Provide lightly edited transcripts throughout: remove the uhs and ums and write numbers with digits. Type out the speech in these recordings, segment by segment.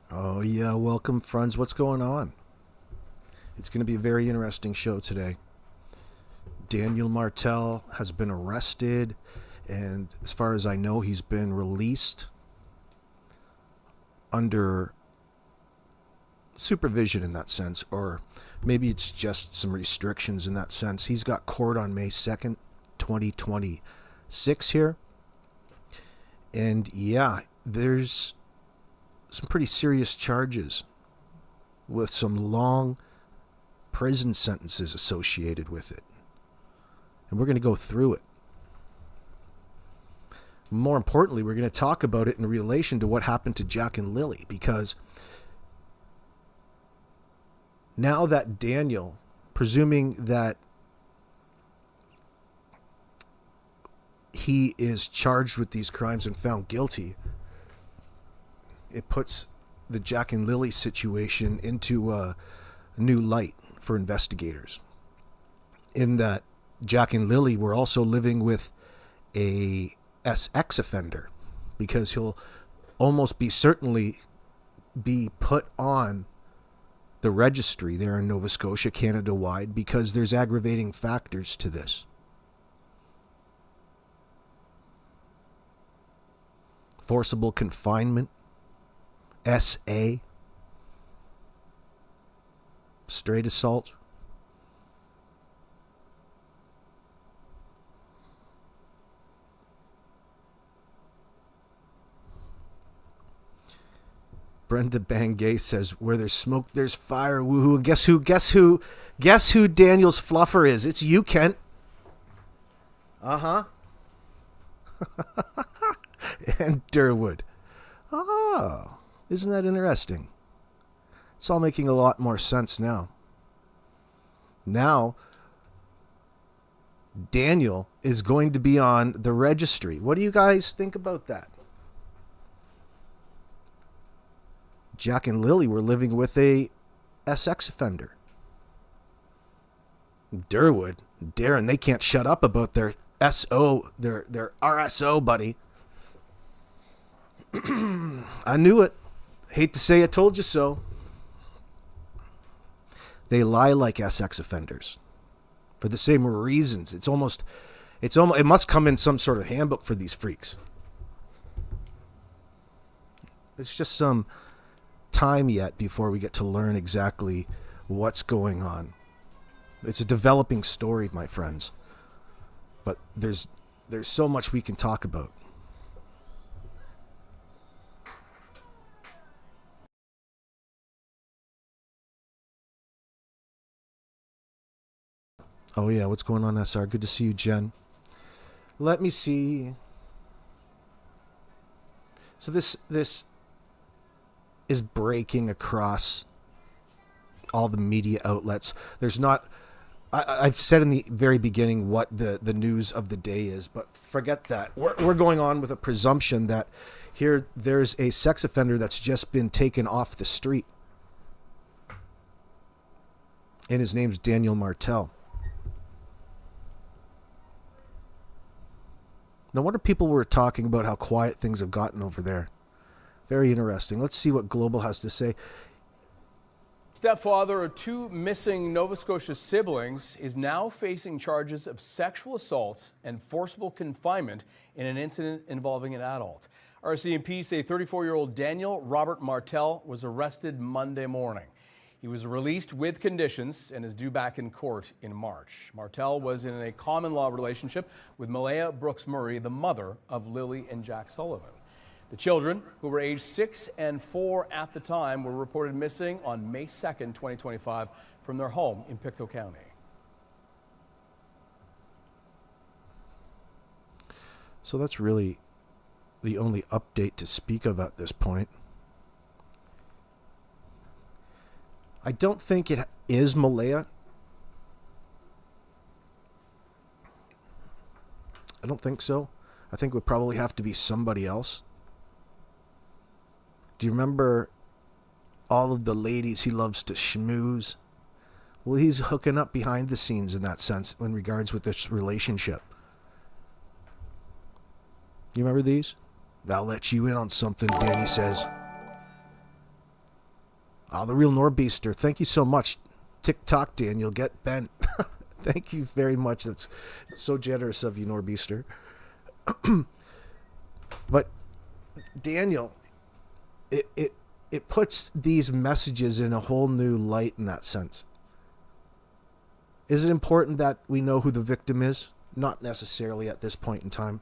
Oh, yeah. Welcome, friends. What's going on? It's going to be a very interesting show today. Daniel Martell has been arrested, and as far as I know, he's been released under supervision in that sense, or maybe it's just some restrictions in that sense. He's got court on May 2nd, 2026 here. And yeah, there's some pretty serious charges with some long prison sentences associated with it. And we're going to go through it. More importantly, we're going to talk about it in relation to what happened to Jack and Lily, because now that Daniel, presuming that he is charged with these crimes and found guilty, it puts the Jack and Lily situation into a new light for investigators. In that Jack and Lily were also living with a SX offender, because he'll almost be certainly be put on the registry there in Nova Scotia, Canada-wide, because there's aggravating factors to this. Forcible confinement, SA, straight assault. Brenda Bangay says, "Where there's smoke, there's fire." Woohoo! And guess who Daniel's fluffer is? It's you, Kent. Uh-huh. And Derwood. Oh, isn't that interesting? It's all making a lot more sense now. Now, Daniel is going to be on the registry. What do you guys think about that? Jack and Lily were living with a SX offender. Derwood, Darren, they can't shut up about their SO, their RSO buddy. I knew it. Hate to say I told you so. They lie like SX offenders for the same reasons. It must come in some sort of handbook for these freaks. It's just some time yet before we get to learn exactly what's going on. It's a developing story, my friends. But there's so much we can talk about. Oh yeah, what's going on, SR? Good to see you, Jen. Let me see. So this is breaking across all the media outlets. There's not... I've said in the very beginning what the news of the day is, but forget that. We're going on with a presumption that here there's a sex offender that's just been taken off the street. And his name's Daniel Martell. No wonder people were talking about how quiet things have gotten over there. Very interesting. Let's see what Global has to say. Stepfather of two missing Nova Scotia siblings is now facing charges of sexual assault and forcible confinement in an incident involving an adult. RCMP say 34-year-old Daniel Robert Martell was arrested Monday morning. He was released with conditions and is due back in court in March. Martell was in a common law relationship with Malaya Brooks Murray, the mother of Lily and Jack Sullivan. The children, who were aged 6 and 4 at the time, were reported missing on May 2nd, 2025 from their home in Pictou County. So that's really the only update to speak of at this point. I don't think it is Malaya. I don't think so. I think it would probably have to be somebody else. Do you remember all of the ladies he loves to schmooze? Well, he's hooking up behind the scenes in that sense in regards with this relationship. You remember these? I'll let you in on something, Danny says. Oh, the real Norbeaster. Thank you so much. TikTok, Daniel. Get bent. Thank you very much. That's so generous of you, Norbeaster. But Daniel, it puts these messages in a whole new light in that sense. Is it important that we know who the victim is? Not necessarily at this point in time.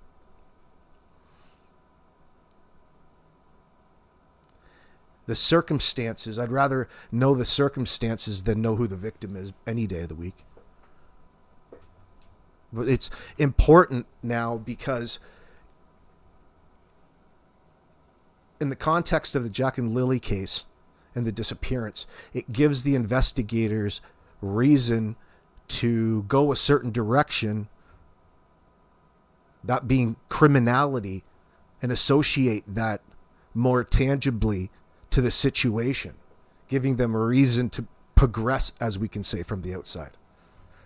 The circumstances, I'd rather know the circumstances than know who the victim is any day of the week. But it's important now because in the context of the Jack and Lily case and the disappearance, it gives the investigators reason to go a certain direction, that being criminality, and associate that more tangibly to the situation, giving them a reason to progress, as we can say from the outside.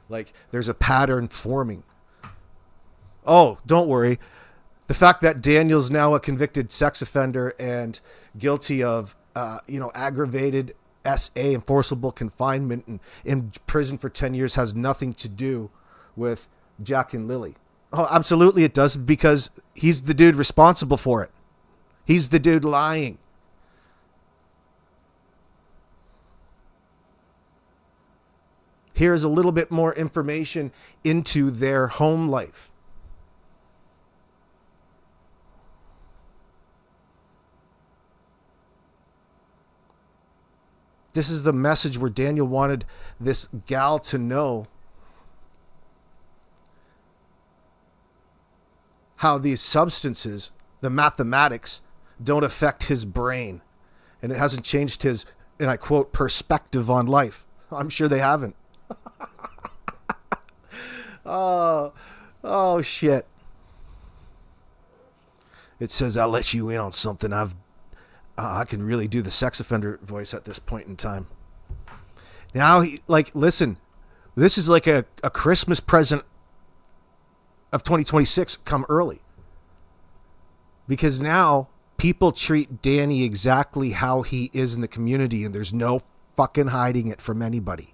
Like there's a pattern forming. Oh, don't worry. The fact that Daniel's now a convicted sex offender and guilty of, aggravated SA and forcible confinement and in prison for 10 years has nothing to do with Jack and Lily. Oh, absolutely it does, because he's the dude responsible for it. He's the dude lying. Here's a little bit more information into their home life. This is the message where Daniel wanted this gal to know how these substances, the mathematics, don't affect his brain. And it hasn't changed his, and I quote, perspective on life. I'm sure they haven't. Oh, shit. It says, I'll let you in on something. I can really do the sex offender voice at this point in time. Now, listen, this is like a Christmas present of 2026 come early. Because now people treat Danny exactly how he is in the community, and there's no fucking hiding it from anybody.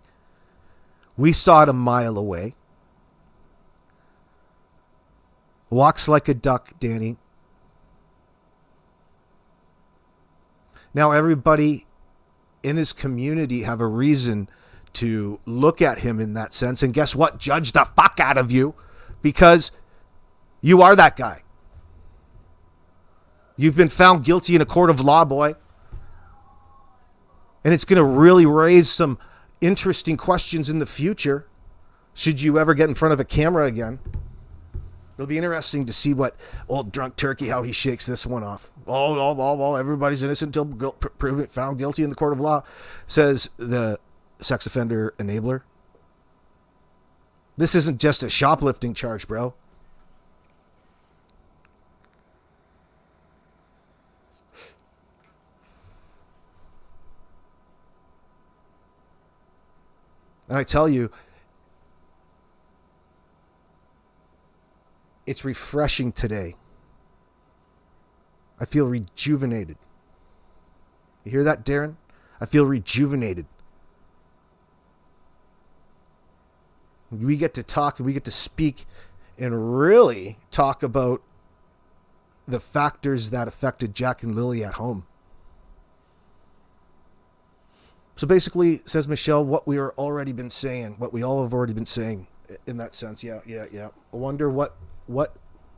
We saw it a mile away. Walks like a duck, Danny. Now everybody in his community have a reason to look at him in that sense. And guess what? Judge the fuck out of you, because you are that guy. You've been found guilty in a court of law, boy. And it's going to really raise some interesting questions in the future, should you ever get in front of a camera again. It'll be interesting to see what old drunk turkey, how he shakes this one off. Everybody's innocent until proven found guilty in the court of law, says the sex offender enabler. This isn't just a shoplifting charge, bro. And I tell you, it's refreshing today. I feel rejuvenated. You hear that, Darren? I feel rejuvenated. We get to talk and we get to speak and really talk about the factors that affected Jack and Lily at home. So basically, says Michelle, what we are already been saying, what we all have already been saying in that sense. Yeah. I wonder what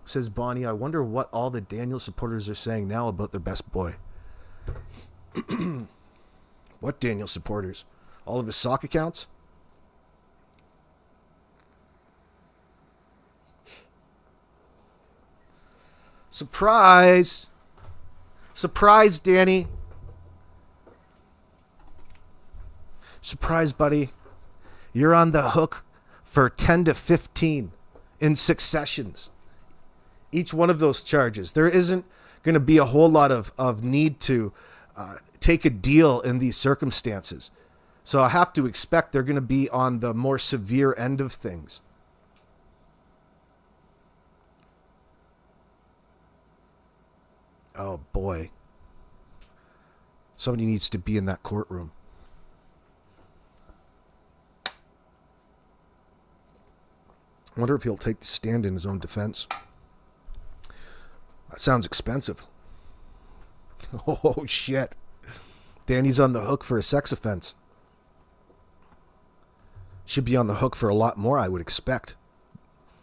says Bonnie, I wonder what all the Daniel supporters are saying now about their best boy. What Daniel supporters? All of his sock accounts? Surprise! Surprise, Danny! Surprise, buddy. You're on the hook for 10 to 15 in successions. Each one of those charges. There isn't going to be a whole lot of need to take a deal in these circumstances. So I have to expect they're going to be on the more severe end of things. Oh, boy. Somebody needs to be in that courtroom. I wonder if he'll take the stand in his own defense. That sounds expensive. Oh, shit. Danny's on the hook for a sex offense. Should be on the hook for a lot more, I would expect.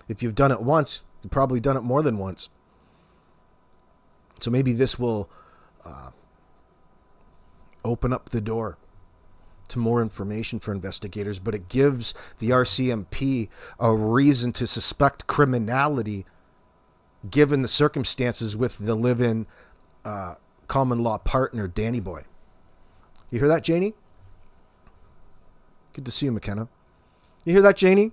If you've done it once, you've probably done it more than once. So maybe this will open up the door to more information for investigators, but it gives the RCMP a reason to suspect criminality given the circumstances with the live-in common law partner, Danny Boy. You hear that, Janie? Good to see you, McKenna. You hear that, Janie?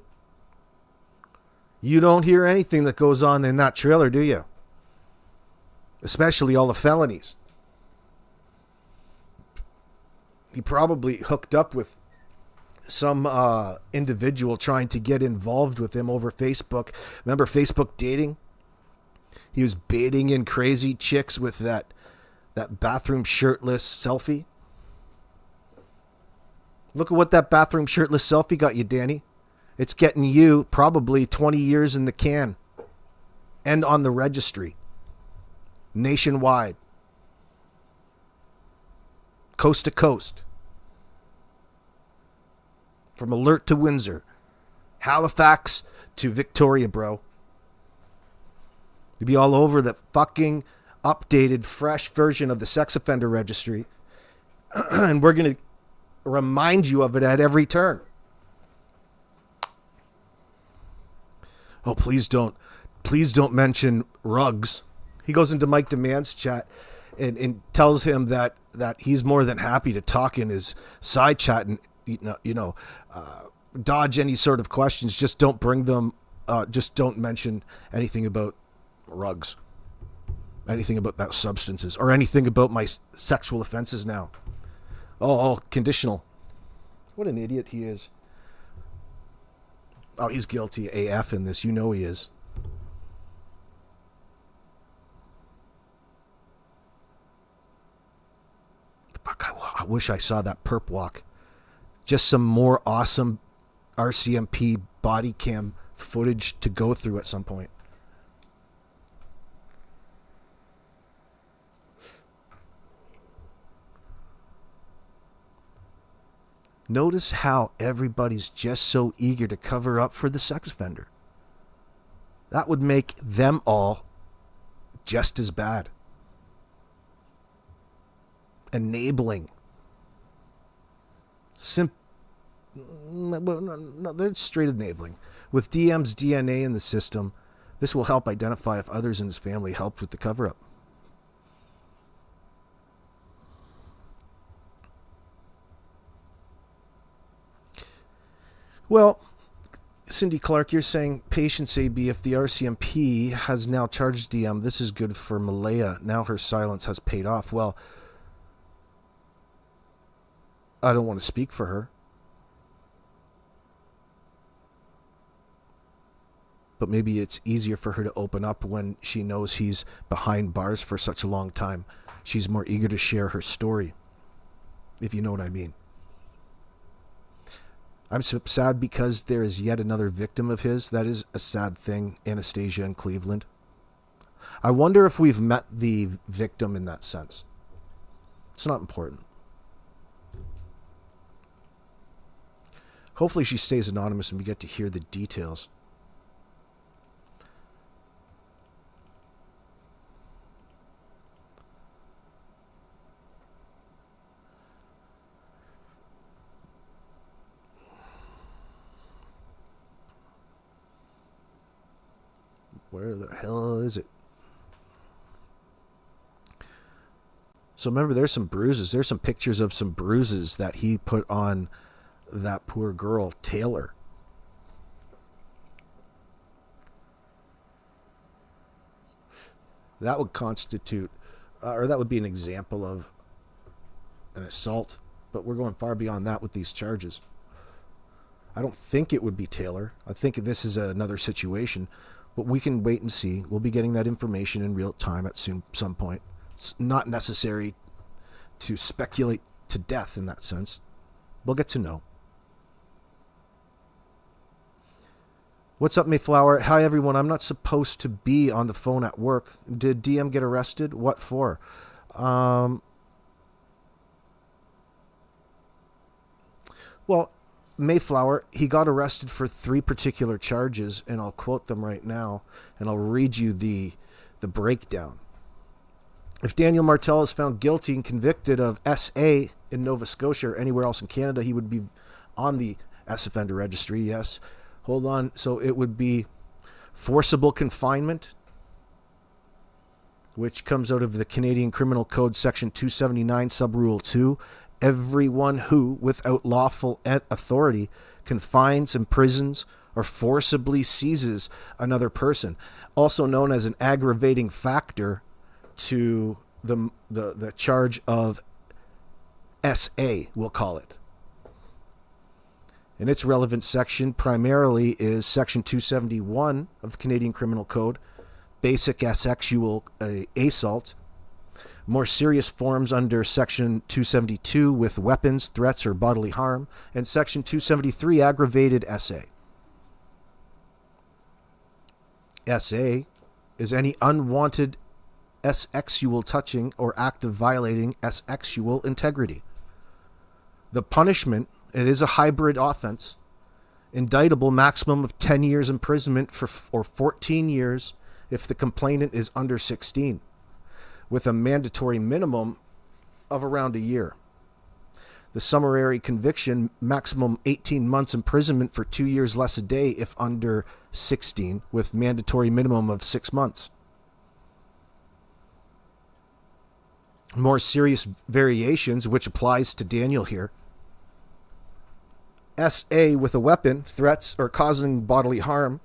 You don't hear anything that goes on in that trailer, do you? Especially all the felonies. He probably hooked up with some individual trying to get involved with him over Facebook. Remember Facebook dating? He was baiting in crazy chicks with that bathroom shirtless selfie. Look at what that bathroom shirtless selfie got you, Danny. It's getting you probably 20 years in the can. And on the registry. Nationwide. Coast to coast. From Alert to Windsor. Halifax to Victoria, bro. You'll be all over the fucking updated, fresh version of the sex offender registry. And we're going to remind you of it at every turn. Oh, please don't mention Ruggs. He goes into Mike Demand's chat and tells him that he's more than happy to talk in his side chat and dodge any sort of questions. Just don't bring them. Just don't mention anything about Ruggs, anything about that substances, or anything about my sexual offenses now. Oh, conditional. What an idiot he is. Oh, he's guilty AF in this. You know he is. Fuck, I wish I saw that perp walk. Just some more awesome RCMP body cam footage to go through at some point. Notice how everybody's just so eager to cover up for the sex offender. That would make them all just as bad. Enabling. No, they're straight enabling. With DM's DNA in the system, this will help identify if others in his family helped with the cover-up. Well, Cindy Clark, you're saying patience, AB, if the RCMP has now charged DM, this is good for Malaya. Now her silence has paid off. Well, I don't want to speak for her. But maybe it's easier for her to open up when she knows he's behind bars for such a long time. She's more eager to share her story, if you know what I mean. I'm so sad because there is yet another victim of his. That is a sad thing, Anastasia in Cleveland. I wonder if we've met the victim in that sense. It's not important. Hopefully she stays anonymous and we get to hear the details. Where the hell is it? So remember, there's some bruises. There's some pictures of some bruises that he put on that poor girl, Taylor. That would constitute, or that would be an example of an assault. But we're going far beyond that with these charges. I don't think it would be Taylor. I think this is another situation. But we can wait and see. We'll be getting that information in real time at some point. It's not necessary to speculate to death in that sense. We'll get to know. What's up, Mayflower? Hi, everyone. I'm not supposed to be on the phone at work. Did DM get arrested? What for? Well, Mayflower, he got arrested for 3 particular charges, and I'll quote them right now, and I'll read you the breakdown. If Daniel Martell is found guilty and convicted of SA in Nova Scotia or anywhere else in Canada, he would be on the Offender Registry, yes. Hold on. So it would be forcible confinement, which comes out of the Canadian Criminal Code, Section 279, Subrule 2. Everyone who, without lawful authority, confines, imprisons, or forcibly seizes another person, also known as an aggravating factor to the charge of SA, we'll call it. And its relevant section primarily is Section 271 of the Canadian Criminal Code, basic sexual assault. More serious forms under Section 272 with weapons, threats, or bodily harm, and Section 273 aggravated SA. SA is any unwanted sexual touching or act of violating sexual integrity. The punishment, it is a hybrid offense, indictable maximum of 10 years imprisonment or 14 years if the complainant is under 16, with a mandatory minimum of around a year. The summary conviction, maximum 18 months imprisonment for 2 years less a day if under 16, with mandatory minimum of 6 months. More serious variations, which applies to Daniel here. SA with a weapon, threats, or causing bodily harm,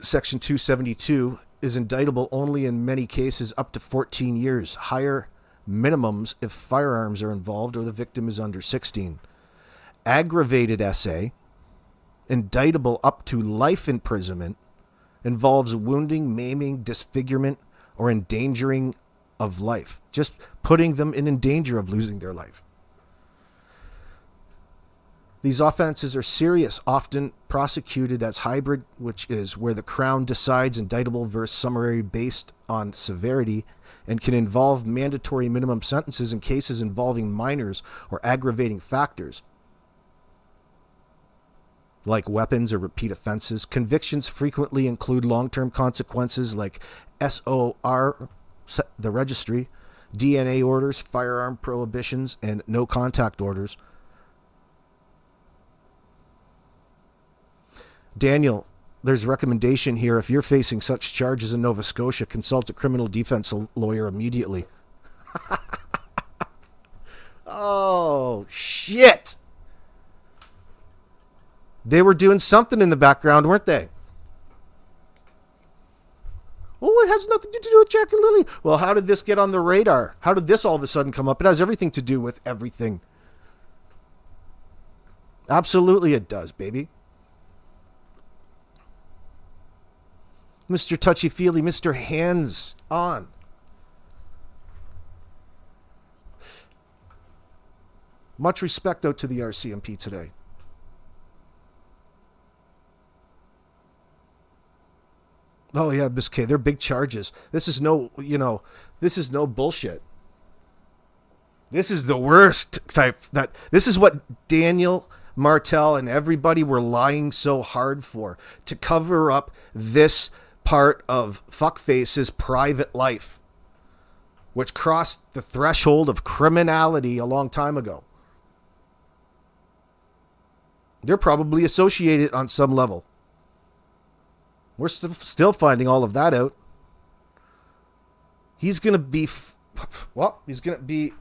Section 272, is indictable only in many cases up to 14 years. Higher minimums if firearms are involved or the victim is under 16. Aggravated SA, indictable up to life imprisonment, involves wounding, maiming, disfigurement, or endangering of life. Just putting them in danger of losing their life. These offenses are serious, often prosecuted as hybrid, which is where the Crown decides indictable versus summary based on severity, and can involve mandatory minimum sentences in cases involving minors or aggravating factors, like weapons or repeat offenses. Convictions frequently include long-term consequences like SOR, the registry, DNA orders, firearm prohibitions, and no contact orders. Daniel, there's a recommendation here. If you're facing such charges in Nova Scotia, consult a criminal defense lawyer immediately. Oh, shit. They were doing something in the background, weren't they? Oh, it has nothing to do with Jack and Lily. Well, how did this get on the radar? How did this all of a sudden come up? It has everything to do with everything. Absolutely it does, baby. Mr. Touchy-Feely, Mr. Hands-On. Much respect out to the RCMP today. Oh, yeah, Miss K, they're big charges. This is no bullshit. This is the worst type. This is what Daniel Martell and everybody were lying so hard for, to cover up this part of Fuckface's private life, which crossed the threshold of criminality a long time ago. They're probably associated on some level. We're still finding all of that out. He's going to be, he's going to be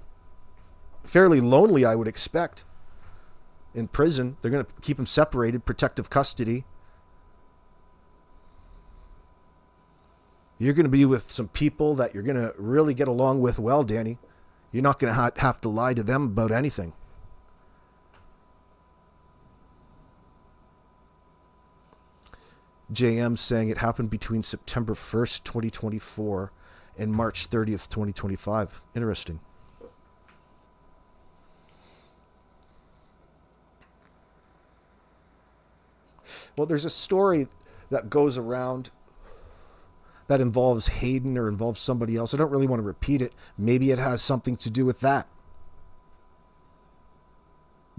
fairly lonely, I would expect, in prison. They're going to keep him separated, protective custody. You're going to be with some people that you're going to really get along with well, Danny. You're not going to have to lie to them about anything. JM saying it happened between September 1st, 2024 and March 30th, 2025. Interesting. Well, there's a story that goes around that involves Hayden or involves somebody else. I don't really want to repeat it. Maybe it has something to do with that.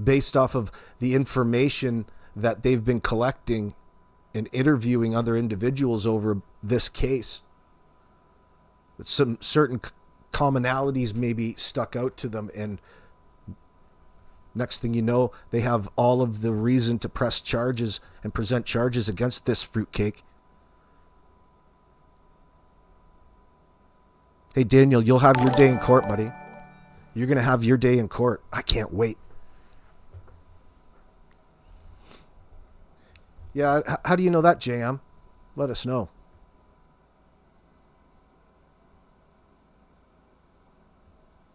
Based off of the information that they've been collecting and interviewing other individuals over this case. Some certain commonalities maybe stuck out to them, and next thing you know, they have all of the reason to press charges and present charges against this fruitcake. Hey, Daniel, you'll have your day in court, buddy. You're going to have your day in court. I can't wait. Yeah, how do you know that, JM? Let us know.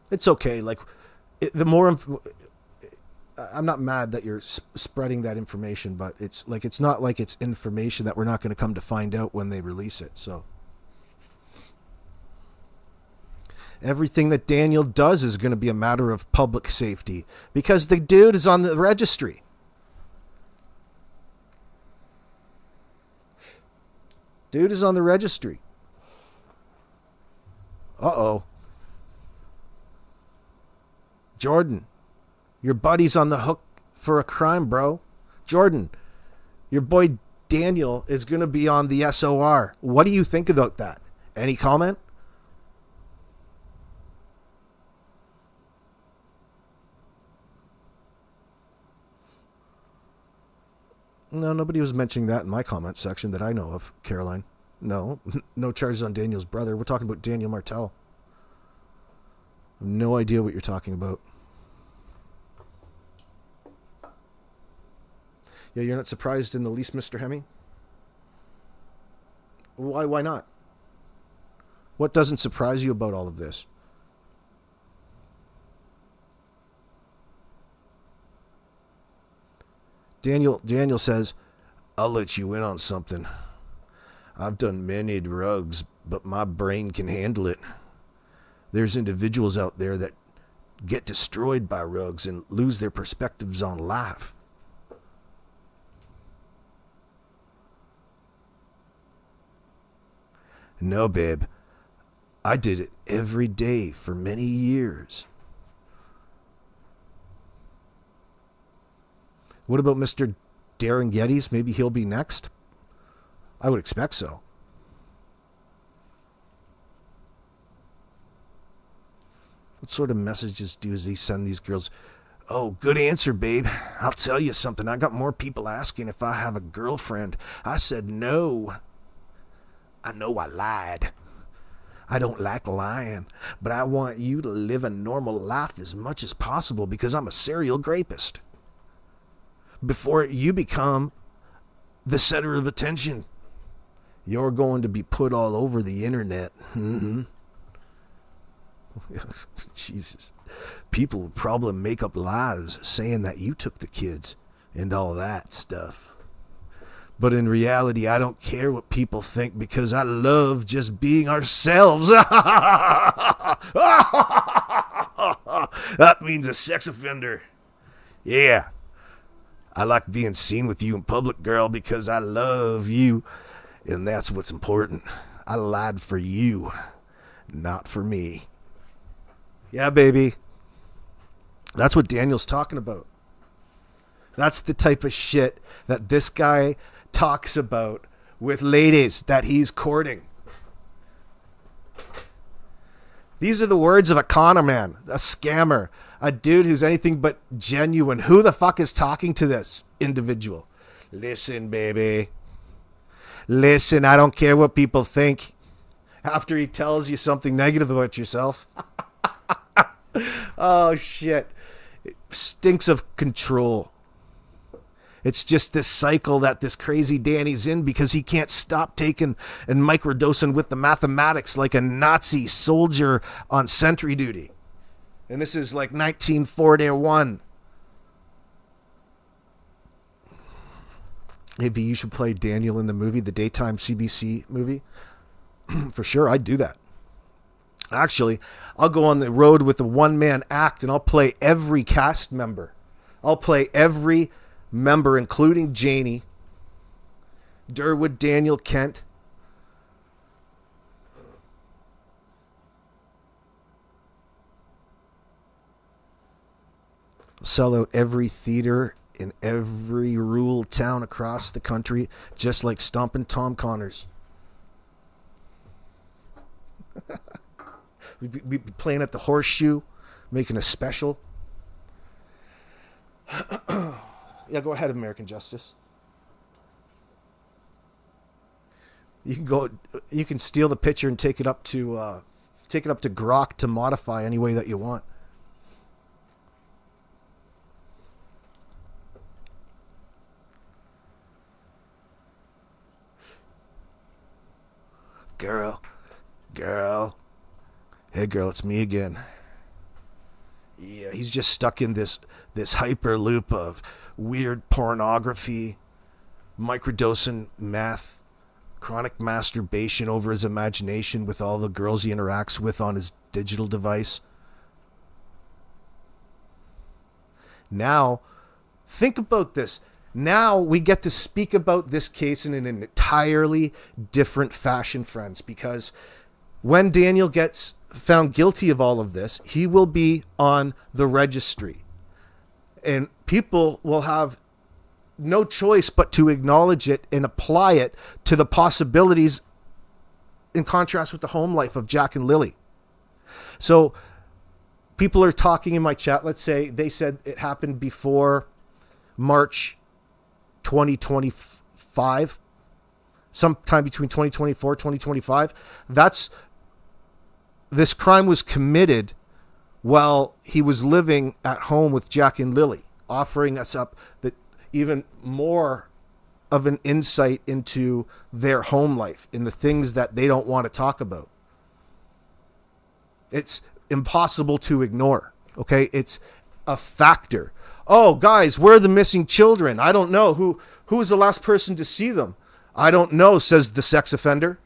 It's okay. Like, the more... I'm not mad that you're spreading that information, but it's not like it's information that we're not going to come to find out when they release it. So everything that Daniel does is going to be a matter of public safety because the dude is on the registry. Dude is on the registry. Uh-oh. Jordan, your buddy's on the hook for a crime, bro. Jordan, your boy Daniel is going to be on the SOR. What do you think about that? Any comment? No, nobody was mentioning that in my comment section that I know of, Caroline. No, no charges on Daniel's brother. We're talking about Daniel Martell. I have no idea what you're talking about. Yeah, you're not surprised in the least, Mr. Hemme? Why not? What doesn't surprise you about all of this? Daniel says, I'll let you in on something. I've done many drugs, but my brain can handle it. There's individuals out there that get destroyed by drugs and lose their perspectives on life. No, babe. I did it every day for many years. What about Mr. Darren Geddes? Maybe he'll be next? I would expect so. What sort of messages does he send these girls? Oh, good answer, babe. I'll tell you something. I got more people asking if I have a girlfriend. I said no. I know I lied. I don't like lying, but I want you to live a normal life as much as possible because I'm a serial rapist. Before you become the center of attention, you're going to be put all over the internet. Mm-hmm. Jesus. People would probably make up lies saying that you took the kids and all that stuff. But in reality, I don't care what people think because I love just being ourselves. That means a sex offender. Yeah. I like being seen with you in public, girl, because I love you. And that's what's important. I lied for you, not for me. Yeah, baby. That's what Daniel's talking about. That's the type of shit that this guy talks about with ladies that he's courting. These are the words of a conner man, a scammer, a dude who's anything but genuine. Who the fuck is talking to this individual? Listen, baby. Listen, I don't care what people think. After he tells you something negative about yourself. Oh, shit. It stinks of control. It's just this cycle that this crazy Danny's in because he can't stop taking and microdosing with the mathematics like a Nazi soldier on sentry duty. And this is like 1941. Maybe you should play Daniel in the movie, the daytime CBC movie. For sure, I'd do that. Actually, I'll go on the road with a one-man act and I'll play every cast member. I'll play every member, including Janie. Derwood, Daniel, Kent. Sell out every theater in every rural town across the country, just like Stompin' Tom Connors. We'd be playing at the Horseshoe, making a special. Yeah, go ahead, American Justice. You can steal the picture and take it up to Grok to modify any way that you want. Girl. Hey, girl, it's me again. Yeah, he's just stuck in this hyper loop of weird pornography, microdosing meth, chronic masturbation over his imagination with all the girls he interacts with on his digital device. Now, think about this. Now we get to speak about this case in an entirely different fashion, friends, because when Daniel gets found guilty of all of this, he will be on the registry. And people will have no choice but to acknowledge it and apply it to the possibilities in contrast with the home life of Jack and Lily. So people are talking in my chat. Let's say they said it happened before March 2025, sometime between 2024 2025. This crime was committed while he was living at home with Jack and Lily, offering us up that even more of an insight into their home life and the things that they don't want to talk about. It's impossible to ignore. Okay, it's a factor. Oh, guys, where are the missing children? I don't know. Who was the last person to see them? I don't know, says the sex offender.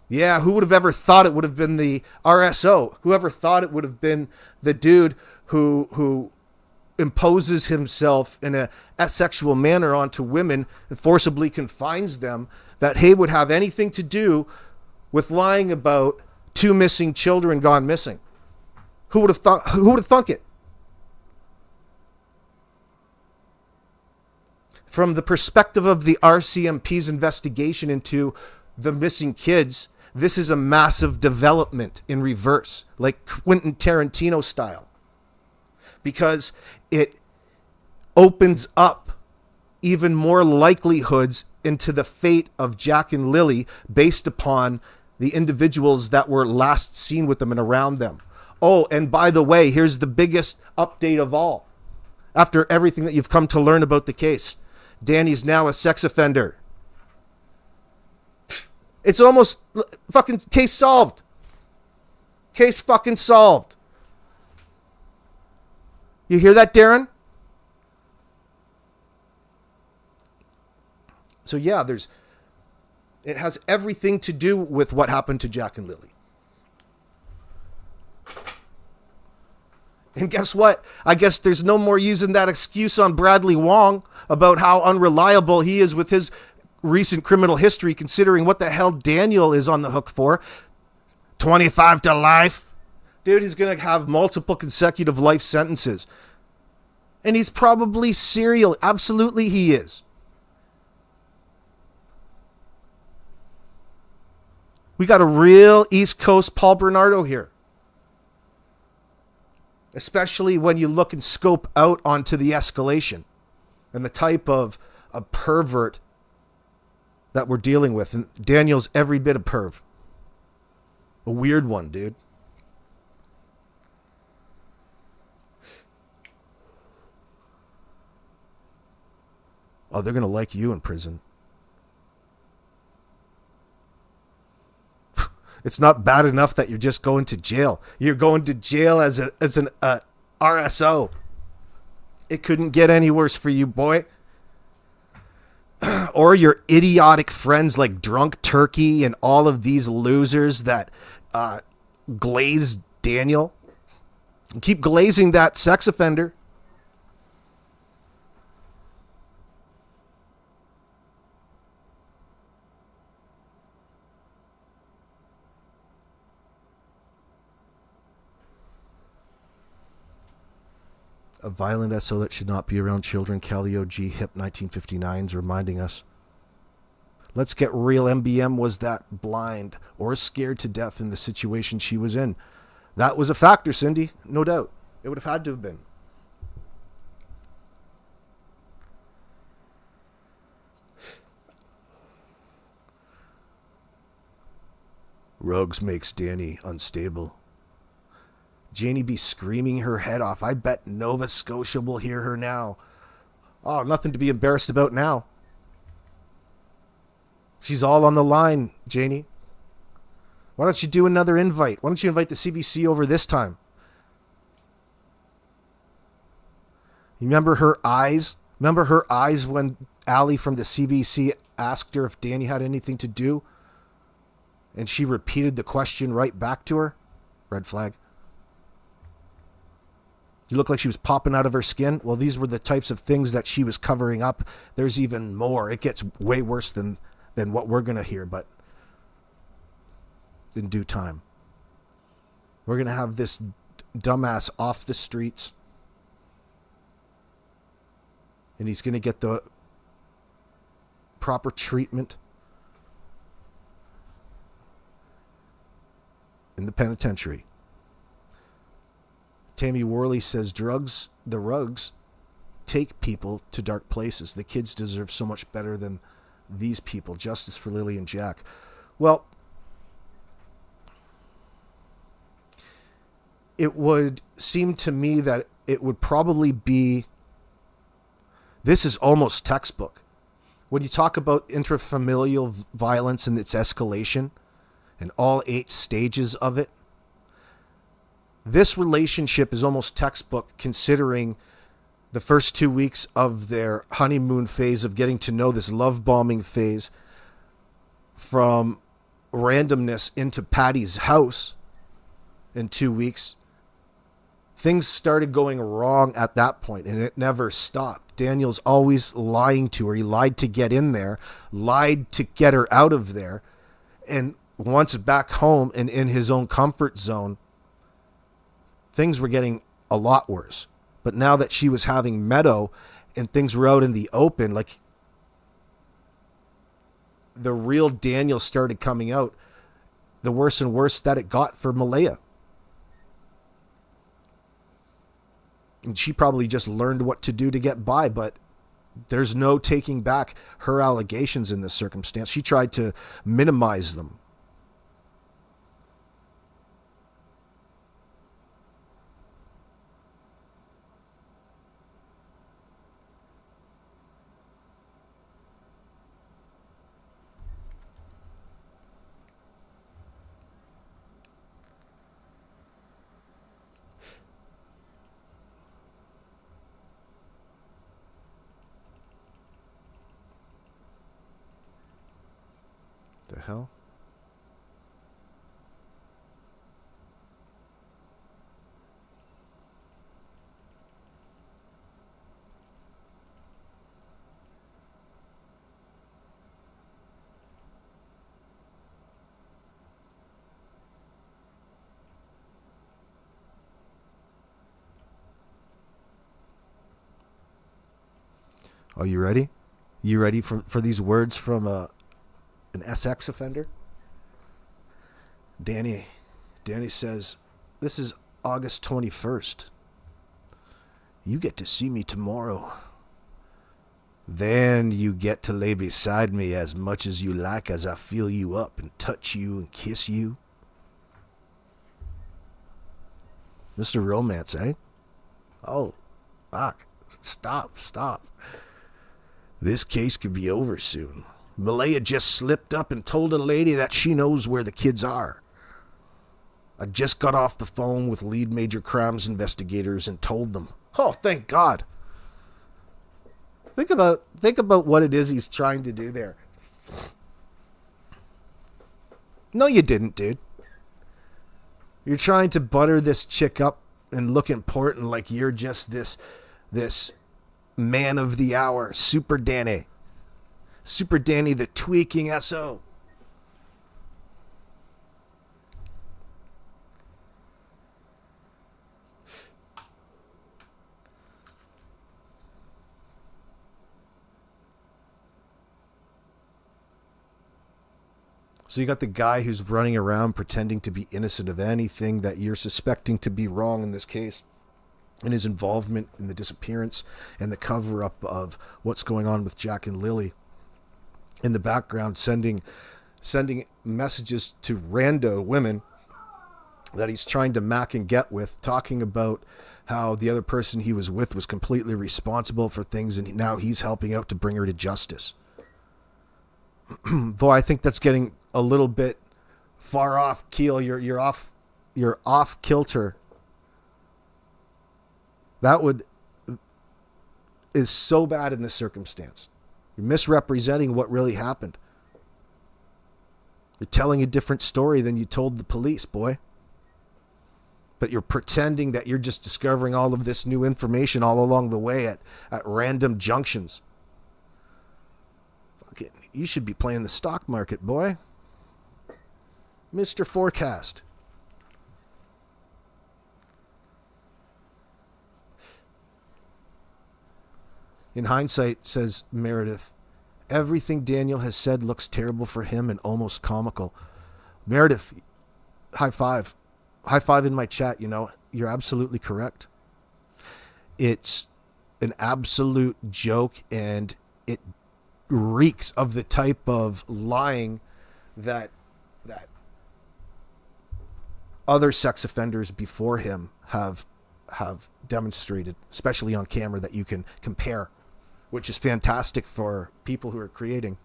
Yeah, who would have ever thought it would have been the RSO? Whoever thought it would have been the dude who imposes himself in a asexual manner onto women and forcibly confines them, that he would have anything to do with lying about 2 missing children gone missing? Who would have thunk it? From the perspective of the RCMP's investigation into the missing kids, this is a massive development in reverse, like Quentin Tarantino style, because it opens up even more likelihoods into the fate of Jack and Lily based upon the individuals that were last seen with them and around them. Oh, and by the way, here's the biggest update of all. After everything that you've come to learn about the case, Danny's now a sex offender. It's almost fucking case solved. Case fucking solved. You hear that, Darren? So yeah, it has everything to do with what happened to Jack and Lily. And guess what? I guess there's no more using that excuse on Bradley Wong about how unreliable he is with his recent criminal history, considering what the hell Daniel is on the hook for. 25 to life. Dude, he's going to have multiple consecutive life sentences. And he's probably serial. Absolutely he is. We got a real East Coast Paul Bernardo here. Especially when you look and scope out onto the escalation and the type of a pervert that we're dealing with. And Daniel's every bit a perv. A weird one, dude. Oh, they're going to like you in prison. It's not bad enough that you're just going to jail. You're going to jail as an RSO. It couldn't get any worse for you, boy. Or your idiotic friends like Drunk Turkey and all of these losers that glaze Daniel. Keep glazing that sex offender. A violent SO that should not be around children. Cali OG Hip 1959's reminding us. Let's get real. MBM was that blind or scared to death in the situation she was in. That was a factor, Cindy. No doubt. It would have had to have been. Ruggs makes Danny unstable. Janie be screaming her head off. I bet Nova Scotia will hear her now. Oh, nothing to be embarrassed about now. She's all on the line, Janie. Why don't you do another invite? Why don't you invite the CBC over this time? You remember her eyes? Remember her eyes when Allie from the CBC asked her if Danny had anything to do? And she repeated the question right back to her? Red flag. You look like she was popping out of her skin. Well, these were the types of things that she was covering up. There's even more. It gets way worse than what we're going to hear, but in due time. We're going to have this dumbass off the streets, and he's going to get the proper treatment in the penitentiary. Tammy Worley says the Ruggs take people to dark places. The kids deserve so much better than these people. Justice for Lily and Jack. Well, it would seem to me that it would probably be, this is almost textbook. When you talk about intrafamilial violence and its escalation and all 8 stages of it, this relationship is almost textbook, considering the first 2 weeks of their honeymoon phase of getting to know this love bombing phase, from randomness into Patty's house in 2 weeks. Things started going wrong at that point, and it never stopped. Daniel's always lying to her. He lied to get in there, lied to get her out of there, and once back home and in his own comfort zone, things were getting a lot worse. But now that she was having Meadow and things were out in the open, like, the real Daniel started coming out, the worse and worse that it got for Malaya. And she probably just learned what to do to get by, but there's no taking back her allegations in this circumstance. She tried to minimize them. The hell? Are you ready? You ready for these words from an SX offender? Danny says, this is August 21st. You get to see me tomorrow. Then you get to lay beside me as much as you like as I feel you up and touch you and kiss you. Mr. Romance, eh? Oh, fuck. Stop. This case could be over soon. Malaya just slipped up and told a lady that she knows where the kids are. I just got off the phone with lead major crimes investigators and told them. Oh, thank God. Think about what it is he's trying to do there. No, you didn't, dude. You're trying to butter this chick up and look important like you're just this man of the hour, Super Danny. Super Danny, the tweaking SO. So you got the guy who's running around pretending to be innocent of anything that you're suspecting to be wrong in this case, and his involvement in the disappearance and the cover-up of what's going on with Jack and Lily. In the background, sending messages to rando women that he's trying to mac and get with, talking about how the other person he was with was completely responsible for things, and now he's helping out to bring her to justice. Boy, I think that's getting a little bit far off keel. You're off kilter. That is so bad in this circumstance. You're misrepresenting what really happened. You're telling a different story than you told the police, boy. But you're pretending that you're just discovering all of this new information all along the way at random junctions. Fuck it. You should be playing the stock market, boy. Mr. Forecast. In hindsight, says Meredith, everything Daniel has said looks terrible for him and almost comical. Meredith, high five. High five in my chat, you know. You're absolutely correct. It's an absolute joke, and it reeks of the type of lying that other sex offenders before him have demonstrated, especially on camera, that you can compare, which is fantastic for people who are creating.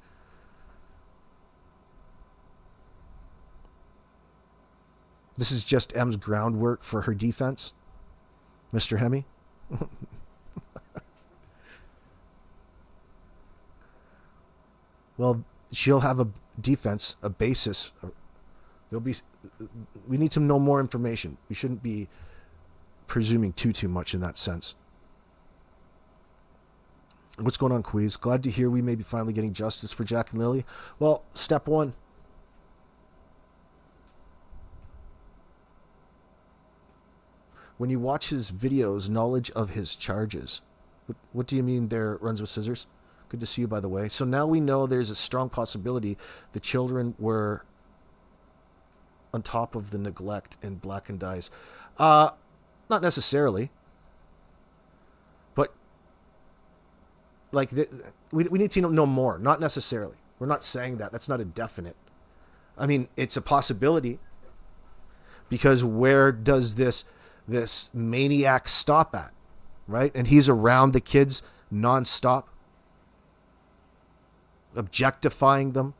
This is just M's groundwork for her defense, Mr. Hemi. Well, she'll have a defense, a basis. We need to know more information. We shouldn't be presuming too much in that sense. What's going on, Queez? Glad to hear we may be finally getting justice for Jack and Lily. Well, step one. When you watch his videos, knowledge of his charges. What do you mean there, Runs with Scissors? Good to see you, by the way. So now we know there's a strong possibility the children were on top of the neglect and blackened eyes. Not necessarily. But, like, we need to know more. Not necessarily. We're not saying that. That's not a definite. I mean, it's a possibility. Because where does this maniac stop at, right? And he's around the kids nonstop, objectifying them.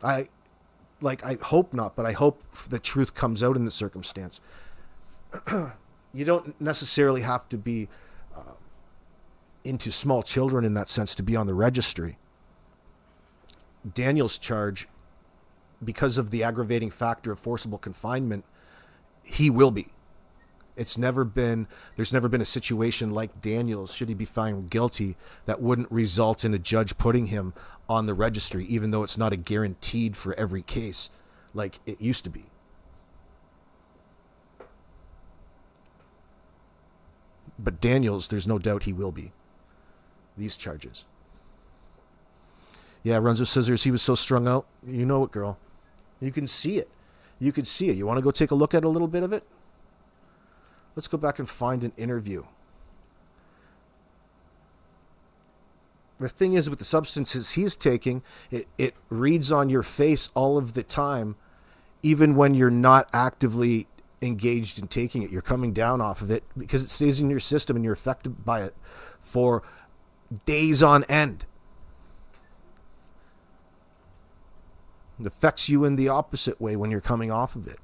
I hope not, but I hope the truth comes out in the circumstance. You don't necessarily have to be into small children in that sense to be on the registry. Daniel's charge, because of the aggravating factor of forcible confinement, he will be. There's never been a situation like Daniel's, should he be found guilty, that wouldn't result in a judge putting him on the registry, even though it's not a guaranteed for every case like it used to be. But Daniel's, there's no doubt he will be. These charges. Yeah, Runs with Scissors, he was so strung out. You know it, girl. You can see it. You can see it. You want to go take a look at a little bit of it? Let's go back and find an interview. The thing is, with the substances he's taking, it reads on your face all of the time, even when you're not actively engaged in taking it. You're coming down off of it because it stays in your system and you're affected by it for days on end. It affects you in the opposite way when you're coming off of it.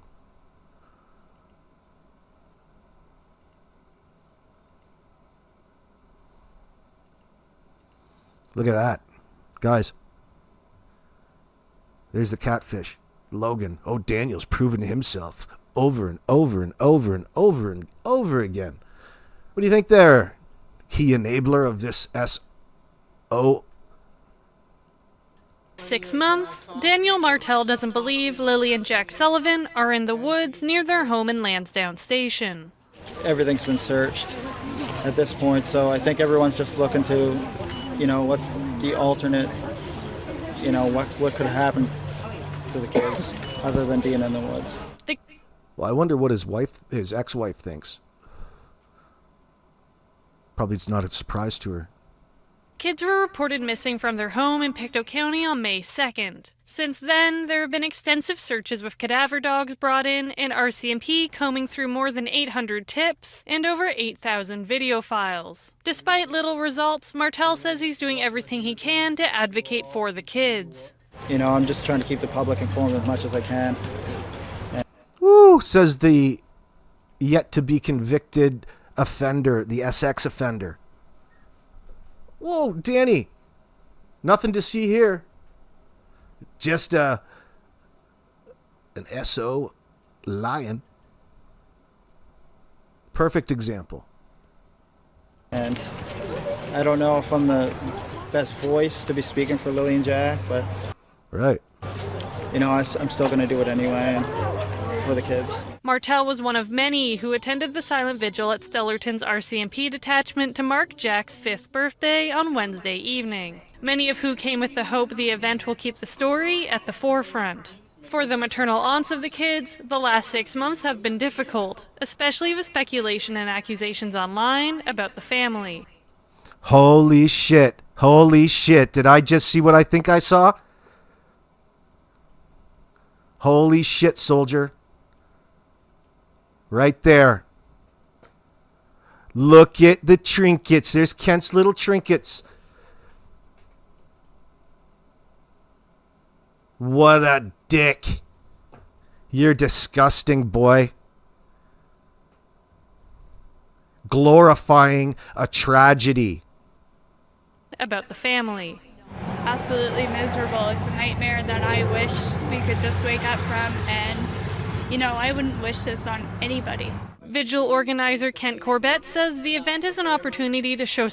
Look at that. Guys. There's the catfish. Logan. Oh, Daniel's proven himself over and over and over and over and over again. What do you think there? Key enabler of this SO. 6 months, Daniel Martell doesn't believe Lily and Jack Sullivan are in the woods near their home in Lansdowne Station. Everything's been searched at this point, so I think everyone's just looking to, what's the alternate you know, what could have happened to the kids other than being in the woods. Well, I wonder what his ex-wife thinks. Probably it's not a surprise to her. Kids were reported missing from their home in Pictou County on May 2nd. Since then, there have been extensive searches with cadaver dogs brought in and RCMP combing through more than 800 tips and over 8,000 video files. Despite little results, Martell says he's doing everything he can to advocate for the kids. You know, I'm just trying to keep the public informed as much as I can. Woo, says the yet-to-be-convicted offender, the SX offender. Whoa, Danny. Nothing to see here. Just an SO lion. Perfect example. And I don't know if I'm the best voice to be speaking for Lily and Jack, but Right. you know, I'm still going to do it anyway and for the kids. Martell was one of many who attended the silent vigil at Stellarton's RCMP detachment to mark Jack's 5th birthday on Wednesday evening. Many of who came with the hope the event will keep the story at the forefront. For the maternal aunts of the kids, the last 6 months have been difficult, especially with speculation and accusations online about the family. Holy shit. Holy shit. Did I just see what I think I saw? Holy shit, soldier. Right there. Look at the trinkets. There's Kent's little trinkets. What a dick. You're disgusting, boy. Glorifying a tragedy. About the family. Absolutely miserable. It's a nightmare that I wish we could just wake up from, and you know, I wouldn't wish this on anybody. Vigil organizer Kent Corbett says the event is an opportunity to show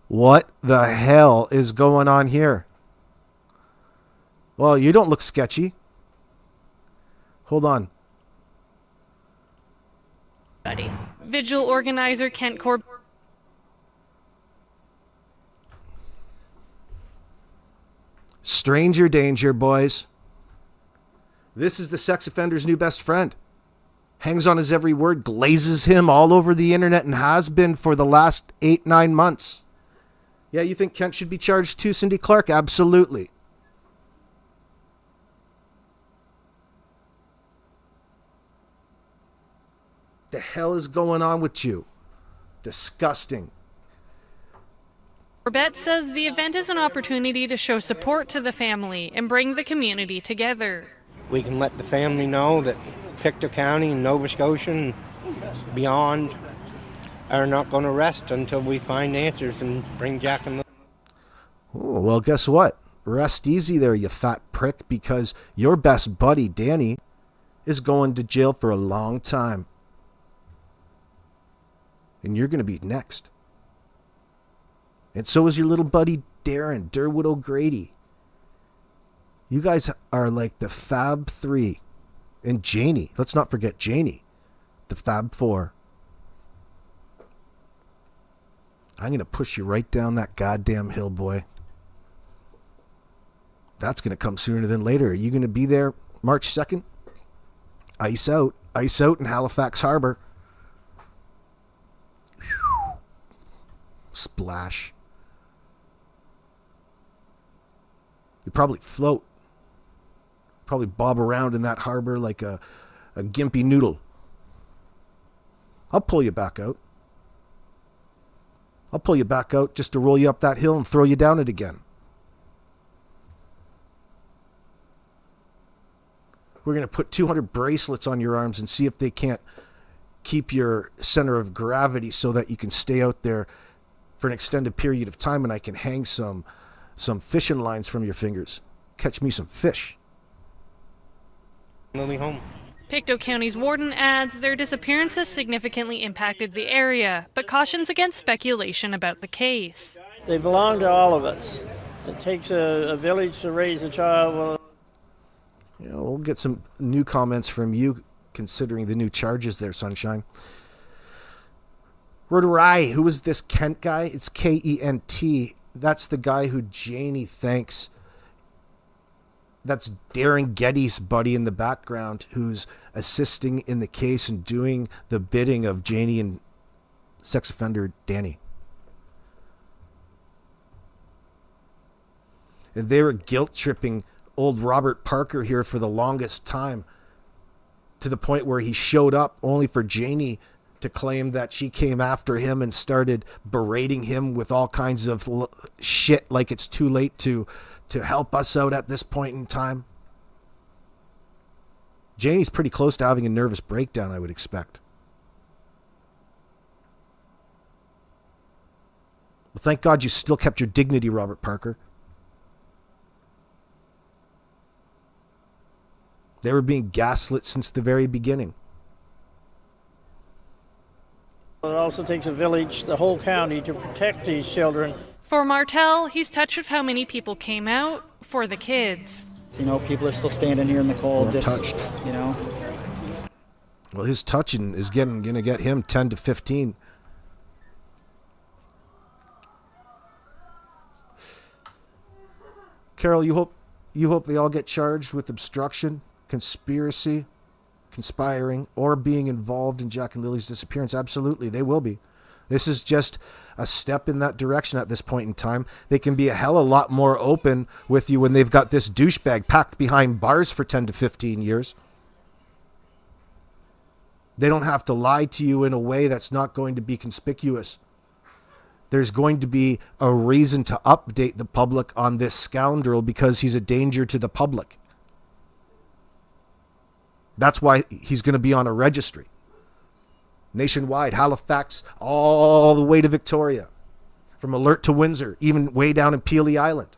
What the hell is going on here? Well, you don't look sketchy. Hold on. Vigil organizer Kent Corbett. Stranger danger, boys. This is the sex offender's new best friend. Hangs on his every word, glazes him all over the internet, and has been for the last 8-9 months. Yeah, you think Kent should be charged too, Cindy Clark? Absolutely. The hell is going on with you? Disgusting. Corbett says the event is an opportunity to show support to the family and bring the community together. We can let the family know that Pictou County and Nova Scotia and beyond are not going to rest until we find answers and bring Jack and Lily. Oh, well, guess what? Rest easy there, you fat prick, because your best buddy, Danny, is going to jail for a long time. And you're going to be next. And so is your little buddy, Darren, Derwood O'Grady. You guys are like the Fab 3. And Janie. Let's not forget Janie. The Fab 4. I'm going to push you right down that goddamn hill, boy. That's going to come sooner than later. Are you going to be there March 2nd? Ice out. Ice out in Halifax Harbor. Whew. Splash. You probably float. Probably bob around in that harbor like a gimpy noodle. I'll pull you back out. I'll pull you back out just to roll you up that hill and throw you down it again. We're going to put 200 bracelets on your arms and see if they can't keep your center of gravity so that you can stay out there for an extended period of time, and I can hang some fishing lines from your fingers. Catch me some fish. Lily home. Pictou County's warden adds their disappearance has significantly impacted the area, but cautions against speculation about the case. They belong to all of us. It takes a village to raise a child. Well, You know, we'll get some new comments from you, considering the new charges there, Sunshine. Roderai, who is this Kent guy? It's Kent. That's the guy who Janie thanks That's Darren Getty's buddy in the background who's assisting in the case and doing the bidding of Janie and sex offender Danny. And they were guilt-tripping old Robert Parker here for the longest time, to the point where he showed up only for Janie to claim that she came after him and started berating him with all kinds of shit, like it's too late to help us out at this point in time. Janie's pretty close to having a nervous breakdown, I would expect. Well, thank God you still kept your dignity, Robert Parker. They were being gaslit since the very beginning. It also takes a village, the whole county, to protect these children. For Martell, he's touched with how many people came out for the kids. You know, people are still standing here in the cold, just touched. You know. Well, his touching is going to get him 10 to 15. Carol, you hope they all get charged with obstruction, conspiracy, conspiring, or being involved in Jack and Lily's disappearance. Absolutely, they will be. This is just a step in that direction at this point in time. They can be a hell of a lot more open with you when they've got this douchebag packed behind bars for 10 to 15 years. They don't have to lie to you in a way that's not going to be conspicuous. There's going to be a reason to update the public on this scoundrel because he's a danger to the public. That's why he's going to be on a registry. Nationwide, Halifax, all the way to Victoria. From Alert to Windsor, even way down in Pelee Island.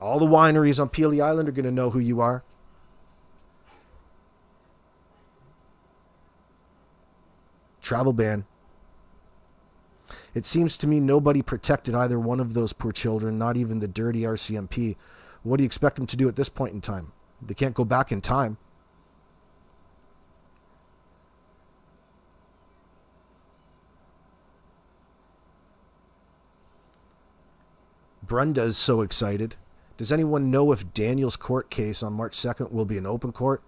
All the wineries on Pelee Island are going to know who you are. Travel ban. It seems to me nobody protected either one of those poor children, not even the dirty RCMP. What do you expect them to do at this point in time? They can't go back in time. Brenda's so excited. Does anyone know if Daniel's court case on March 2nd will be an open court?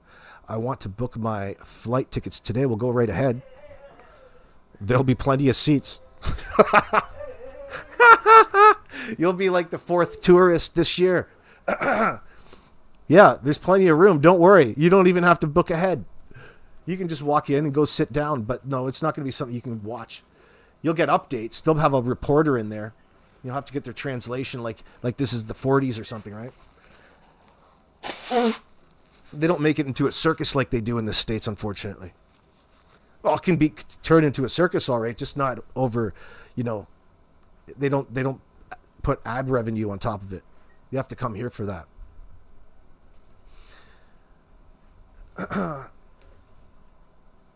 I want to book my flight tickets today. We'll go right ahead. There'll be plenty of seats. You'll be like the fourth tourist this year. Yeah, there's plenty of room. Don't worry. You don't even have to book ahead. You can just walk in and go sit down. But no, it's not going to be something you can watch. You'll get updates. They'll have a reporter in there. You'll have to get their translation like this is the 40s or something, right? They don't make it into a circus like they do in the States, unfortunately. Well, it can be turned into a circus, all right, just not over, you know, they don't put ad revenue on top of it. You have to come here for that.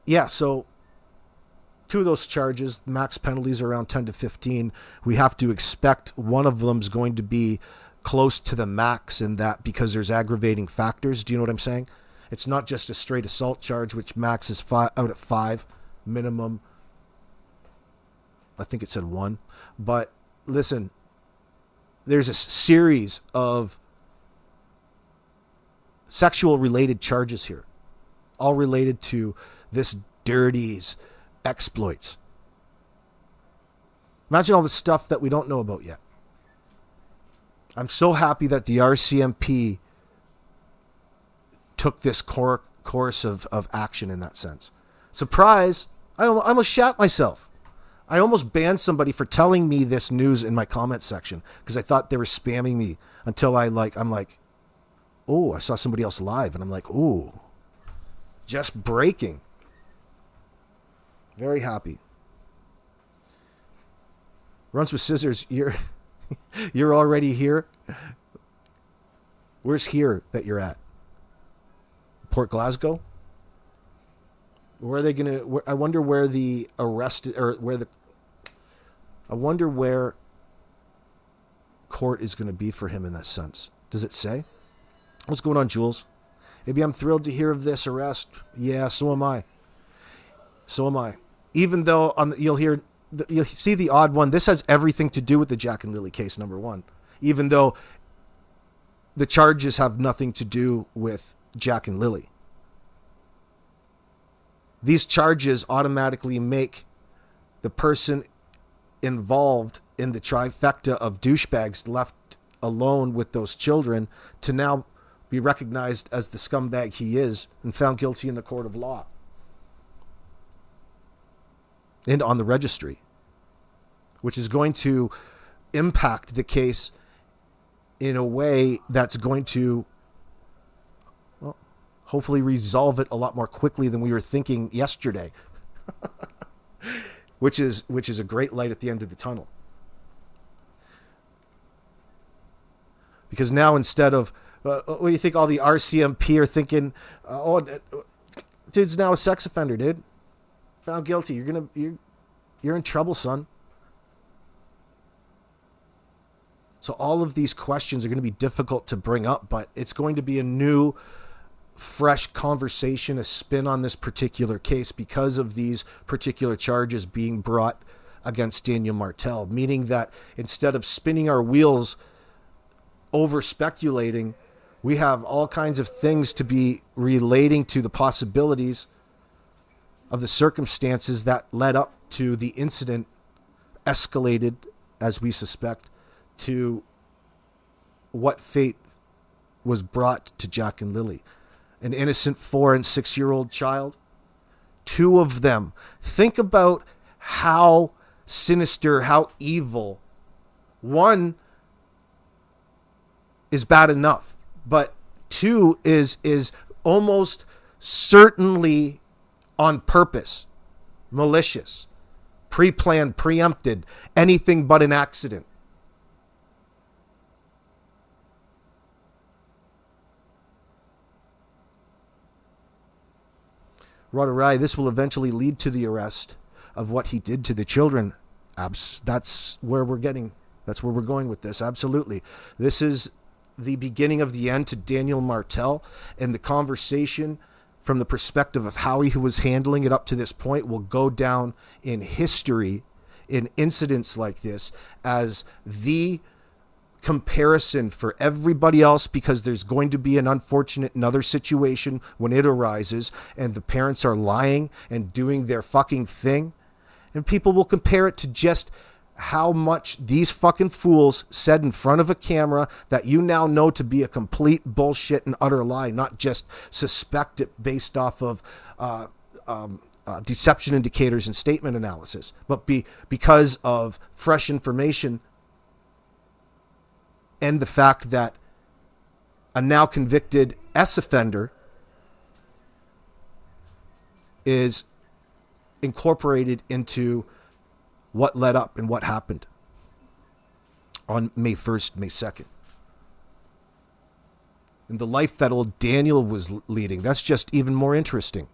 Yeah, so two of those charges, max penalties are around 10 to 15. We have to expect one of them's going to be close to the max in that because there's aggravating factors. Do you know what I'm saying? It's not just a straight assault charge, which max is out at 5, minimum. I think it said 1. But listen, there's a series of sexual related charges here, all related to this dirty's exploits. Imagine all the stuff that we don't know about yet. I'm so happy that the RCMP took this course of action in that sense. Surprise! I almost shat myself. I almost banned somebody for telling me this news in my comment section because I thought they were spamming me until I'm like, oh, I saw somebody else live and I'm like, ooh, just breaking. Very happy. Runs with scissors. You're already here. Where's here that you're at? Port Glasgow? Where are they gonna? I wonder where the arrested or where the. I wonder where court is going to be for him in that sense. Does it say? What's going on, Jules? Maybe I'm thrilled to hear of this arrest. Yeah, so am I. So am I. Even though you'll see the odd one. This has everything to do with the Jack and Lily case, number 1. Even though the charges have nothing to do with Jack and Lily. These charges automatically make the person involved in the trifecta of douchebags left alone with those children to now be recognized as the scumbag he is and found guilty in the court of law and on the registry, which is going to impact the case in a way that's going to, well, hopefully resolve it a lot more quickly than we were thinking yesterday, which is a great light at the end of the tunnel. Because now, instead of, what do you think all the RCMP are thinking? Dude's now a sex offender, dude. Found guilty. You're in trouble, son. So all of these questions are going to be difficult to bring up, but it's going to be a new, fresh conversation, a spin on this particular case because of these particular charges being brought against Daniel Martell, meaning that instead of spinning our wheels over speculating, we have all kinds of things to be relating to the possibilities of the circumstances that led up to the incident, escalated, as we suspect, to what fate was brought to Jack and Lily. An innocent 4 and 6-year-old child. 2 of them. Think about how sinister, how evil. 1 is bad enough, but 2 is almost certainly on purpose, malicious, pre-planned, preempted, anything but an accident. Roderai, this will eventually lead to the arrest of what he did to the children. That's where we're getting. That's where we're going with this. Absolutely. This is the beginning of the end to Daniel Martell, and the conversation from the perspective of how he was handling it up to this point will go down in history in incidents like this as the comparison for everybody else, because there's going to be an unfortunate another situation when it arises and the parents are lying and doing their fucking thing, and people will compare it to just how much these fucking fools said in front of a camera that you now know to be a complete bullshit and utter lie, not just suspect it based off of deception indicators and statement analysis, but because of fresh information and the fact that a now convicted offender is incorporated into what led up and what happened on May 1st, May 2nd. And the life that old Daniel was leading, that's just even more interesting.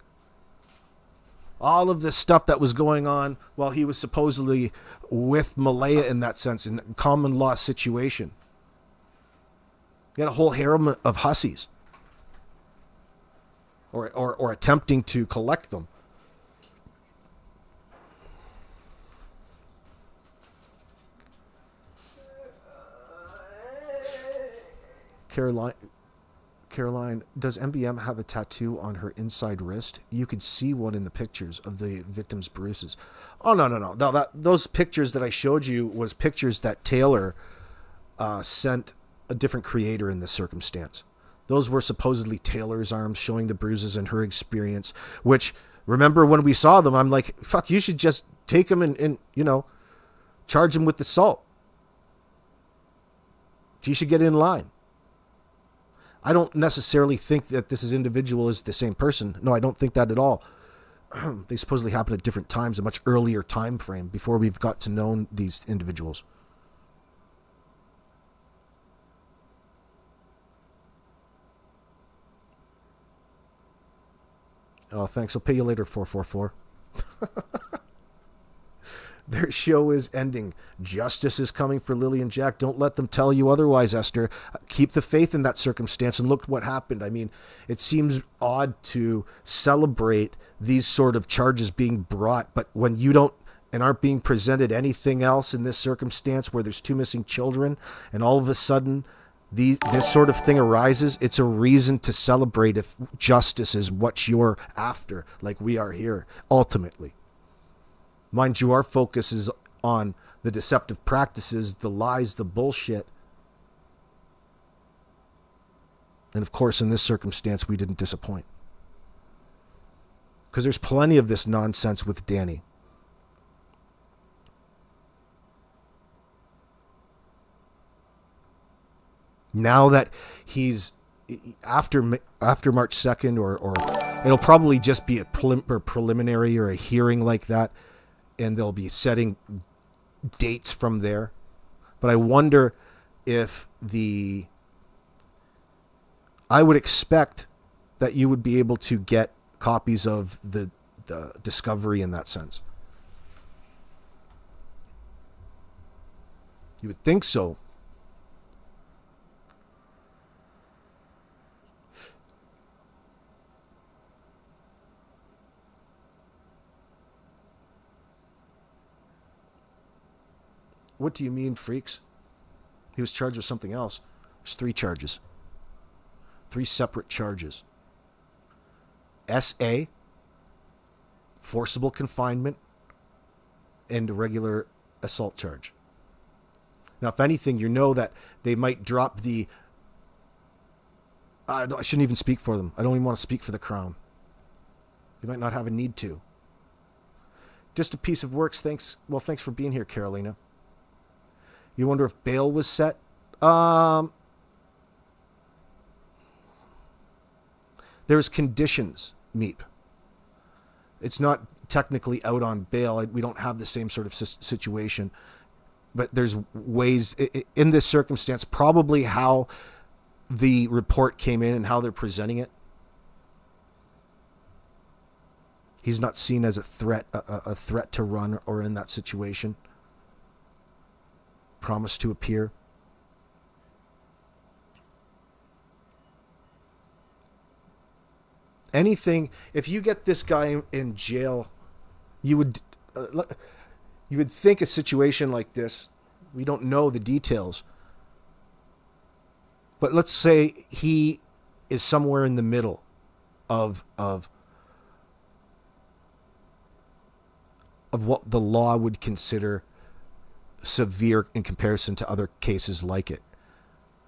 All of this stuff that was going on while he was supposedly with Malaya in that sense, in a common law situation. He had a whole harem of hussies. Or attempting to collect them. Caroline, does MBM have a tattoo on her inside wrist? You could see one in the pictures of the victim's bruises. Oh, no. Those pictures that I showed you was pictures that Taylor sent a different creator in this circumstance. Those were supposedly Taylor's arms showing the bruises and her experience, which, remember when we saw them, I'm like, fuck, you should just take them and charge them with assault. She should get in line. I don't necessarily think that this individual is the same person. No, I don't think that at all. They supposedly happen at different times, a much earlier time frame before we've got to know these individuals. Oh, thanks. I'll pay you later, 444. Their show is ending. Justice is coming for Lily and Jack. Don't let them tell you otherwise, Esther. Keep the faith in that circumstance, and look what happened. I mean, it seems odd to celebrate these sort of charges being brought, but when you don't and aren't being presented anything else in this circumstance where there's 2 missing children, and all of a sudden this sort of thing arises, it's a reason to celebrate if justice is what you're after, like we are here, ultimately. Mind you, our focus is on the deceptive practices, the lies, the bullshit. And of course, in this circumstance, we didn't disappoint. Because there's plenty of this nonsense with Danny. Now that he's after March 2nd, or it'll probably just be a preliminary or a hearing like that, and they'll be setting dates from there. But I wonder if I would expect that you would be able to get copies of the discovery in that sense. You would think so. What do you mean, freaks? He was charged with something else. There's 3 charges. 3 separate charges. SA, forcible confinement, and a regular assault charge. Now, if anything, you know that they might drop the... I shouldn't even speak for them. I don't even want to speak for the Crown. They might not have a need to. Just a piece of works. Thanks. Well, thanks for being here, Carolina. You wonder if bail was set? There's conditions, Meep. It's not technically out on bail. We don't have the same sort of situation. But there's ways, in this circumstance, probably how the report came in and how they're presenting it. He's not seen as a threat to run or in that situation. Promised to appear. Anything, if you get this guy in jail, you would think a situation like this, we don't know the details, but let's say he is somewhere in the middle of what the law would consider severe in comparison to other cases like it.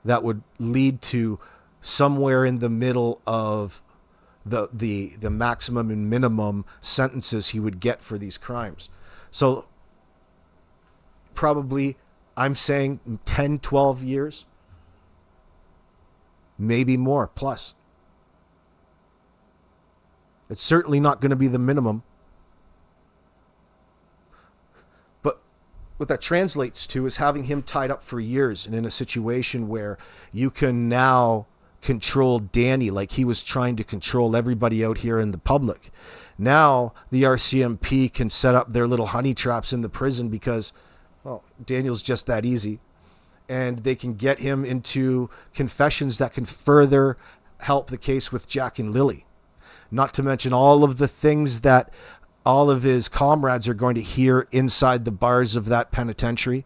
That would lead to somewhere in the middle of the maximum and minimum sentences he would get for these crimes. So probably, I'm saying 10, 12 years, maybe more plus. It's certainly not going to be the minimum. What that translates to is having him tied up for years and in a situation where you can now control Danny like he was trying to control everybody out here in the public. Now the RCMP can set up their little honey traps in the prison because, well, Daniel's just that easy. And they can get him into confessions that can further help the case with Jack and Lily. Not to mention all of the things that all of his comrades are going to hear inside the bars of that penitentiary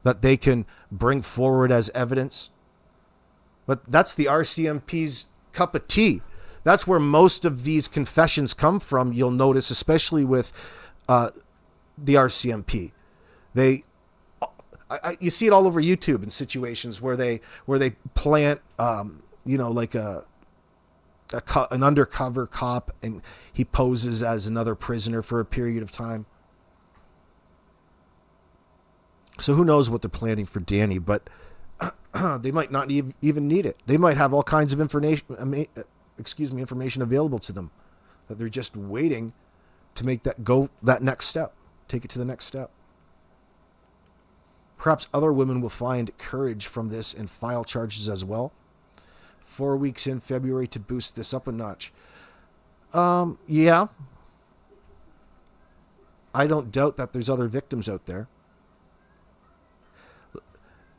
that they can bring forward as evidence. But that's the RCMP's cup of tea. That's where most of these confessions come from, you'll notice, especially with the RCMP. You see it all over YouTube in situations where they plant, like an undercover cop, and he poses as another prisoner for a period of time. So who knows what they're planning for Danny, but they might not even need it. They might have all kinds of information available to them that they're just waiting to make that next step, take it to the next step. Perhaps other women will find courage from this and file charges as well. 4 weeks in February to boost this up a notch. Yeah. I don't doubt that there's other victims out there.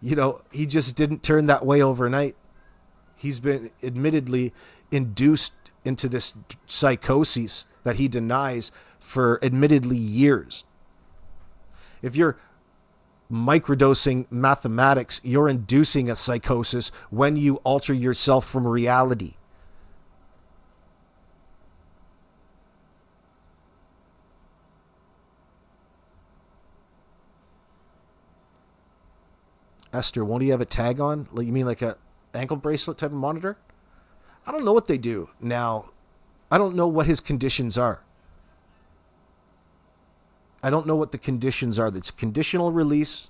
He just didn't turn that way overnight. He's been admittedly induced into this psychosis that he denies for admittedly years. If you're microdosing mathematics, you're inducing a psychosis when you alter yourself from reality. Esther, won't he have a tag on? You mean like a ankle bracelet type of monitor? I don't know what they do. Now, I don't know what his conditions are. I don't know what the conditions are. That's conditional release.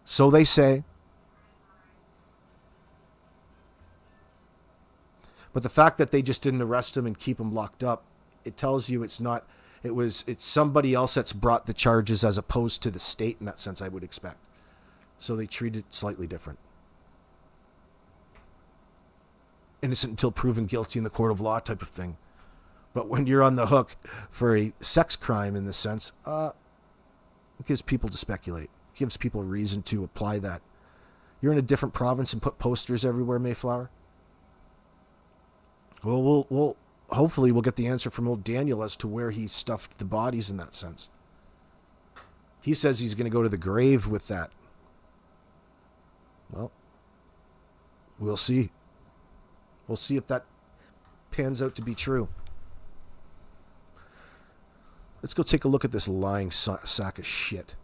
So they say. But the fact that they just didn't arrest him and keep him locked up, it tells you it's somebody else that's brought the charges as opposed to the state in that sense, I would expect. So they treat it slightly different. Innocent until proven guilty in the court of law type of thing. But when you're on the hook for a sex crime in this sense, it gives people to speculate. It gives people reason to apply that. You're in a different province and put posters everywhere, Mayflower? Well, hopefully we'll get the answer from old Daniel as to where he stuffed the bodies in that sense. He says he's going to go to the grave with that. Well, we'll see. We'll see if that pans out to be true. Let's go take a look at this lying sack of shit.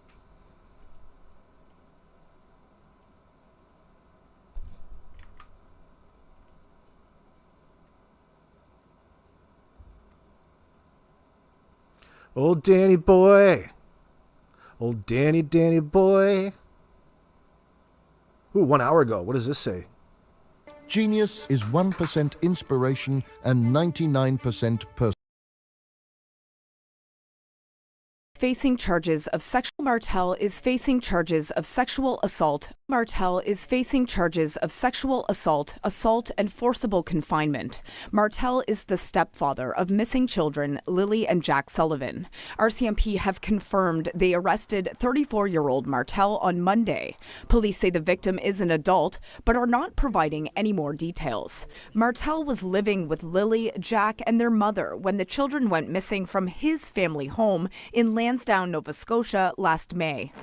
Old Danny boy. Old Danny boy. Ooh, 1 hour ago. What does this say? Genius is 1% inspiration and 99% person. Facing charges of sexual. Martell is facing charges of sexual assault. Martell is facing charges of sexual assault, and forcible confinement. Martell is the stepfather of missing children Lily and Jack Sullivan. RCMP have confirmed they arrested 34-year-old Martell on Monday. Police say the victim is an adult, but are not providing any more details. Martell was living with Lily, Jack, and their mother when the children went missing from his family home in Lansdowne, Nova Scotia, last May.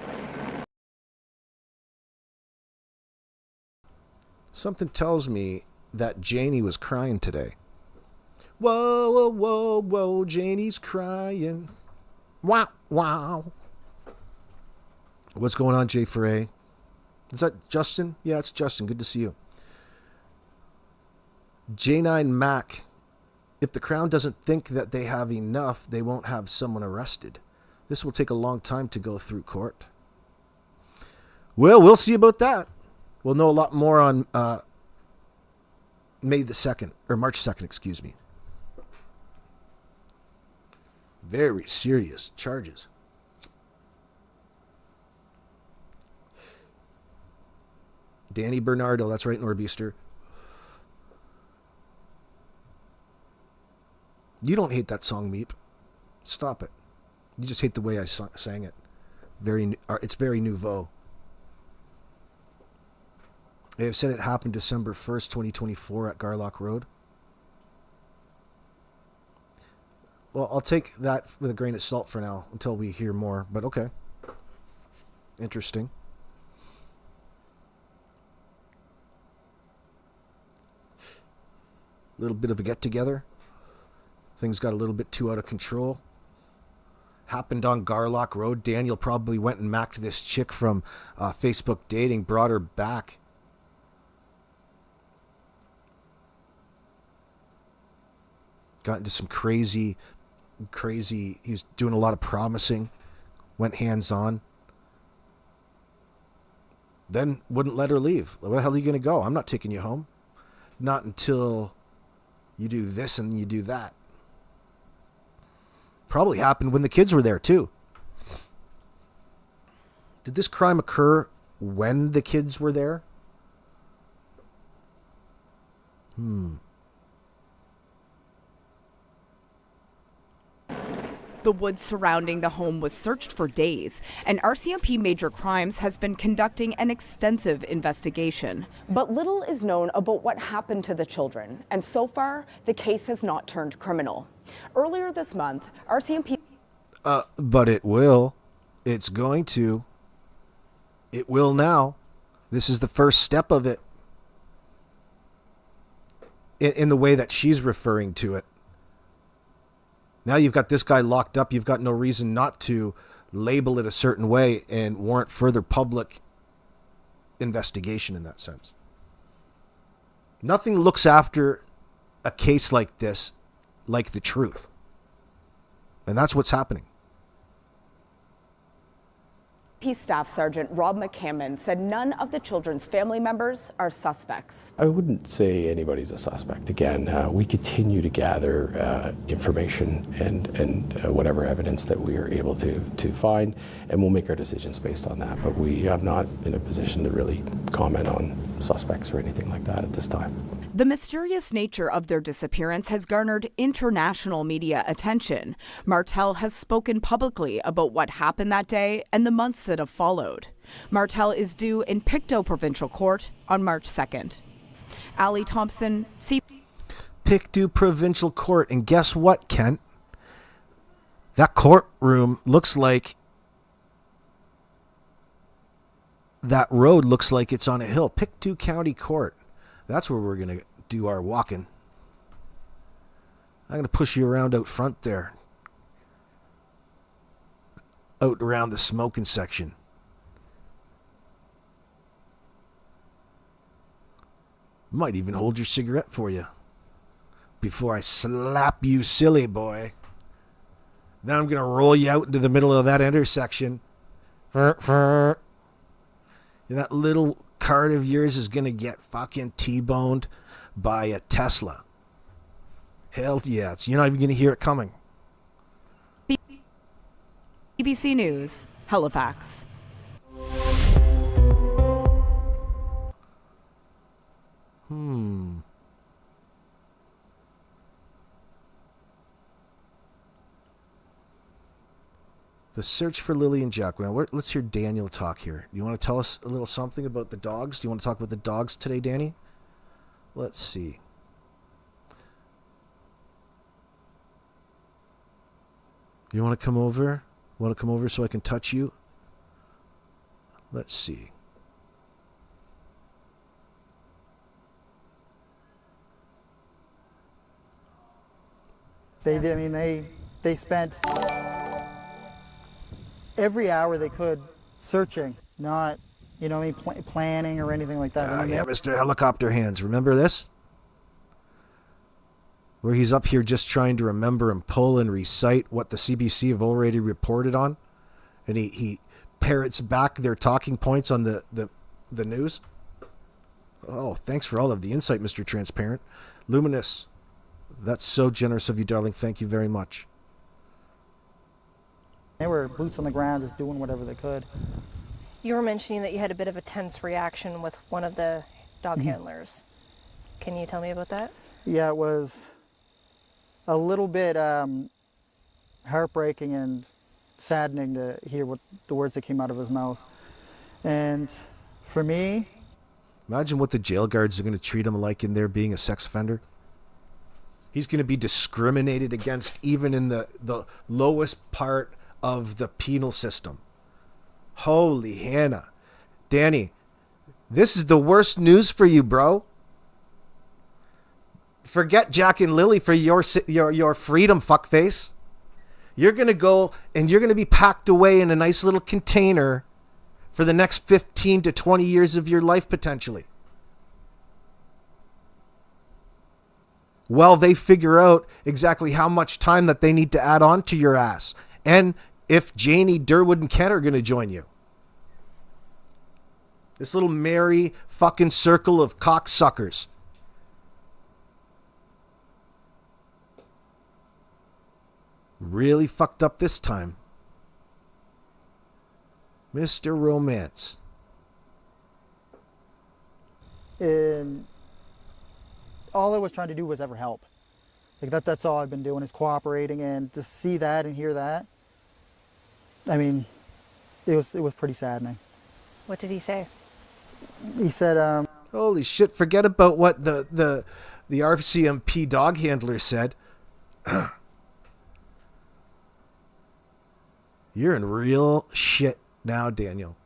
Something tells me that Janie was crying today. Whoa, whoa, whoa, whoa, Janie's crying. Wow, wow. What's going on, Jay Foray? Is that Justin? Yeah, it's Justin. Good to see you. J9 Mac. If the Crown doesn't think that they have enough, they won't have someone arrested. This will take a long time to go through court. Well, we'll see about that. We'll know a lot more on May the 2nd, or March 2nd, excuse me. Very serious charges. Danny Bernardo, that's right, Norbeaster. You don't hate that song, Meep. Stop it. You just hate the way I sang it. It's very nouveau. They have said it happened December 1st, 2024 at Garlock Road. Well, I'll take that with a grain of salt for now until we hear more, but okay. Interesting. A little bit of a get-together. Things got a little bit too out of control. Happened on Garlock Road. Daniel probably went and macked this chick from Facebook dating, brought her back. Got into some crazy, he was doing a lot of promising, went hands-on. Then wouldn't let her leave. Where the hell are you going to go? I'm not taking you home. Not until you do this and you do that. Probably happened when the kids were there, too. Did this crime occur when the kids were there? The woods surrounding the home was searched for days, and RCMP Major Crimes has been conducting an extensive investigation. But little is known about what happened to the children, and so far, the case has not turned criminal. Earlier this month, RCMP... But it will. It's going to. It will now. This is the first step of it. In the way that she's referring to it. Now you've got this guy locked up. You've got no reason not to label it a certain way and warrant further public investigation in that sense. Nothing looks after a case like this like the truth. And that's what's happening. Staff Sergeant Rob McCammon said none of the children's family members are suspects. I wouldn't say anybody's a suspect. Again, we continue to gather information and whatever evidence that we are able to find, and we'll make our decisions based on that. But we are not in a position to really comment on suspects or anything like that at this time. The mysterious nature of their disappearance has garnered international media attention. Martell has spoken publicly about what happened that day and the months that have followed. Martell is due in Pictou Provincial Court on March 2nd. Allie Thompson, Pictou Provincial Court. And guess what, Kent? That courtroom looks like... That road looks like it's on a hill. Pictou County Court. That's where we're going to do our walking. I'm going to push you around out front there. Out around the smoking section. Might even hold your cigarette for you. Before I slap you silly, boy. Then I'm going to roll you out into the middle of that intersection. And that little cart of yours is going to get fucking T-boned by a Tesla. Hell yeah. You're not even going to hear it coming. BBC News, Halifax. The search for Lily and Jack. Now, let's hear Daniel talk here. You want to tell us a little something about the dogs? Do you want to talk about the dogs today, Danny? Let's see. You want to come over? Want to come over so I can touch you? Let's see. They spent every hour they could searching, not, planning or anything like that. Yeah, Mr. Helicopter Hands. Remember this? Where he's up here just trying to remember and pull and recite what the CBC have already reported on. And he parrots back their talking points on the news. Oh, thanks for all of the insight, Mr. Transparent. Luminous. That's so generous of you, darling. Thank you very much. They were boots on the ground, just doing whatever they could. You were mentioning that you had a bit of a tense reaction with one of the dog handlers. Can you tell me about that? Yeah, it was a little bit heartbreaking and saddening to hear what the words that came out of his mouth. And for me... Imagine what the jail guards are going to treat him like in there being a sex offender. He's going to be discriminated against even in the lowest part of the penal system. Holy Hannah. Danny, this is the worst news for you, bro. Forget Jack and Lily for your freedom, fuckface. You're going to go and you're going to be packed away in a nice little container for the next 15 to 20 years of your life, potentially. Well, they figure out exactly how much time that they need to add on to your ass. And if Janie, Derwood, and Kent are going to join you. This little merry fucking circle of cocksuckers. Really fucked up this time. Mr. Romance. And all I was trying to do was ever help. That's all I've been doing is cooperating, and to see that and hear that, I mean, it was pretty saddening. What did he say? He said, holy shit, forget about what the RCMP dog handler said. You're in real shit now, Daniel.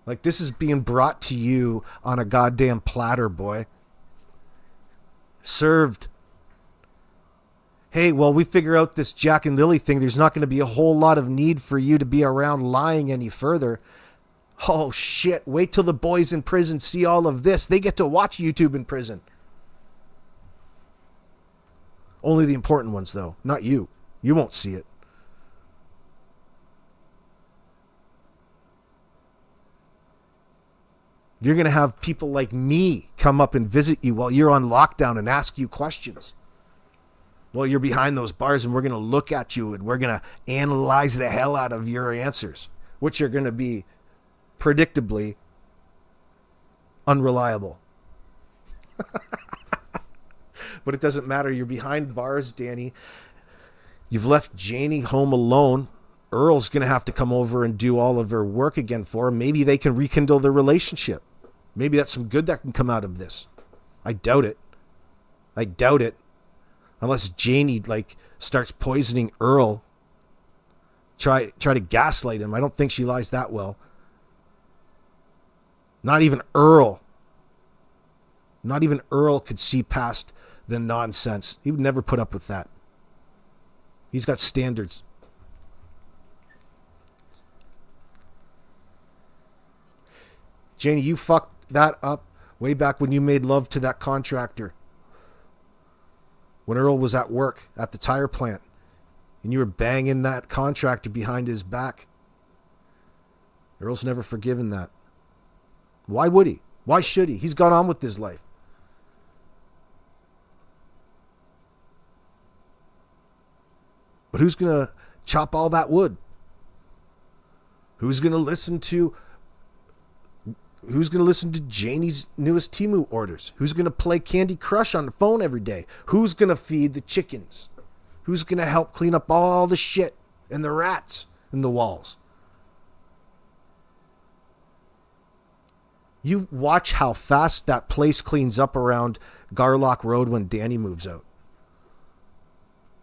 Like, this is being brought to you on a goddamn platter, boy. Served. Hey, well, we figure out this Jack and Lily thing. There's not going to be a whole lot of need for you to be around lying any further. Oh, shit. Wait till the boys in prison see all of this. They get to watch YouTube in prison. Only the important ones, though. Not you. You won't see it. You're going to have people like me come up and visit you while you're on lockdown and ask you questions. While you're behind those bars, and we're going to look at you and we're going to analyze the hell out of your answers, which are going to be predictably unreliable. But it doesn't matter. You're behind bars, Danny. You've left Janie home alone. Earl's going to have to come over and do all of her work again for her. Maybe they can rekindle their relationship. Maybe that's some good that can come out of this. I doubt it. I doubt it. Unless Janie, like, starts poisoning Earl. Try to gaslight him. I don't think she lies that well. Not even Earl could see past the nonsense. He would never put up with that. He's got standards. Janie, you fucked that up way back when you made love to that contractor. When Earl was at work at the tire plant and you were banging that contractor behind his back. Earl's never forgiven that. Why would he? Why should he? He's gone on with his life. But who's going to chop all that wood? Who's going to listen to Janie's newest Temu orders? Who's going to play Candy Crush on the phone every day? Who's going to feed the chickens? Who's going to help clean up all the shit and the rats in the walls? You watch how fast that place cleans up around Garlock Road when Danny moves out.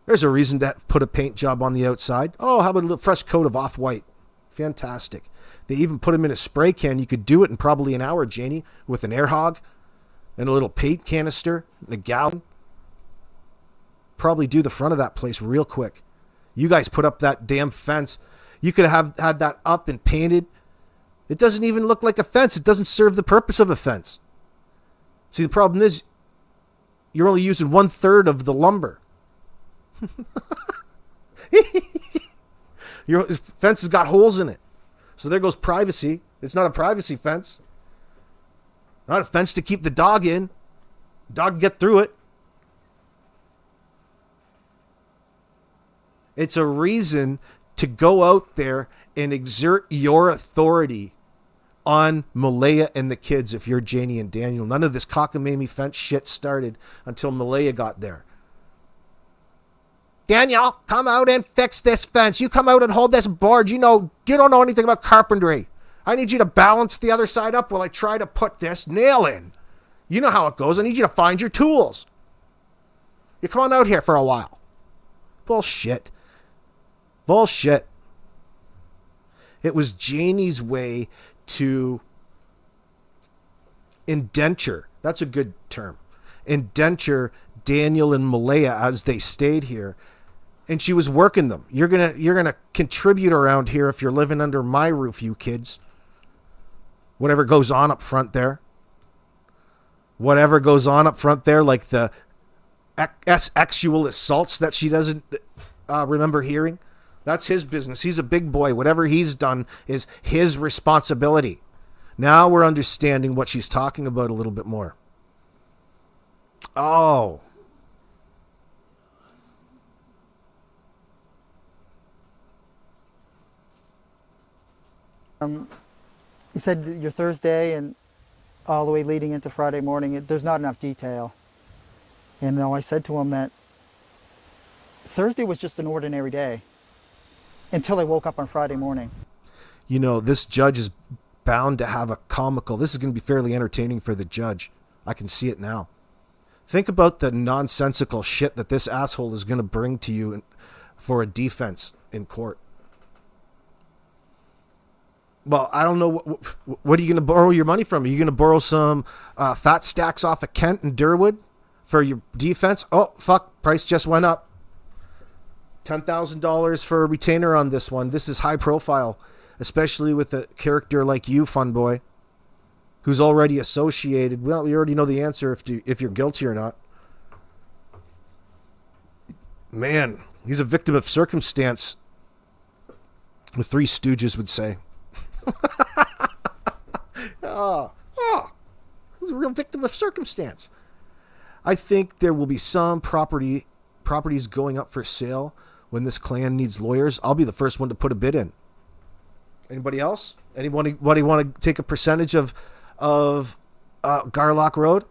There's a reason to put a paint job on the outside. Oh, how about a little fresh coat of off-white? Fantastic. They even put them in a spray can. You could do it in probably an hour, Janie, with an air hog and a little paint canister and a gallon. Probably do the front of that place real quick. You guys put up that damn fence. You could have had that up and painted. It doesn't even look like a fence. It doesn't serve the purpose of a fence. See, the problem is you're only using 1/3 of the lumber. Your fence has got holes in it. So there goes privacy. It's not a privacy fence. Not a fence to keep the dog in. Dog can get through it. It's a reason to go out there and exert your authority on Malaya and the kids if you're Janie and Daniel. None of this cockamamie fence shit started until Malaya got there. Daniel, come out and fix this fence. You come out and hold this board. You don't know anything about carpentry. I need you to balance the other side up while I try to put this nail in. You know how it goes. I need you to find your tools. You come on out here for a while. Bullshit. Bullshit. It was Janie's way to indenture. That's a good term. Indenture Daniel and Malaya as they stayed here. And she was working them. You're gonna contribute around here if you're living under my roof, you kids. Whatever goes on up front there. Whatever goes on up front there, like the sexual assaults that she doesn't remember hearing. That's his business. He's a big boy. Whatever he's done is his responsibility. Now we're understanding what she's talking about a little bit more. Oh. You said your Thursday and all the way leading into Friday morning, there's not enough detail. And I said to him that Thursday was just an ordinary day until I woke up on Friday morning. You know, this judge is bound to have a comical. This is going to be fairly entertaining for the judge. I can see it now. Think about the nonsensical shit that this asshole is going to bring to you for a defense in court. Well, I don't know. What are you going to borrow your money from? Are you going to borrow some fat stacks off of Kent and Derwood for your defense? Oh, fuck. Price just went up. $10,000 for a retainer on this one. This is high profile, especially with a character like you, fun boy, who's already associated. Well, we already know the answer if you're guilty or not. Man, he's a victim of circumstance, the Three Stooges would say. He's a real victim of circumstance. I think there will be some properties going up for sale when this clan needs lawyers. I'll be the first one to put a bid in. Anybody else? Anybody want to take a percentage of Garlock Road?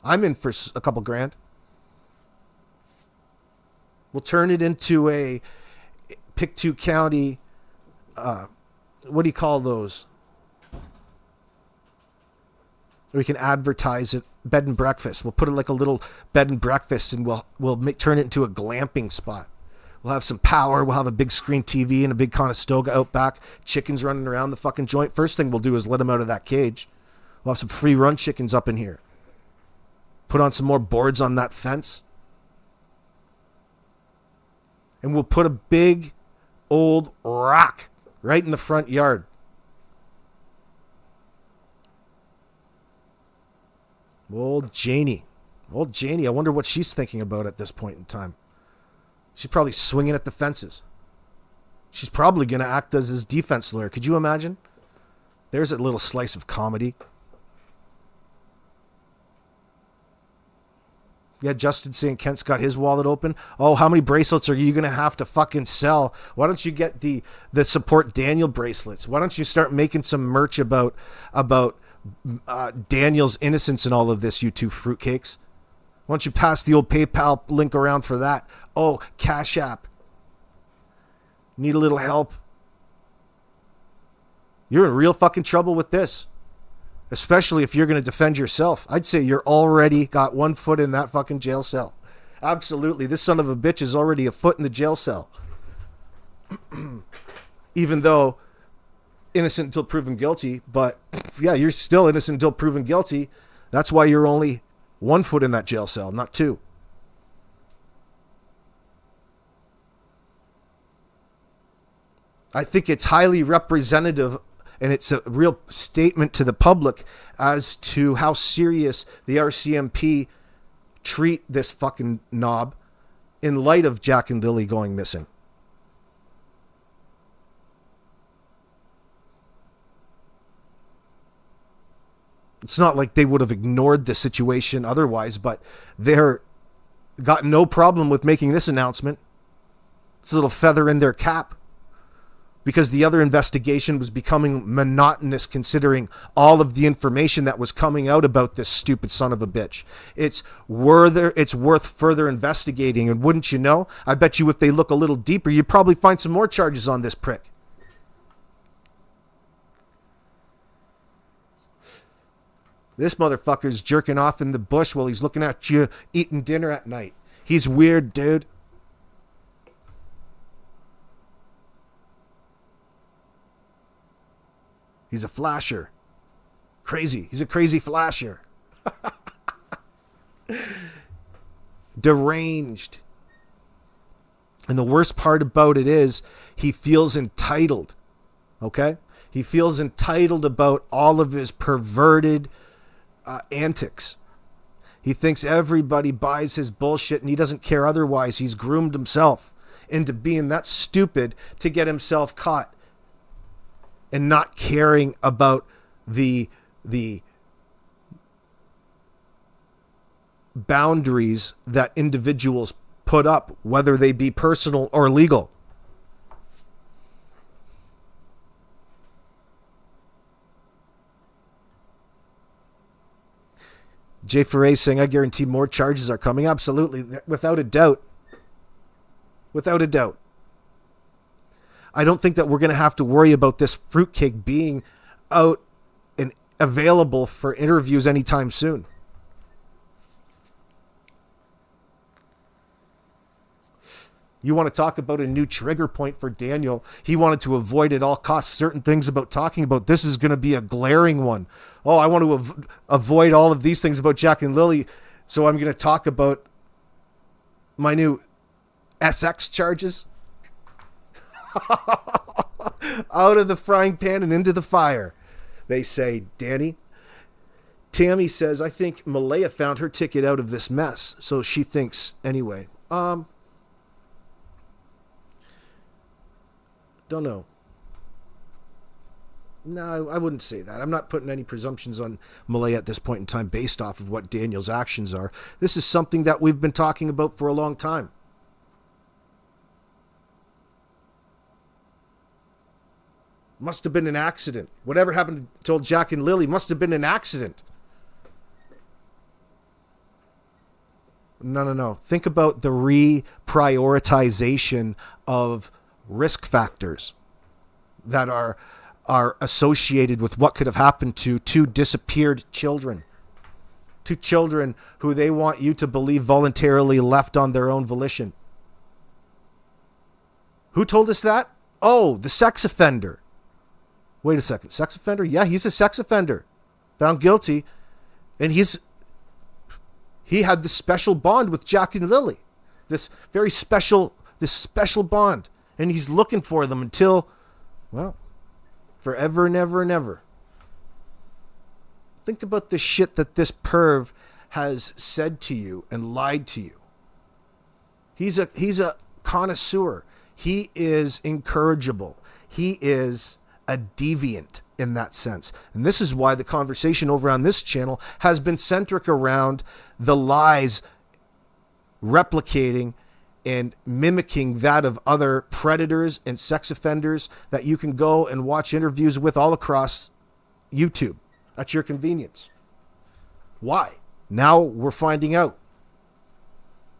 I'm in for a couple grand. We'll turn it into a Pictou County, what do you call those? We can advertise it, bed and breakfast. We'll put it like a little bed and breakfast, and we'll turn it into a glamping spot. We'll have some power. We'll have a big screen TV and a big Conestoga out back. Chickens running around the fucking joint. First thing we'll do is let them out of that cage. We'll have some free run chickens up in here. Put on some more boards on that fence. And we'll put a big old rock right in the front yard. Old Janie, I wonder what she's thinking about at this point in time. She's probably swinging at the fences. She's probably going to act as his defense lawyer. Could you imagine? There's a little slice of comedy. Yeah, Justin saying Kent's got his wallet open. Oh, how many bracelets are you going to have to fucking sell? Why don't you get the support Daniel bracelets? Why don't you start making some merch about Daniel's innocence in all of this, you two fruitcakes? Why don't you pass the old PayPal link around for that? Oh, Cash App. Need a little help? You're in real fucking trouble with this. Especially if you're going to defend yourself. I'd say you're already got 1 foot in that fucking jail cell. Absolutely. This son of a bitch is already a foot in the jail cell. Even though innocent until proven guilty. But yeah, you're still innocent until proven guilty. That's why you're only 1 foot in that jail cell, not 2. I think it's highly representative, and it's a real statement to the public as to how serious the RCMP treat this fucking knob in light of Jack and Lily going missing. It's not like they would have ignored the situation otherwise, but they're got no problem with making this announcement. It's a little feather in their cap. Because the other investigation was becoming monotonous considering all of the information that was coming out about this stupid son of a bitch. It's worth further investigating, and wouldn't you know, I bet you if they look a little deeper, you'd probably find some more charges on this prick. This motherfucker's jerking off in the bush while he's looking at you eating dinner at night. He's weird, dude. He's a flasher. Crazy. He's a crazy flasher. Deranged. And the worst part about it is he feels entitled. Okay? He feels entitled about all of his perverted antics. He thinks everybody buys his bullshit and he doesn't care otherwise. He's groomed himself into being that stupid to get himself caught. And not caring about the boundaries that individuals put up, whether they be personal or legal. Jay Ferre saying, I guarantee more charges are coming. Absolutely. Without a doubt. Without a doubt. I don't think that we're going to have to worry about this fruitcake being out and available for interviews anytime soon. You want to talk about a new trigger point for Daniel. He wanted to avoid at all costs certain things about talking about. This is going to be a glaring one. Oh, I want to avoid all of these things about Jack and Lily. So I'm going to talk about my new SX charges. Out of the frying pan and into the fire, they say. Danny. Tammy says, I think Malaya found her ticket out of this mess. So she thinks anyway. Don't know. No, I wouldn't say that. I'm not putting any presumptions on Malaya at this point in time based off of what Daniel's actions are. This is something that we've been talking about for a long time. Must have been an accident. Whatever happened to Jack and Lily must have been an accident. No. Think about the reprioritization of risk factors that are associated with what could have happened to two disappeared children. Two children who they want you to believe voluntarily left on their own volition. Who told us that? Oh, the sex offender. Wait a second. Sex offender? Yeah, he's a sex offender. Found guilty. And he had this special bond with Jack and Lily. This special bond. And he's looking for them until, well, forever and ever and ever. Think about the shit that this perv has said to you and lied to you. He's a connoisseur. He is incorrigible. He is a deviant in that sense. And this is why the conversation over on this channel has been centric around the lies replicating and mimicking that of other predators and sex offenders that you can go and watch interviews with all across YouTube at your convenience. Why? Now we're finding out.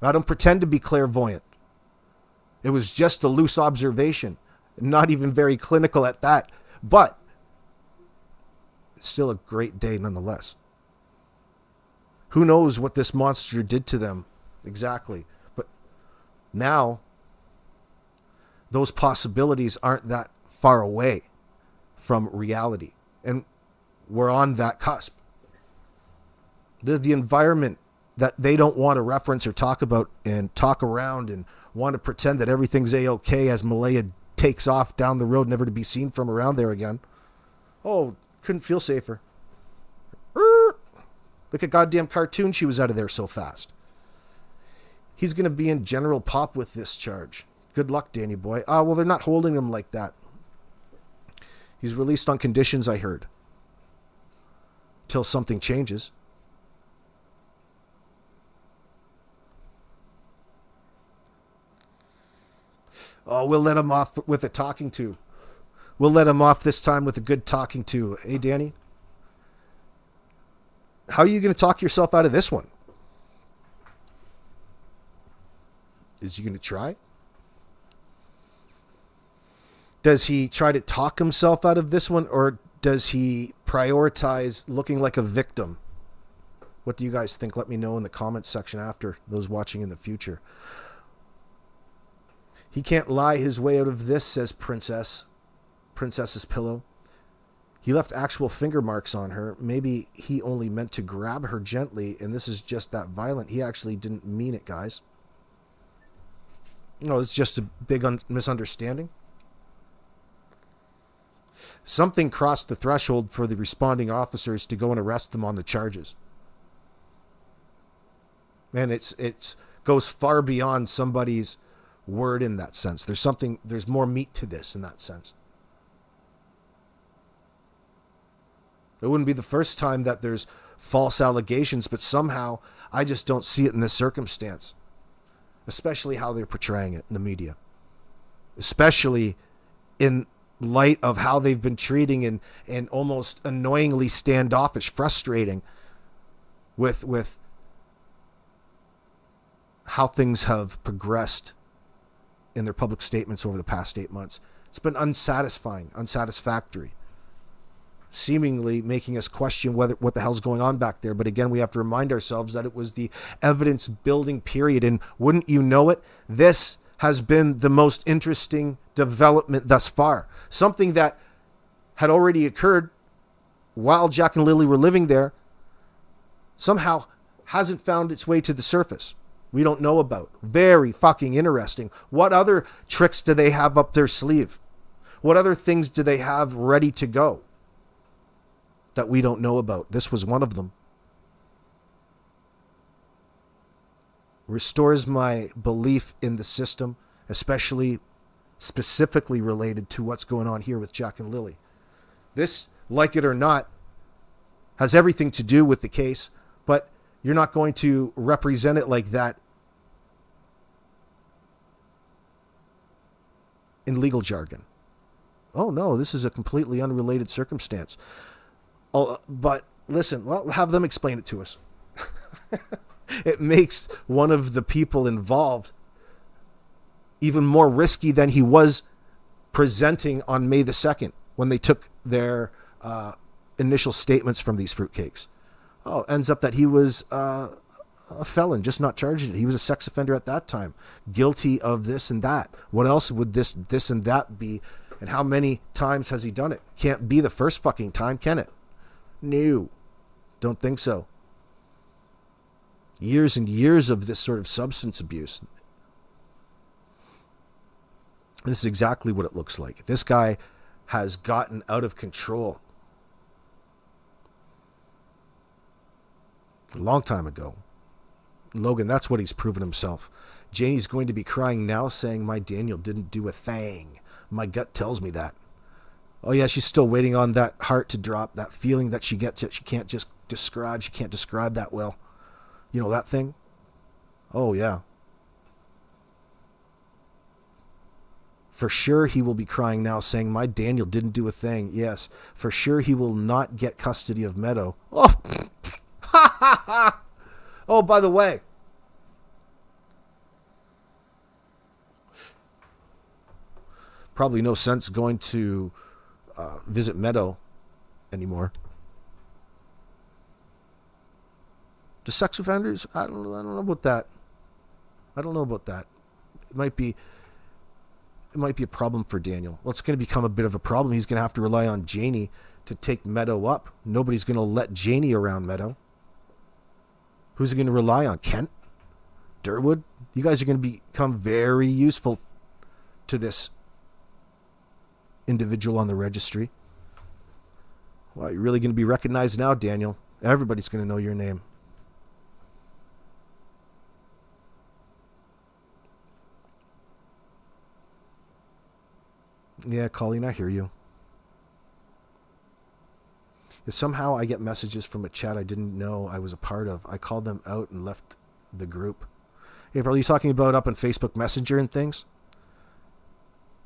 I don't pretend to be clairvoyant. It was just a loose observation, not even very clinical at that, but it's still a great day nonetheless. Who knows what this monster did to them exactly? But now those possibilities aren't that far away from reality. And we're on that cusp. The environment that they don't want to reference or talk about and talk around and want to pretend that everything's A-okay as Malaya takes off down the road, never to be seen from around there again. Oh, couldn't feel safer. Look at goddamn cartoon, she was out of there so fast. He's going to be in general pop with this charge. Good luck, Danny boy. Well, they're not holding him like that. He's released on conditions, I heard. Till something changes. Oh, we'll let him off with a talking to. We'll let him off this time with a good talking to. Hey, Danny? How are you going to talk yourself out of this one? Is he going to try? Does he try to talk himself out of this one, or does he prioritize looking like a victim? What do you guys think? Let me know in the comments section after, those watching in the future. He can't lie his way out of this, says Princess's Pillow. He left actual finger marks on her. Maybe he only meant to grab her gently, and this is just that violent. He actually didn't mean it, guys. No, it's just a big misunderstanding. Something crossed the threshold for the responding officers to go and arrest them on the charges. And it's goes far beyond somebody's word in that sense. There's more meat to this in that sense. It wouldn't be the first time that there's false allegations, but somehow I just don't see it in this circumstance. Especially how they're portraying it in the media. Especially in light of how they've been treating and almost annoyingly standoffish, frustrating with how things have progressed in their public statements over the past 8 months. It's been unsatisfactory. Seemingly making us question what the hell's going on back there. But again, we have to remind ourselves that it was the evidence building period. And wouldn't you know it, this has been the most interesting development thus far. Something that had already occurred while Jack and Lily were living there somehow hasn't found its way to the surface. We don't know about. Very fucking interesting. What other tricks do they have up their sleeve? What other things do they have ready to go that we don't know about? This was one of them. Restores my belief in the system, especially specifically related to what's going on here with Jack and Lily. This, like it or not, has everything to do with the case, but you're not going to represent it like that in legal jargon. Oh no, this is a completely unrelated circumstance. Oh, but listen, well, have them explain it to us. It makes one of the people involved even more risky than he was presenting on May the 2nd when they took their initial statements from these fruitcakes. Oh, ends up that he was a felon, just not charged. He was a sex offender at that time, guilty of this and that. What else would this and that be? And how many times has he done it? Can't be the first fucking time, can it? No, don't think so. Years and years of this sort of substance abuse. This is exactly what it looks like. This guy has gotten out of control a long time ago. Logan, that's what he's proven himself. Janie's going to be crying now saying, my Daniel didn't do a thing. My gut tells me that. Oh yeah, she's still waiting on that heart to drop, that feeling that she gets that she can't just describe. She can't describe that well. You know that thing? Oh yeah. For sure he will be crying now saying, my Daniel didn't do a thing. Yes, for sure he will not get custody of Meadow. Oh, ha ha ha. Oh, by the way, probably no sense going to visit Meadow anymore. The sex offenders, I don't know about that. I don't know about that. It might be a problem for Daniel. Well, it's going to become a bit of a problem. He's going to have to rely on Janie to take Meadow up. Nobody's going to let Janie around Meadow. Who's he going to rely on? Kent? Derwood? You guys are going to become very useful to this individual on the registry. Well, you're really going to be recognized now, Daniel. Everybody's going to know your name. Yeah, Colleen, I hear you. If somehow I get messages from a chat I didn't know I was a part of, I called them out and left the group. April, are you talking about up on Facebook Messenger and things?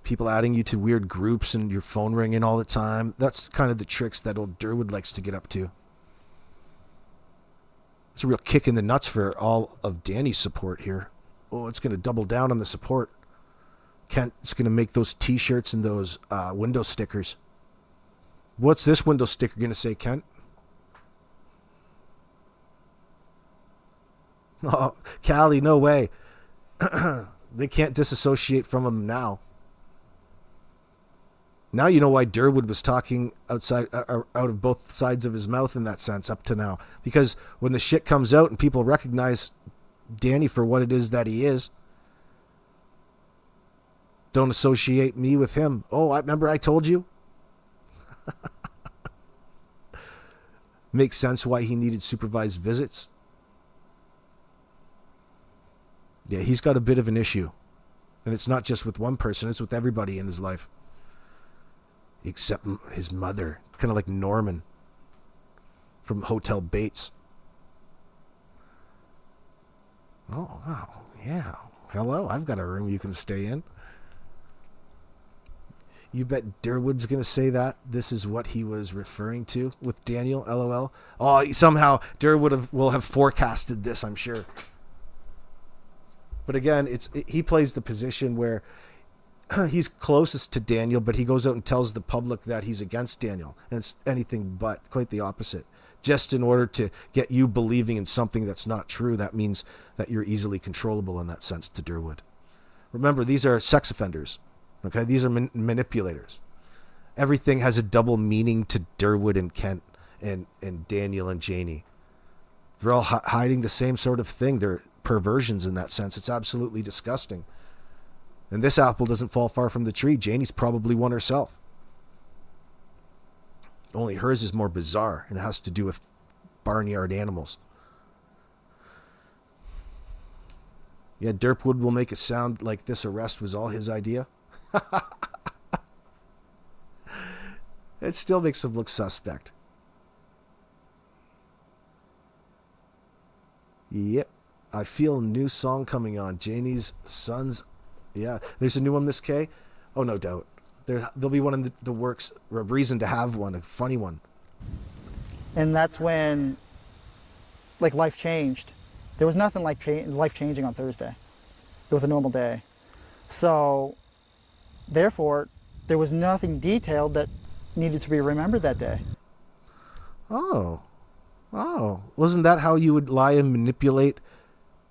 People adding you to weird groups and your phone ringing all the time. That's kind of the tricks that old Derwood likes to get up to. It's a real kick in the nuts for all of Danny's support here. Oh, it's going to double down on the support. Kent's going to make those t-shirts and those window stickers. What's this window sticker going to say, Kent? Oh, Callie, no way. They can't disassociate from him now. Now you know why Derwood was talking out of both sides of his mouth in that sense up to now. Because when the shit comes out and people recognize Danny for what it is that he is, don't associate me with him. Oh, I remember I told you. Makes sense why he needed supervised visits. Yeah, he's got a bit of an issue. And it's not just with one person, it's with everybody in his life. Except his mother. Kind of like Norman from Hotel Bates. Oh, wow. Yeah. Hello, I've got a room you can stay in. You bet Derwood's going to say that this is what he was referring to with Daniel, LOL. Oh, somehow Derwood will have forecasted this, I'm sure. But again, he plays the position where he's closest to Daniel, but he goes out and tells the public that he's against Daniel. And it's anything but, quite the opposite. Just in order to get you believing in something that's not true, that means that you're easily controllable in that sense to Derwood. Remember, these are sex offenders. Okay, these are manipulators. Everything has a double meaning to Derwood and Kent and Daniel and Janie. They're all hiding the same sort of thing. They're perversions in that sense. It's absolutely disgusting. And this apple doesn't fall far from the tree. Janie's probably one herself. Only hers is more bizarre, and it has to do with barnyard animals. Yeah, Derwood will make it sound like this arrest was all his idea. It still makes him look suspect. Yep. I feel a new song coming on. Janie's Sons. Yeah. There's a new one, Miss K? Oh, no doubt. There'll be one in the works. A reason to have one. A funny one. And that's when, like, life changed. There was nothing like life changing on Thursday. It was a normal day. So, therefore, there was nothing detailed that needed to be remembered that day. Oh. Wasn't that how you would lie and manipulate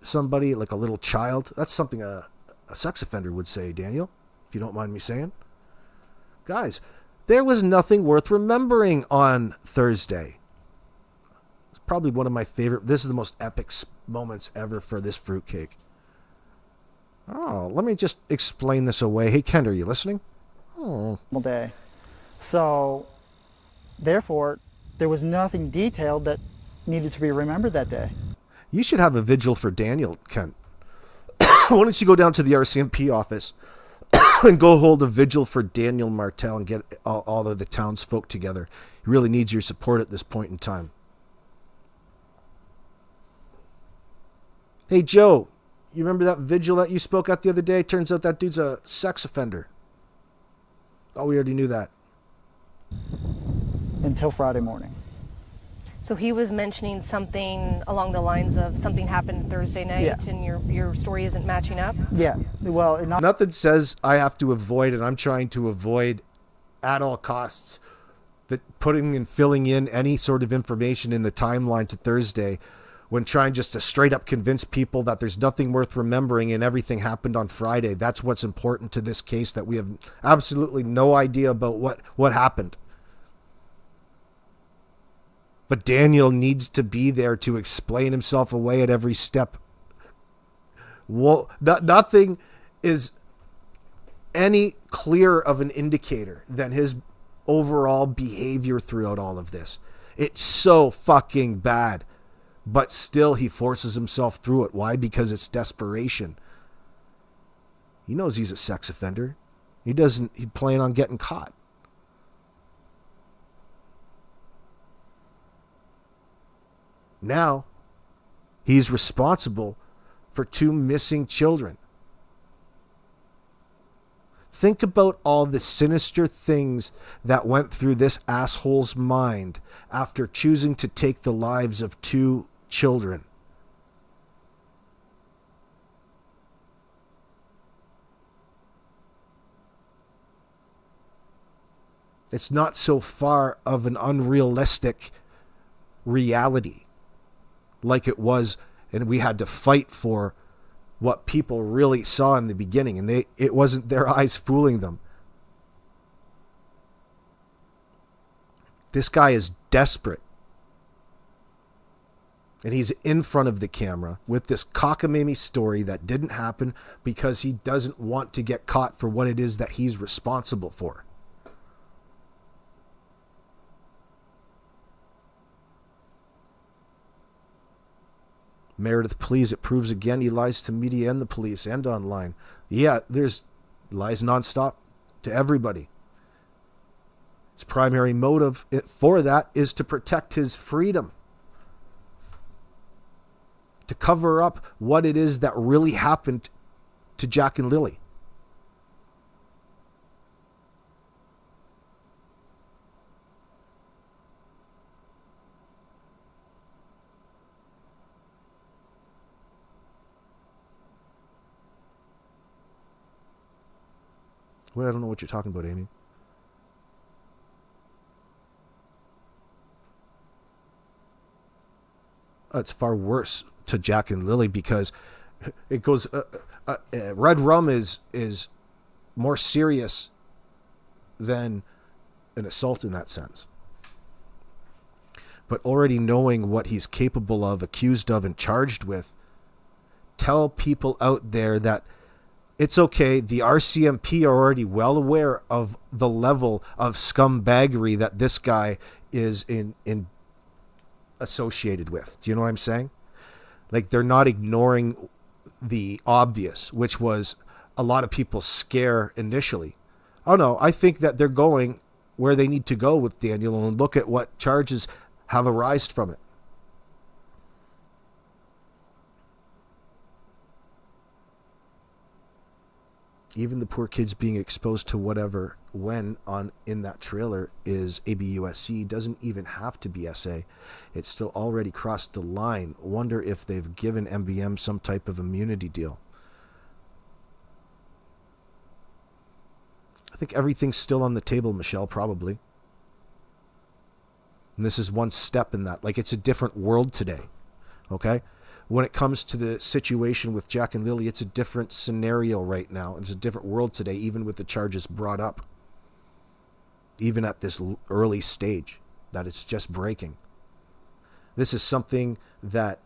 somebody like a little child? That's something a sex offender would say, Daniel, if you don't mind me saying. Guys, there was nothing worth remembering on Thursday. It's probably one of my favorite. This is the most epic moments ever for this fruitcake. Oh, let me just explain this away. Hey, Ken, are you listening? Oh. Day. So, therefore, there was nothing detailed that needed to be remembered that day. You should have a vigil for Daniel, Kent. Why don't you go down to the RCMP office and go hold a vigil for Daniel Martell and get all of the townsfolk together. He really needs your support at this point in time. Hey, Joe, you remember that vigil that you spoke at the other day? Turns out that dude's a sex offender. Oh, we already knew that. Until Friday morning. So he was mentioning something along the lines of something happened Thursday night, and your story isn't matching up? Yeah. Well, nothing says I have to avoid, and I'm trying to avoid at all costs, that putting and filling in any sort of information in the timeline to Thursday when trying just to straight up convince people that there's nothing worth remembering and everything happened on Friday. That's what's important to this case, that we have absolutely no idea about what happened. But Daniel needs to be there to explain himself away at every step. Well, nothing is any clearer of an indicator than his overall behavior throughout all of this. It's so fucking bad. But still, he forces himself through it. Why? Because it's desperation. He knows he's a sex offender. He's planning on getting caught. Now, he's responsible for 2 missing children. Think about all the sinister things that went through this asshole's mind after choosing to take the lives of 2 children. It's not so far of an unrealistic reality like it was, and we had to fight for what people really saw in the beginning, and it wasn't their eyes fooling them. This guy is desperate. And he's in front of the camera with this cockamamie story that didn't happen because he doesn't want to get caught for what it is that he's responsible for. Meredith, please, it proves again he lies to media and the police and online. Yeah, there's lies nonstop to everybody. His primary motive for that is to protect his freedom. To cover up what it is that really happened to Jack and Lily. Well, I don't know what you're talking about, Amy. It's far worse to Jack and Lily because It goes, red rum is more serious than an assault in that sense. But already knowing what he's capable of, accused of, and charged with, tell people out there that it's okay. The RCMP are already well aware of the level of scumbaggery that this guy is in associated with. Do you know what I'm saying? Like, they're not ignoring the obvious, which was a lot of people's scare initially. Oh no, I think that they're going where they need to go with Daniel, and look at what charges have arisen from it. Even the poor kids being exposed to whatever when on in that trailer is ABUSC doesn't even have to be SA. It's still already crossed the line. Wonder if they've given MBM some type of immunity deal. I think everything's still on the table, Michelle, probably. And this is one step in that. Like, it's a different world today, okay? When it comes to the situation with Jack and Lily, it's a different scenario right now. It's a different world today, even with the charges brought up. Even at this early stage, that it's just breaking. This is something that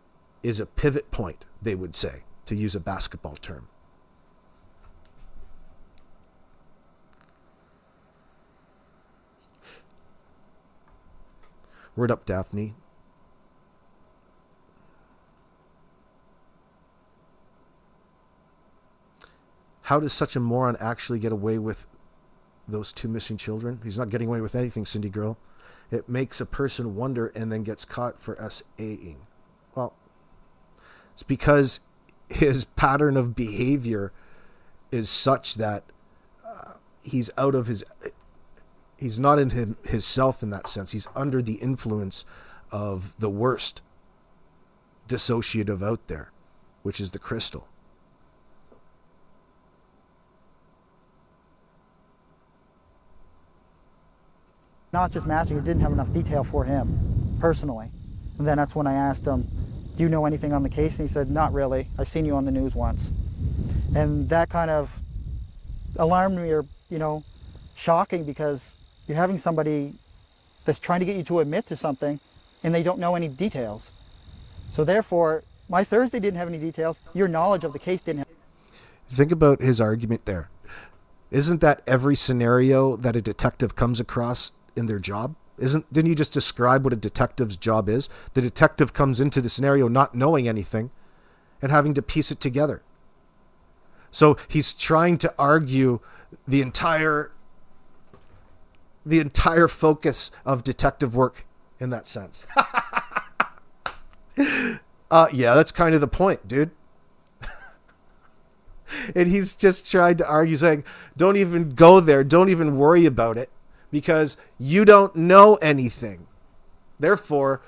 is a pivot point, they would say, to use a basketball term. Word up, Daphne. How does such a moron actually get away with those two missing children? He's not getting away with anything, Cindy Girl. It makes a person wonder and then gets caught for SAing. Well, it's because his pattern of behavior is such that he's out of his... He's not in himself in that sense. He's under the influence of the worst dissociative out there, which is the crystal. Not just matching, it didn't have enough detail for him, personally. And then that's when I asked him, do you know anything on the case? And he said, not really. I've seen you on the news once. And that kind of alarmed me, or, you know, shocking, because you're having somebody that's trying to get you to admit to something and they don't know any details. So therefore, my Thursday didn't have any details. Your knowledge of the case didn't have. Think about his argument there. Isn't that every scenario that a detective comes across in their job? Didn't you just describe what a detective's job is? The detective comes into the scenario not knowing anything and having to piece it together. So he's trying to argue the entire focus of detective work in that sense. Yeah, that's kind of the point, dude. And he's just trying to argue, saying, don't even go there. Don't even worry about it, because you don't know anything. Therefore,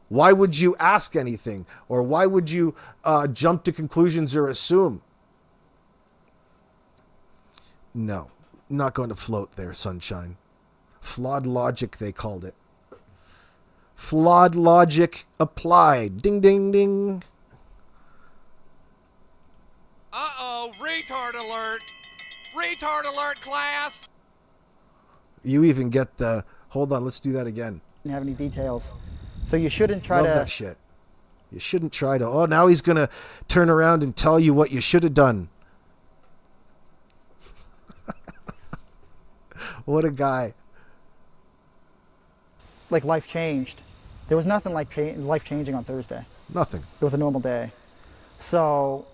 why would you ask anything? Or why would you jump to conclusions or assume? No, not going to float there, sunshine. Flawed logic, they called it. Flawed logic applied. Ding, ding, ding. Uh-oh, retard alert. Retard alert, class. You even get the... Hold on, let's do that again. Didn't have any details. So you shouldn't try Love to... that shit. You shouldn't try to... Oh, now he's going to turn around and tell you what you should have done. What a guy. Like, life changed. There was nothing like life changing on Thursday. Nothing. It was a normal day. So,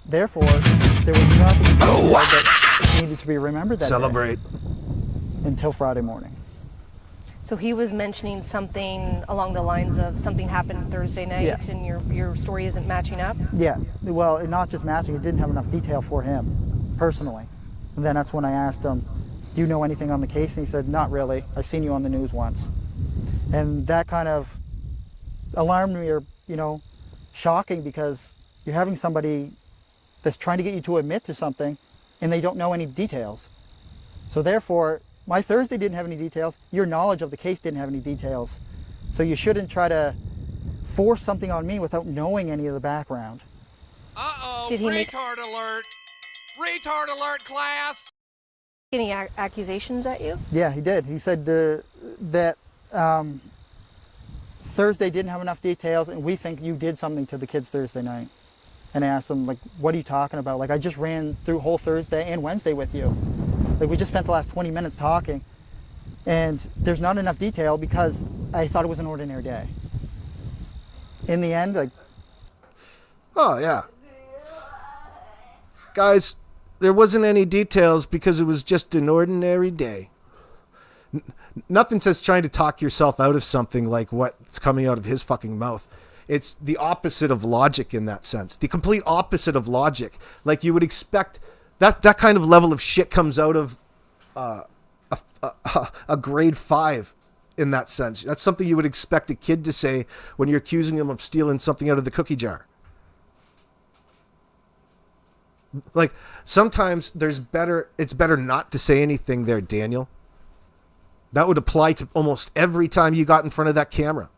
therefore, there was nothing that needed to be remembered that Celebrate. day until Friday morning. So he was mentioning something along the lines of something happened Thursday night, Yeah. and your story isn't matching up? Yeah, well, not just matching, it didn't have enough detail for him, personally. And then that's when I asked him, do you know anything on the case? And he said, not really. I've seen you on the news once. And that kind of alarmed me, or, you know, shocking, because you're having somebody that's trying to get you to admit to something and they don't know any details. So therefore, my Thursday didn't have any details. Your knowledge of the case didn't have any details. So you shouldn't try to force something on me without knowing any of the background. Uh-oh. Did he make retard alert! Retard alert, class! any accusations at you? Yeah, he did. He said that Thursday didn't have enough details, and we think you did something to the kids Thursday night. And I asked him, like, what are you talking about? Like, I just ran through whole Thursday and Wednesday with you. Like, we just spent the last 20 minutes talking, and there's not enough detail because I thought it was an ordinary day. In the end, like... Oh, yeah. Guys, there wasn't any details because it was just an ordinary day. Nothing says trying to talk yourself out of something like what's coming out of his fucking mouth. It's the opposite of logic in that sense. The complete opposite of logic. Like you would expect that kind of level of shit comes out of a grade 5 in that sense. That's something you would expect a kid to say when you're accusing him of stealing something out of the cookie jar. Like sometimes it's better not to say anything there, Daniel. That would apply to almost every time you got in front of that camera.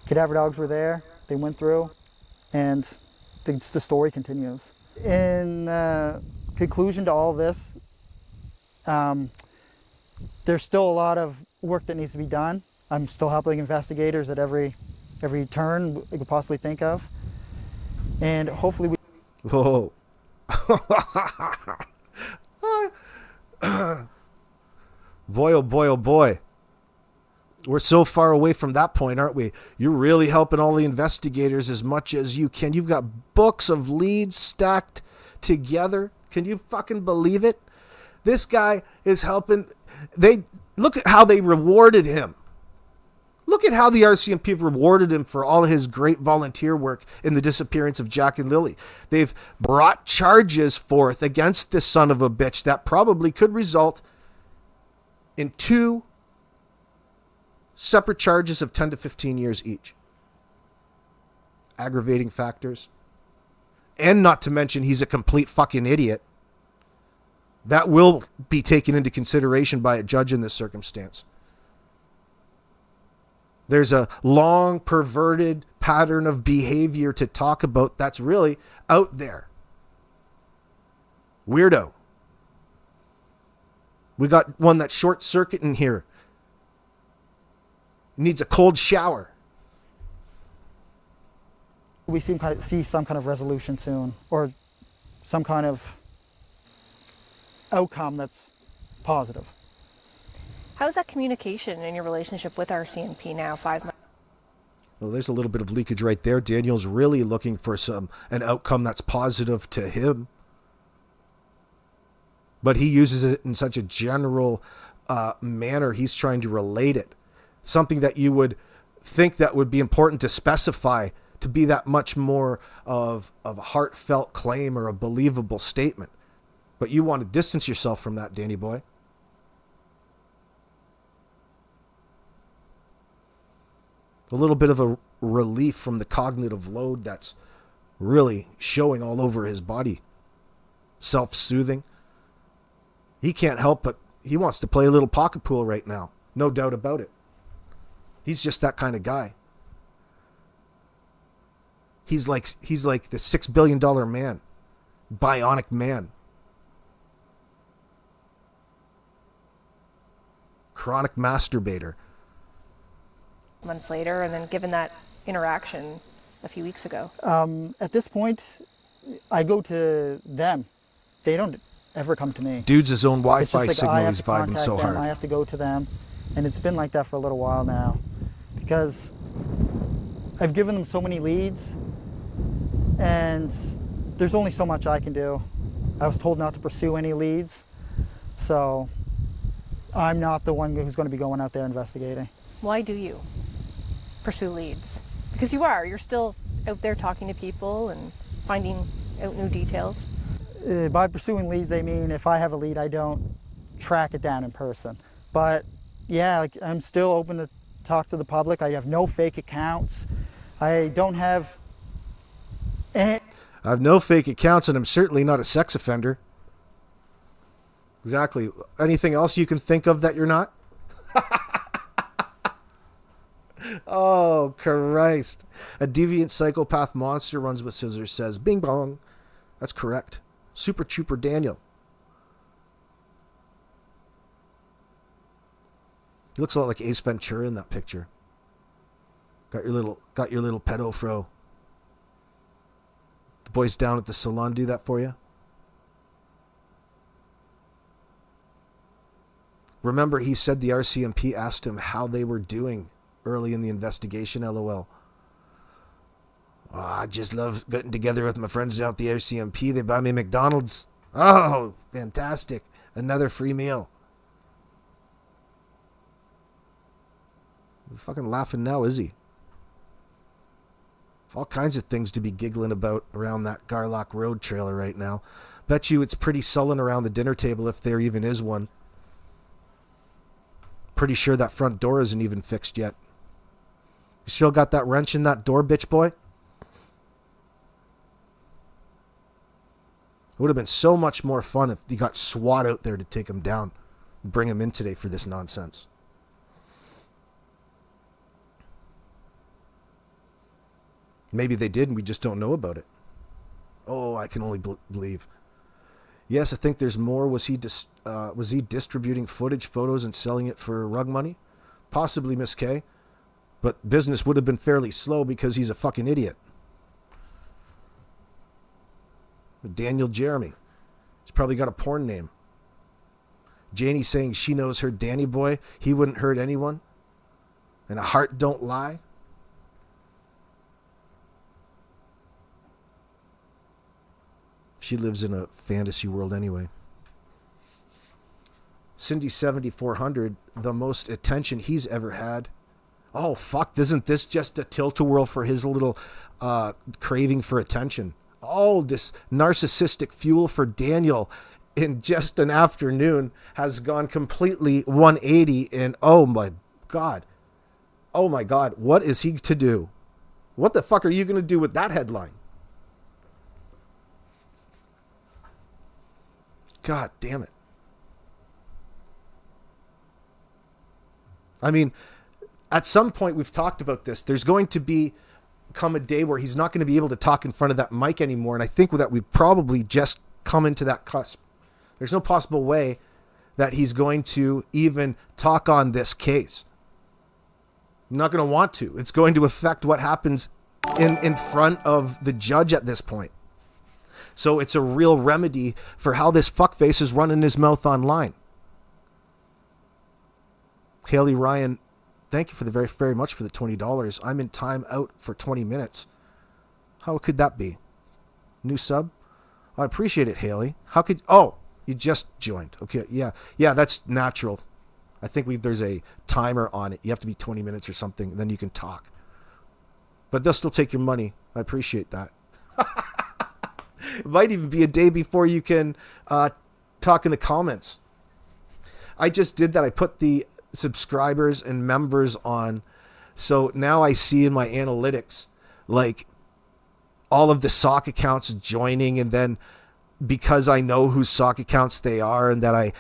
Cadaver dogs were there. They went through, and the story continues. In conclusion to all this, there's still a lot of work that needs to be done. I'm still helping investigators at every turn we could possibly think of, and hopefully we... Whoa. Boy, oh boy, oh boy. We're so far away from that point, aren't we? You're really helping all the investigators as much as you can. You've got books of leads stacked together. Can you fucking believe it? This guy is helping. Look at how they rewarded him. Look at how the RCMP rewarded him for all of his great volunteer work in the disappearance of Jack and Lily. They've brought charges forth against this son of a bitch that probably could result in 2 separate charges of 10 to 15 years each. Aggravating factors. And not to mention he's a complete fucking idiot. That will be taken into consideration by a judge in this circumstance. There's a long perverted pattern of behavior to talk about that's really out there. Weirdo. We got one that's short circuit in here. Needs a cold shower. We see some kind of resolution soon, or some kind of outcome that's positive. How's that communication in your relationship with RCMP now, 5 months? Well, there's a little bit of leakage right there. Daniel's really looking for an outcome that's positive to him. But he uses it in such a general manner. He's trying to relate it. Something that you would think that would be important to specify to be that much more of a heartfelt claim or a believable statement. But you want to distance yourself from that, Danny boy. A little bit of a relief from the cognitive load that's really showing all over his body. Self-soothing. He can't help but he wants to play a little pocket pool right now. No doubt about it. He's just that kind of guy. He's like the $6 billion man. Bionic man. Chronic masturbator. Months later, and then given that interaction a few weeks ago? At this point, I go to them. They don't ever come to me. Dude's his own Wi-Fi like, signal. He's vibing so hard. I have to go to them, and it's been like that for a little while now, because I've given them so many leads, and there's only so much I can do. I was told not to pursue any leads, so I'm not the one who's going to be going out there investigating. Why do you pursue leads? Because you're still out there talking to people and finding out new details. By pursuing leads, they mean if I have a lead, I don't track it down in person. But yeah, like, I'm still open to talk to the public. I have no fake accounts. I don't have any... I have no fake accounts, and I'm certainly not a sex offender. Exactly. Anything else you can think of that you're not? Oh, Christ. A deviant psychopath monster runs with scissors, says, bing bong. That's correct. Super Trooper Daniel. He looks a lot like Ace Ventura in that picture. Got your little pedo fro. The boys down at the salon do that for you. Remember, he said the RCMP asked him how they were doing early in the investigation, LOL. Oh, I just love getting together with my friends down at the RCMP. They buy me McDonald's. Oh, fantastic. Another free meal. He's fucking laughing now, is he? All kinds of things to be giggling about around that Garlock Road trailer right now. Bet you it's pretty sullen around the dinner table if there even is one. Pretty sure that front door isn't even fixed yet. You still got that wrench in that door, bitch boy? It would have been so much more fun if you got SWAT out there to take him down. Bring him in today for this nonsense. Maybe they did and we just don't know about it. Oh, I can only believe. Yes, I think there's more. Was he distributing footage, photos, and selling it for rug money? Possibly, Miss K. But business would have been fairly slow because he's a fucking idiot. Daniel Jeremy. He's probably got a porn name. Janie saying she knows her Danny boy. He wouldn't hurt anyone. And a heart don't lie. She lives in a fantasy world anyway. Cindy 7400, the most attention he's ever had. Oh, fuck, isn't this just a tilt-a-whirl for his little craving for attention? Oh, this narcissistic fuel for Daniel in just an afternoon has gone completely 180 and oh my God, what is he to do? What the fuck are you going to do with that headline? God damn it. I mean, at some point we've talked about this. There's going to come a day where he's not going to be able to talk in front of that mic anymore. And I think that we've probably just come into that cusp. There's no possible way that he's going to even talk on this case. I'm not going to want to. It's going to affect what happens in front of the judge at this point. So it's a real remedy for how this fuckface is running his mouth online. Haley Ryan, thank you for the very much for the $20. I'm in time out for 20 minutes. How could that be? New sub? I appreciate it, Haley. How could... Oh, you just joined. Okay, yeah, that's natural. I think there's a timer on it. You have to be 20 minutes or something, then you can talk. But they'll still take your money. I appreciate that. It might even be a day before you can talk in the comments. I just did that. I put the subscribers and members on. So now I see in my analytics, like all of the sock accounts joining. And then because I know whose sock accounts they are and that I,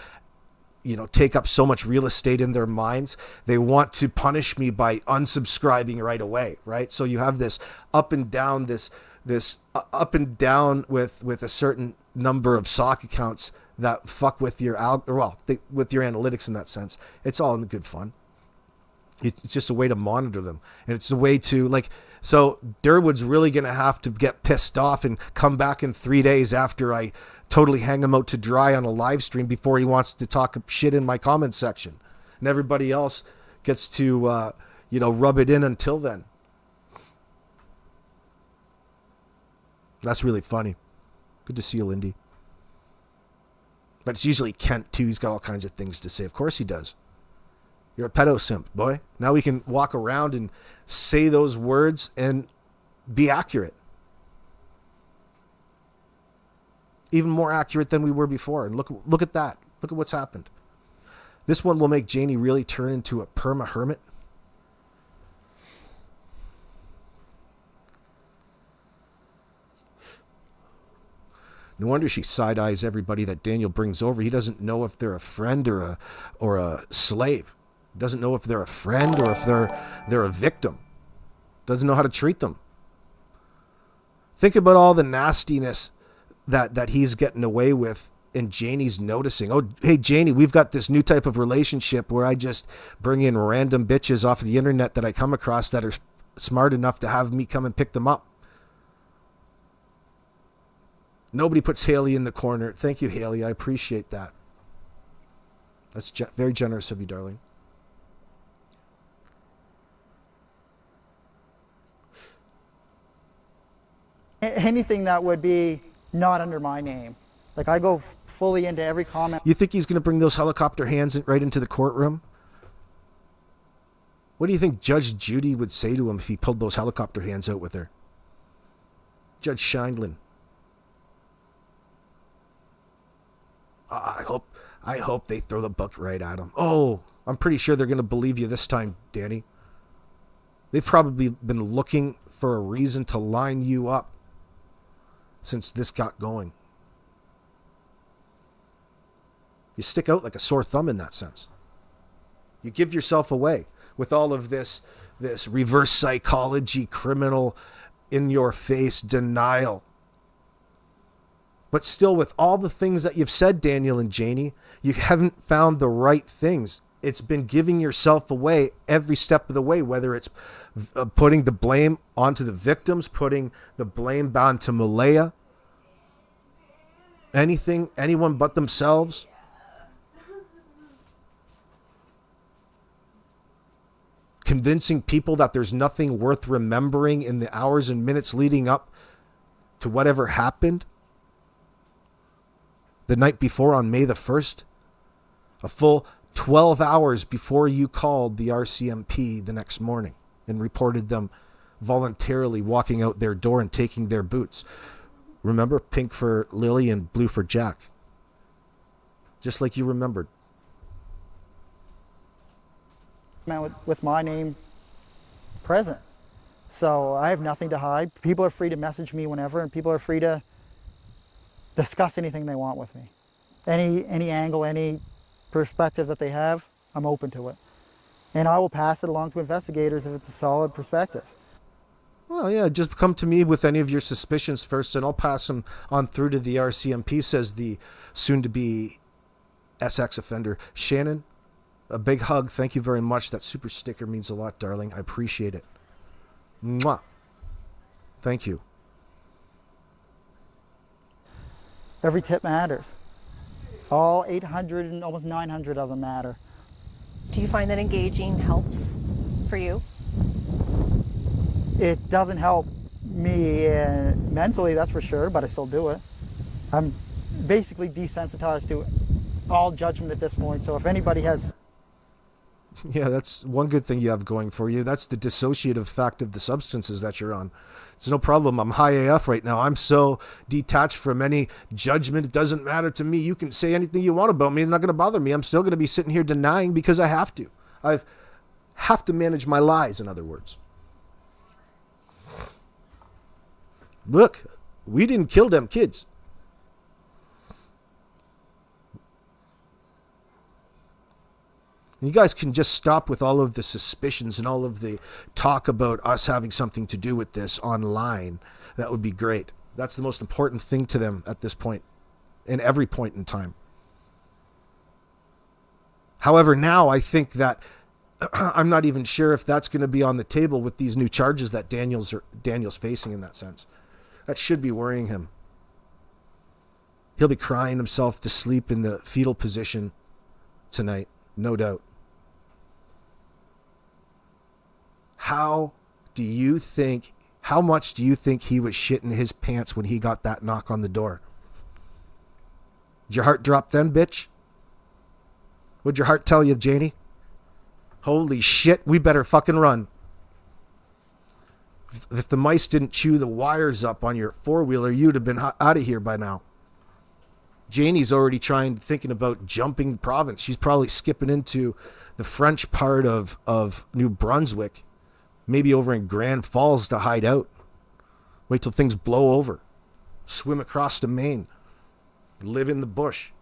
take up so much real estate in their minds, they want to punish me by unsubscribing right away. Right. So you have this up and down, this up and down with a certain number of sock accounts that fuck with your with your analytics in that sense. It's all in the good fun. It's just a way to monitor them, and it's a way to So Derwood's really gonna have to get pissed off and come back in 3 days after I totally hang him out to dry on a live stream before he wants to talk shit in my comment section, and everybody else gets to rub it in until then. That's really funny. Good to see you, Lindy. But it's usually Kent, too. He's got all kinds of things to say. Of course he does. You're a pedo simp, boy. Now we can walk around and say those words and be accurate. Even more accurate than we were before. And look at that. Look at what's happened. This one will make Janie really turn into a perma-hermit. No wonder she side-eyes everybody that Daniel brings over. He doesn't know if they're a friend or a slave. Doesn't know if they're a friend or if they're a victim. Doesn't know how to treat them. Think about all the nastiness that he's getting away with, and Janie's noticing. Oh, hey, Janie, we've got this new type of relationship where I just bring in random bitches off the internet that I come across that are smart enough to have me come and pick them up. Nobody puts Haley in the corner. Thank you, Haley. I appreciate that. That's very generous of you, darling. Anything that would be not under my name. Like, I go fully into every comment. You think he's going to bring those helicopter hands right into the courtroom? What do you think Judge Judy would say to him if he pulled those helicopter hands out with her? Judge Scheindlin. I hope they throw the book right at him. Oh, I'm pretty sure they're going to believe you this time, Danny. They've probably been looking for a reason to line you up since this got going. You stick out like a sore thumb in that sense. You give yourself away with all of this reverse psychology, criminal, in-your-face denial. But still, with all the things that you've said, Daniel and Janie, you haven't found the right things. It's been giving yourself away every step of the way, whether it's putting the blame onto the victims, putting the blame onto Malaya, anyone but themselves. Convincing people that there's nothing worth remembering in the hours and minutes leading up to whatever happened the night before on May the 1st, a full 12 hours before you called the RCMP the next morning and reported them voluntarily walking out their door and taking their boots. Remember, pink for Lily and blue for Jack. Just like you remembered. With my name present. So I have nothing to hide. People are free to message me whenever, and people are free to discuss anything they want with me. Any angle, any perspective that they have, I'm open to it. And I will pass it along to investigators if it's a solid perspective. Well, yeah, just come to me with any of your suspicions first, and I'll pass them on through to the RCMP, says the soon-to-be SX offender. Shannon, a big hug. Thank you very much. That super sticker means a lot, darling. I appreciate it. Mwah. Thank you. Every tip matters. All 800 and almost 900 of them matter. Do you find that engaging helps for you? It doesn't help me mentally, that's for sure, but I still do it. I'm basically desensitized to all judgment at this point, so if anybody has... Yeah, that's one good thing you have going for you. That's the dissociative fact of the substances that you're on. It's no problem. I'm high AF right now. I'm so detached from any judgment. It doesn't matter to me. You can say anything you want about me. It's not going to bother me. I'm still going to be sitting here denying because I have to. I have to manage my lies, in other words. Look, we didn't kill them kids. You guys can just stop with all of the suspicions and all of the talk about us having something to do with this online. That would be great. That's the most important thing to them at this point, in every point in time. However, now I think that I'm not even sure if that's going to be on the table with these new charges that Daniel's facing in that sense. That should be worrying him. He'll be crying himself to sleep in the fetal position tonight, no doubt. How much do you think he was shitting his pants when he got that knock on the door? Did your heart drop then, bitch? What'd your heart tell you, Janie? Holy shit, we better fucking run. If the mice didn't chew the wires up on your four-wheeler, you'd have been out of here by now. Janie's already thinking about jumping the province. She's probably skipping into the French part of New Brunswick, maybe over in Grand Falls to hide out. Wait till things blow over. Swim across to Maine. Live in the bush.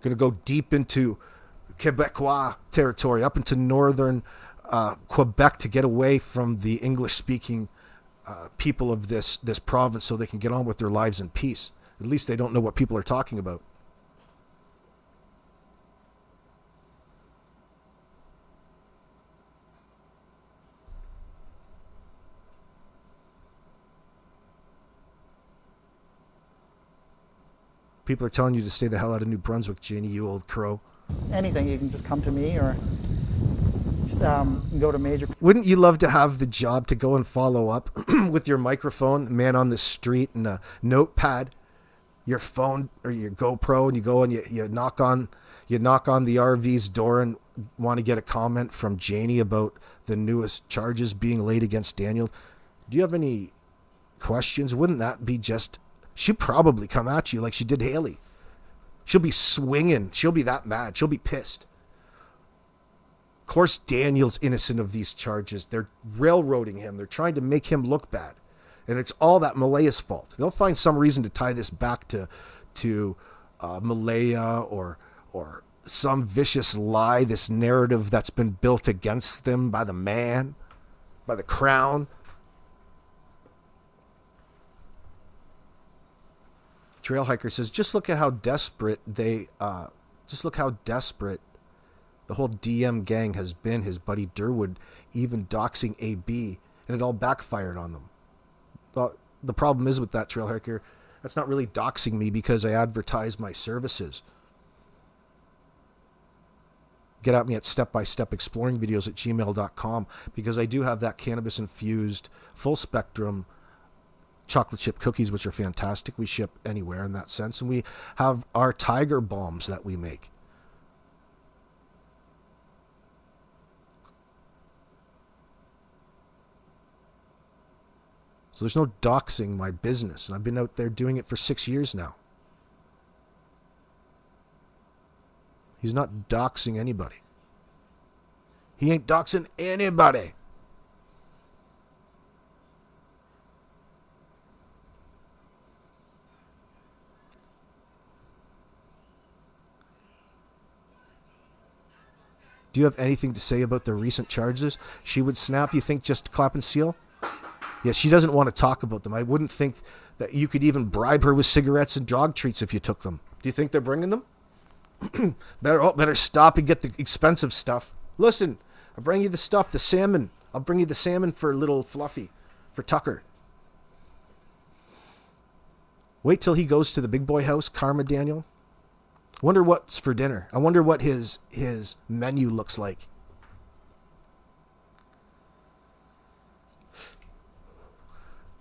Going to go deep into Quebecois territory, up into northern Quebec to get away from the English-speaking people of this province so they can get on with their lives in peace. At least they don't know what people are talking about. People are telling you to stay the hell out of New Brunswick, Janie, you old crow. Anything, you can just come to me or just, go to major. Wouldn't you love to have the job to go and follow up with your microphone, man on the street, and a notepad, your phone or your GoPro, and you go and you knock on the RV's door and want to get a comment from Janie about the newest charges being laid against Daniel? Do you have any questions? Wouldn't that be just... She'd probably come at you like she did Haley. She'll be swinging. She'll be that mad. She'll be pissed. Of course, Daniel's innocent of these charges. They're railroading him. They're trying to make him look bad. And it's all that Malaya's fault. They'll find some reason to tie this back to Malaya or some vicious lie, this narrative that's been built against them by the man, by the crown. Trail Hiker says, just look how desperate the whole DM gang has been. His buddy Derwood even doxing AB, and it all backfired on them. Well, the problem is with that, Trail Hiker, that's not really doxing me because I advertise my services. Get at me at stepbystepexploringvideos@gmail.com because I do have that cannabis-infused full spectrum chocolate chip cookies, which are fantastic. We ship anywhere in that sense. And we have our tiger bombs that we make. So there's no doxing my business. And I've been out there doing it for 6 years now. He's not doxing anybody. He ain't doxing anybody. Do you have anything to say about the recent charges? She would snap, you think, just to clap and seal? Yeah, she doesn't want to talk about them. I wouldn't think that you could even bribe her with cigarettes and dog treats if you took them. Do you think they're bringing them? Better stop and get the expensive stuff. Listen, I'll bring you the stuff, the salmon. I'll bring you the salmon for little Fluffy, for Tucker. Wait till he goes to the big boy house, Karma Daniel. Wonder what's for dinner. I wonder what his menu looks like.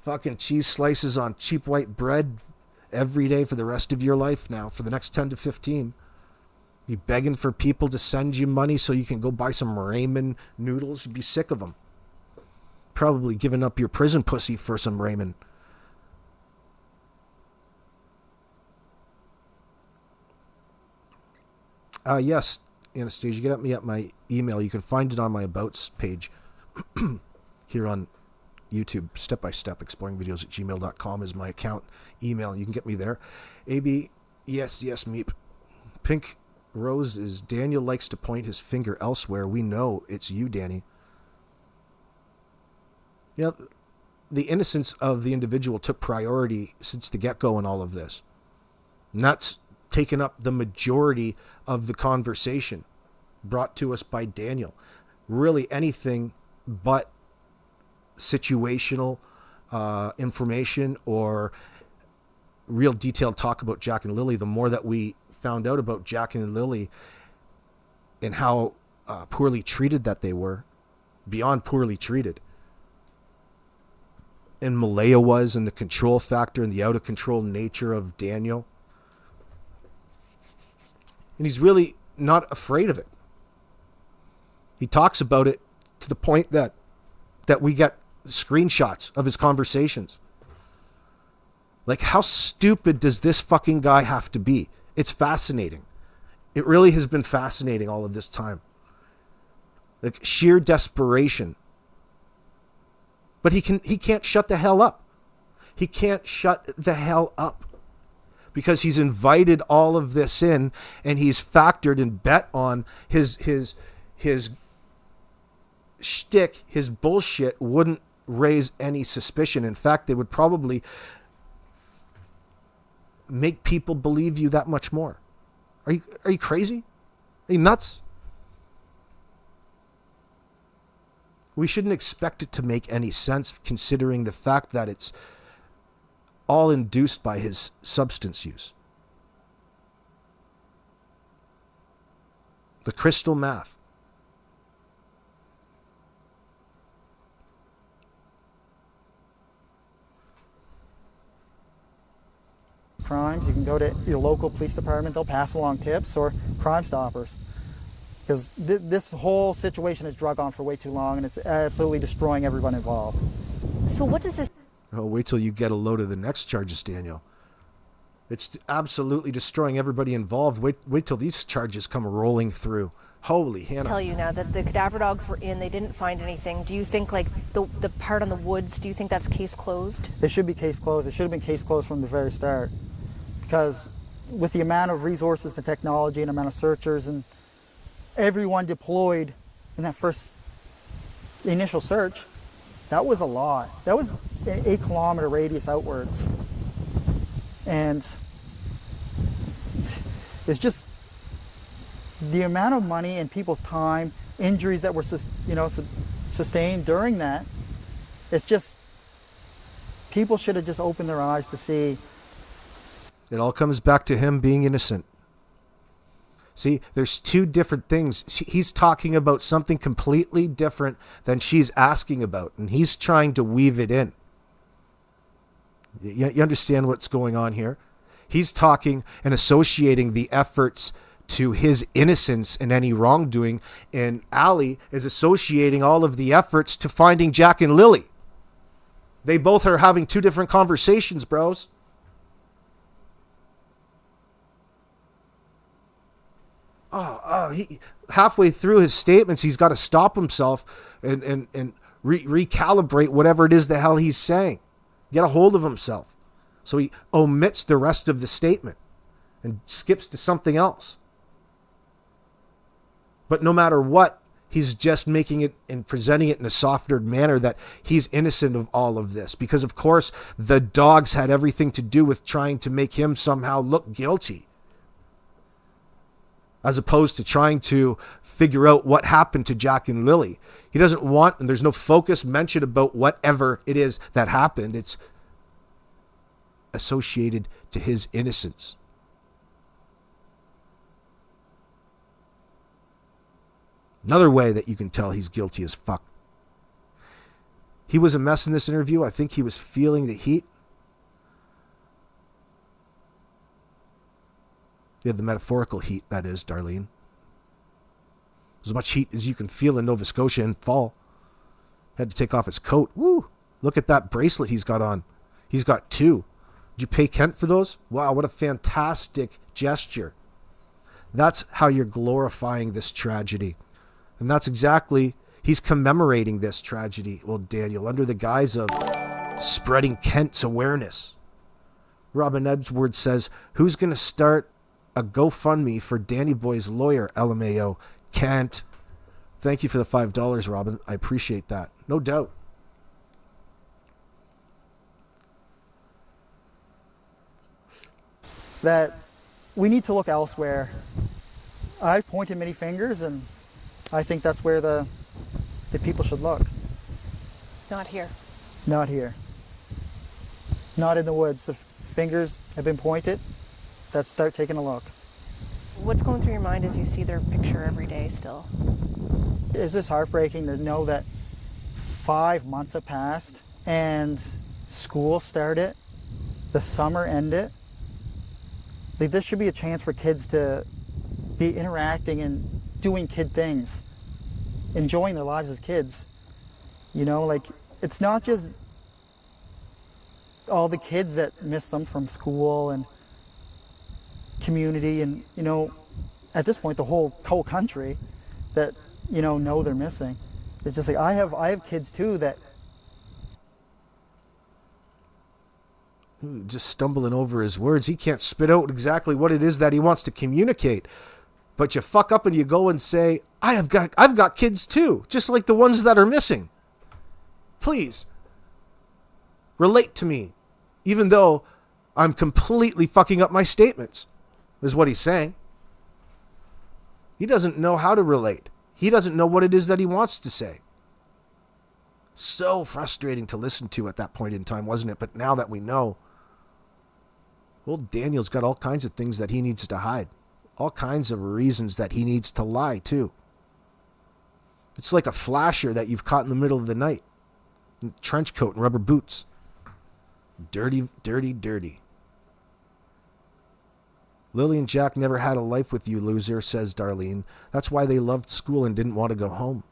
Fucking cheese slices on cheap white bread every day for the rest of your life now, for the next 10 to 15. You begging for people to send you money so you can go buy some ramen noodles. You'd be sick of them. Probably giving up your prison pussy for some ramen. Yes, Anastasia, get at me at my email. You can find it on my Abouts page here on YouTube. Step by Step Exploring Videos at gmail.com is my account email. You can get me there. AB, yes, Meep. Pink Rose is Daniel likes to point his finger elsewhere. We know it's you, Danny. You know, the innocence of the individual took priority since the get-go in all of this. And that's taken up the majority of the conversation brought to us by Daniel. Really anything but situational information or real detailed talk about Jack and Lily. The more that we found out about Jack and Lily and how poorly treated that they were, beyond poorly treated, and Malaya was, and the control factor and the out of control nature of Daniel. And he's really not afraid of it. He talks about it to the point that we get screenshots of his conversations. Like, how stupid does this fucking guy have to be? It's fascinating. It really has been fascinating all of this time. Like, sheer desperation. But he can't shut the hell up. He can't shut the hell up. because he's invited all of this in, and he's factored and bet on his shtick, his bullshit wouldn't raise any suspicion. In fact, they would probably make people believe you that much more. Are you crazy? Are you nuts? We shouldn't expect it to make any sense, considering the fact that it's all induced by his substance use. The crystal meth. Crimes, you can go to your local police department, they'll pass along tips, or Crime Stoppers. Because this whole situation has drug on for way too long, and it's absolutely destroying everyone involved. So what does this... Oh, wait till you get a load of the next charges, Daniel. It's absolutely destroying everybody involved. Wait till these charges come rolling through. Holy Hannah. Tell you now that the cadaver dogs were in, they didn't find anything. Do you think, like, the part on the woods, do you think that's case closed? It should be case closed. It should have been case closed from the very start. Because with the amount of resources, the technology, and amount of searchers, and everyone deployed in that first initial search, that was a lot. That was an 8-kilometer radius outwards. And it's just the amount of money and people's time, injuries that were sustained during that. It's just, people should have just opened their eyes to see. It all comes back to him being innocent. See, there's two different things. He's talking about something completely different than she's asking about, and he's trying to weave it in. You understand what's going on here? He's talking and associating the efforts to his innocence and any wrongdoing, and Allie is associating all of the efforts to finding Jack and Lily. They both are having two different conversations, bros. He halfway through his statements, he's got to stop himself and recalibrate whatever it is the hell he's saying. Get a hold of himself. So he omits the rest of the statement and skips to something else. But no matter what, he's just making it and presenting it in a softer manner that he's innocent of all of this. Because, of course, the dogs had everything to do with trying to make him somehow look guilty, as opposed to trying to figure out what happened to Jack and Lily. He doesn't want, and there's no focus mentioned about whatever it is that happened. It's associated to his innocence. Another way that you can tell he's guilty as fuck. He was a mess in this interview. I think he was feeling the heat. He had the metaphorical heat, that is, Darlene. As much heat as you can feel in Nova Scotia in fall. Had to take off his coat. Woo! Look at that bracelet he's got on. He's got 2. Did you pay Kent for those? Wow, what a fantastic gesture. That's how you're glorifying this tragedy. And that's exactly, he's commemorating this tragedy, well, Daniel, under the guise of spreading Kent's awareness. Robin Edgeworth says, who's going to start a GoFundMe for Danny Boy's lawyer, LMAO? Kent. Thank you for the $5, Robin. I appreciate that. No doubt. That we need to look elsewhere. I pointed many fingers, and I think that's where the people should look. Not here. Not here. Not in the woods. The fingers have been pointed. Let's start taking a look. What's going through your mind as you see their picture every day still? It's just heartbreaking to know that 5 months have passed and school started, the summer ended. Like, this should be a chance for kids to be interacting and doing kid things, enjoying their lives as kids. You know, like, it's not just all the kids that miss them from school and community, and, you know, at this point the whole country that, you know they're missing. It's just like, I have kids too that... just stumbling over his words. He can't spit out exactly what it is that he wants to communicate. But you fuck up and you go and say, I've got kids too, just like the ones that are missing. Please, relate to me, even though I'm completely fucking up my statements, is what he's saying. He doesn't know how to relate. He doesn't know what it is that he wants to say. So frustrating to listen to at that point in time, wasn't it? But now that we know, well, Daniel's got all kinds of things that he needs to hide. All kinds of reasons that he needs to lie, too. It's like a flasher that you've caught in the middle of the night. In trench coat and rubber boots. Dirty, dirty, dirty. Lily and Jack never had a life with you, loser, says Darlene. That's why they loved school and didn't want to go home.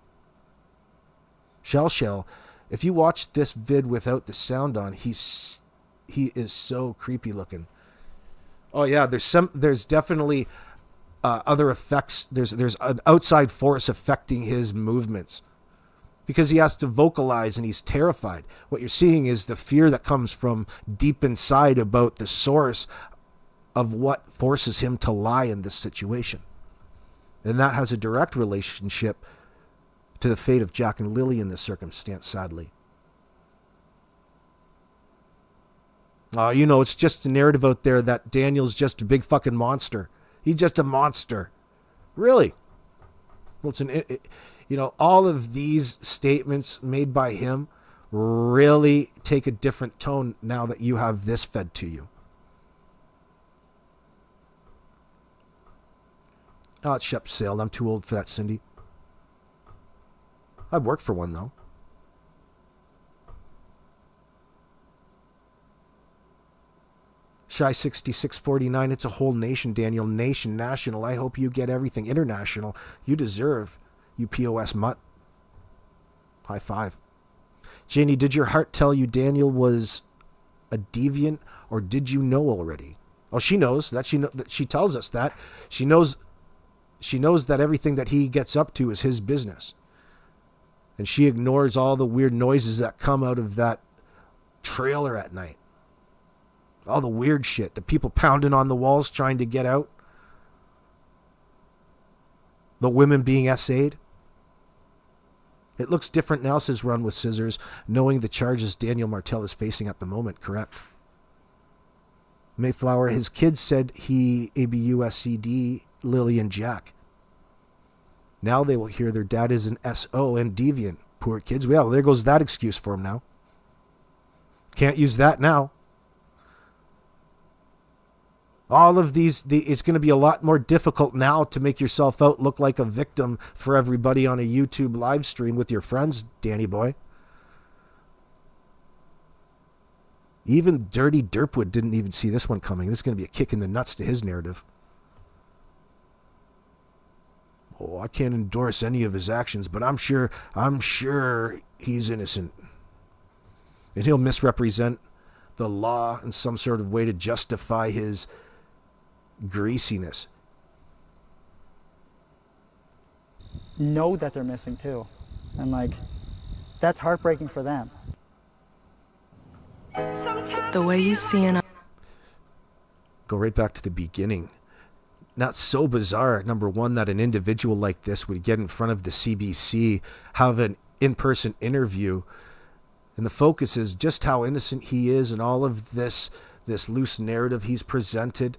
Shell, if you watch this vid without the sound on, he is so creepy looking. Oh yeah, there's definitely other effects. There's an outside force affecting his movements because he has to vocalize and he's terrified. What you're seeing is the fear that comes from deep inside about the source of what forces him to lie in this situation. And that has a direct relationship to the fate of Jack and Lily in this circumstance, sadly. It's just a narrative out there that Daniel's just a big fucking monster. He's just a monster. Really? Well, all of these statements made by him really take a different tone now that you have this fed to you. Oh, it's ship sailed. I'm too old for that, Cindy. I'd work for one, though. Shy 6649, it's a whole nation, Daniel. Nation, national. I hope you get everything. International. You deserve, you POS mutt. High five. Janie, did your heart tell you Daniel was a deviant, or did you know already? Oh, she knows that. She tells us that. She knows that everything that he gets up to is his business. And she ignores all the weird noises that come out of that trailer at night. All the weird shit. The people pounding on the walls trying to get out. The women being essayed. It looks different now, says Run with Scissors, knowing the charges Daniel Martell is facing at the moment, correct? Mayflower, his kids said he ABUSCD Lily and Jack. Now they will hear their dad is an SO and deviant. Poor kids. Well, there goes that excuse for him now. Can't use that now. All of these, it's going to be a lot more difficult now to make yourself out look like a victim for everybody on a YouTube live stream with your friends, Danny boy. Even Dirty Derwood didn't even see this one coming. This is going to be a kick in the nuts to his narrative. Oh, I can't endorse any of his actions, but I'm sure he's innocent. And he'll misrepresent the law in some sort of way to justify his greasiness. Know that they're missing too. And that's heartbreaking for them. The way you see an... Go right back to the beginning. Not so bizarre, number one, that an individual like this would get in front of the CBC, have an in-person interview, and the focus is just how innocent he is and all of this loose narrative he's presented.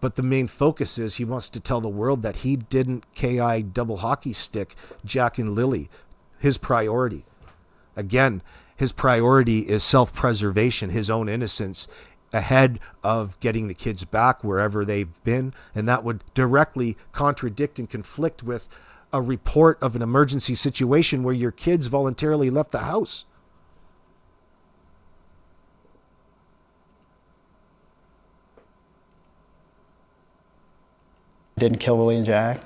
But the main focus is he wants to tell the world that he didn't KI double hockey stick Jack and Lily. His priority. Again, his priority is self-preservation, his own innocence, ahead of getting the kids back wherever they've been. And that would directly contradict and conflict with a report of an emergency situation where your kids voluntarily left the house. Didn't kill Lily and Jack.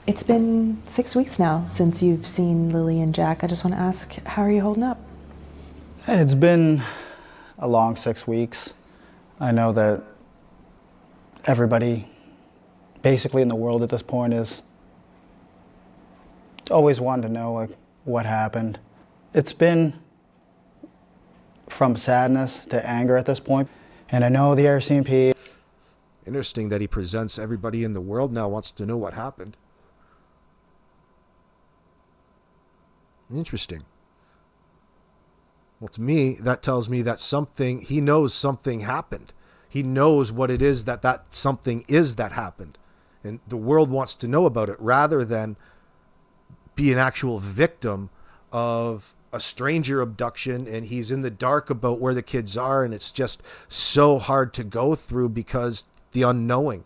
It's been 6 weeks now since you've seen Lily and Jack. I just want to ask, how are you holding up? It's been a long 6 weeks. I know that everybody basically in the world at this point is always wanting to know what happened. It's been from sadness to anger at this point. And I know the RCMP. Interesting that he presents everybody in the world now wants to know what happened. Interesting. Well, to me, that tells me that he knows something happened. He knows what it is that something is that happened. And the world wants to know about it rather than be an actual victim of a stranger abduction, and he's in the dark about where the kids are, and it's just so hard to go through because the unknowing,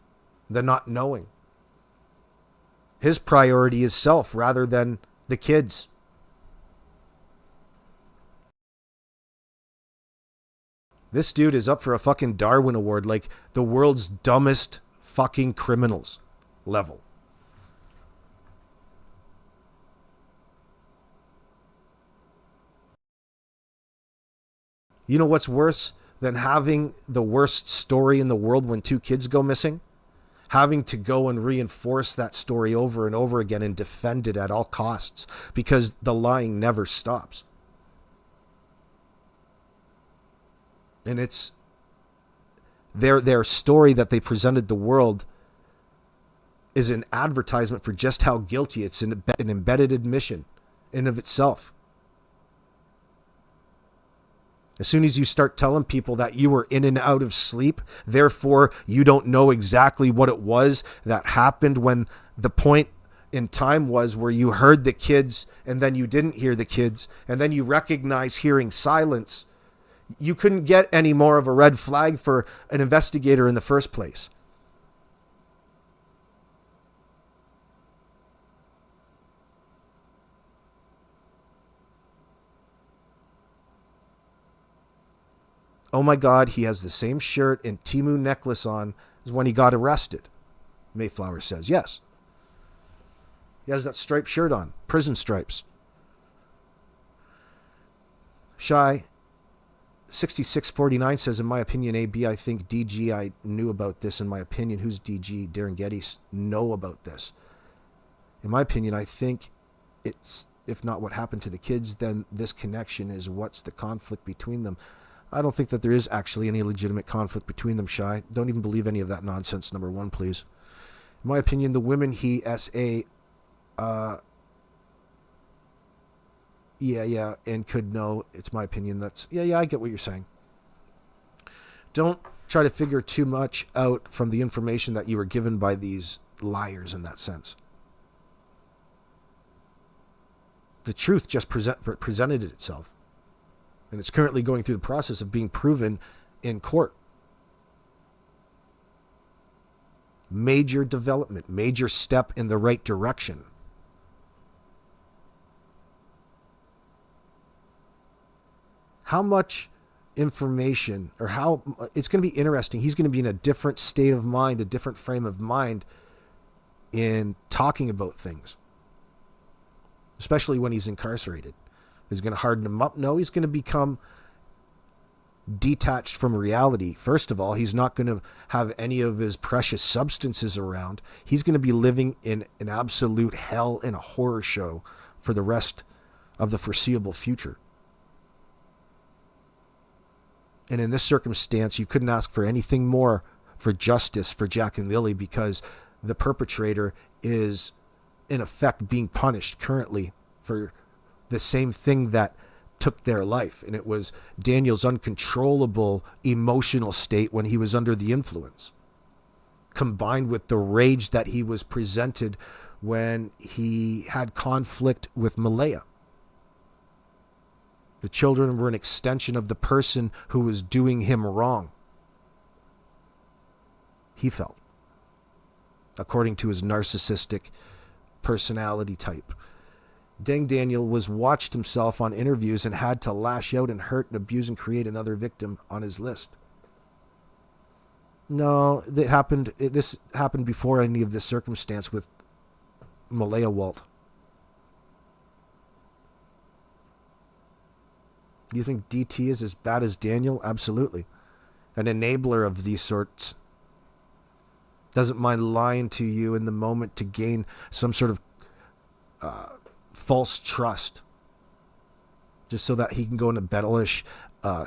the not knowing. His priority is self rather than the kids. This dude is up for a fucking Darwin Award, like the world's dumbest fucking criminals level. You know what's worse than having the worst story in the world when 2 kids go missing? Having to go and reinforce that story over and over again and defend it at all costs because the lying never stops. And it's their story that they presented the world is an advertisement for just how guilty. It's an embedded admission in of itself. As soon as you start telling people that you were in and out of sleep, therefore you don't know exactly what it was that happened when the point in time was where you heard the kids and then you didn't hear the kids and then you recognize hearing silence, you couldn't get any more of a red flag for an investigator in the first place. Oh my God, he has the same shirt and Timu necklace on as when he got arrested. Mayflower says, yes. He has that striped shirt on, prison stripes. Shy 6649 says, in my opinion, AB, I think DG, I knew about this. In my opinion, who's DG? Darren Getty know about this. In my opinion, I think it's, if not what happened to the kids, then this connection is what's the conflict between them. I don't think that there is actually any legitimate conflict between them, Shy. Don't even believe any of that nonsense, number one, please. In my opinion, the women he S.A. Yeah, and could know. It's my opinion. That's, yeah, I get what you're saying. Don't try to figure too much out from the information that you were given by these liars in that sense. The truth just presented itself. And it's currently going through the process of being proven in court. Major development, major step in the right direction. How much information, or how, it's going to be interesting. He's going to be in a different state of mind, a different frame of mind in talking about things, especially when he's incarcerated. Is going to harden him up? No, he's going to become detached from reality. First of all, he's not going to have any of his precious substances around. He's going to be living in an absolute hell and a horror show for the rest of the foreseeable future. And in this circumstance, you couldn't ask for anything more for justice for Jack and Lily, because the perpetrator is in effect being punished currently for the same thing that took their life. And it was Daniel's uncontrollable emotional state when he was under the influence, combined with the rage that he was presented when he had conflict with Malaya. The children were an extension of the person who was doing him wrong, he felt, according to his narcissistic personality type. Dang Daniel was watched himself on interviews and had to lash out and hurt and abuse and create another victim on his list. No, this happened before any of this circumstance with Malaya Walt. Do you think DT is as bad as Daniel? Absolutely. An enabler of these sorts. Doesn't mind lying to you in the moment to gain some sort of false trust, just so that he can go and embellish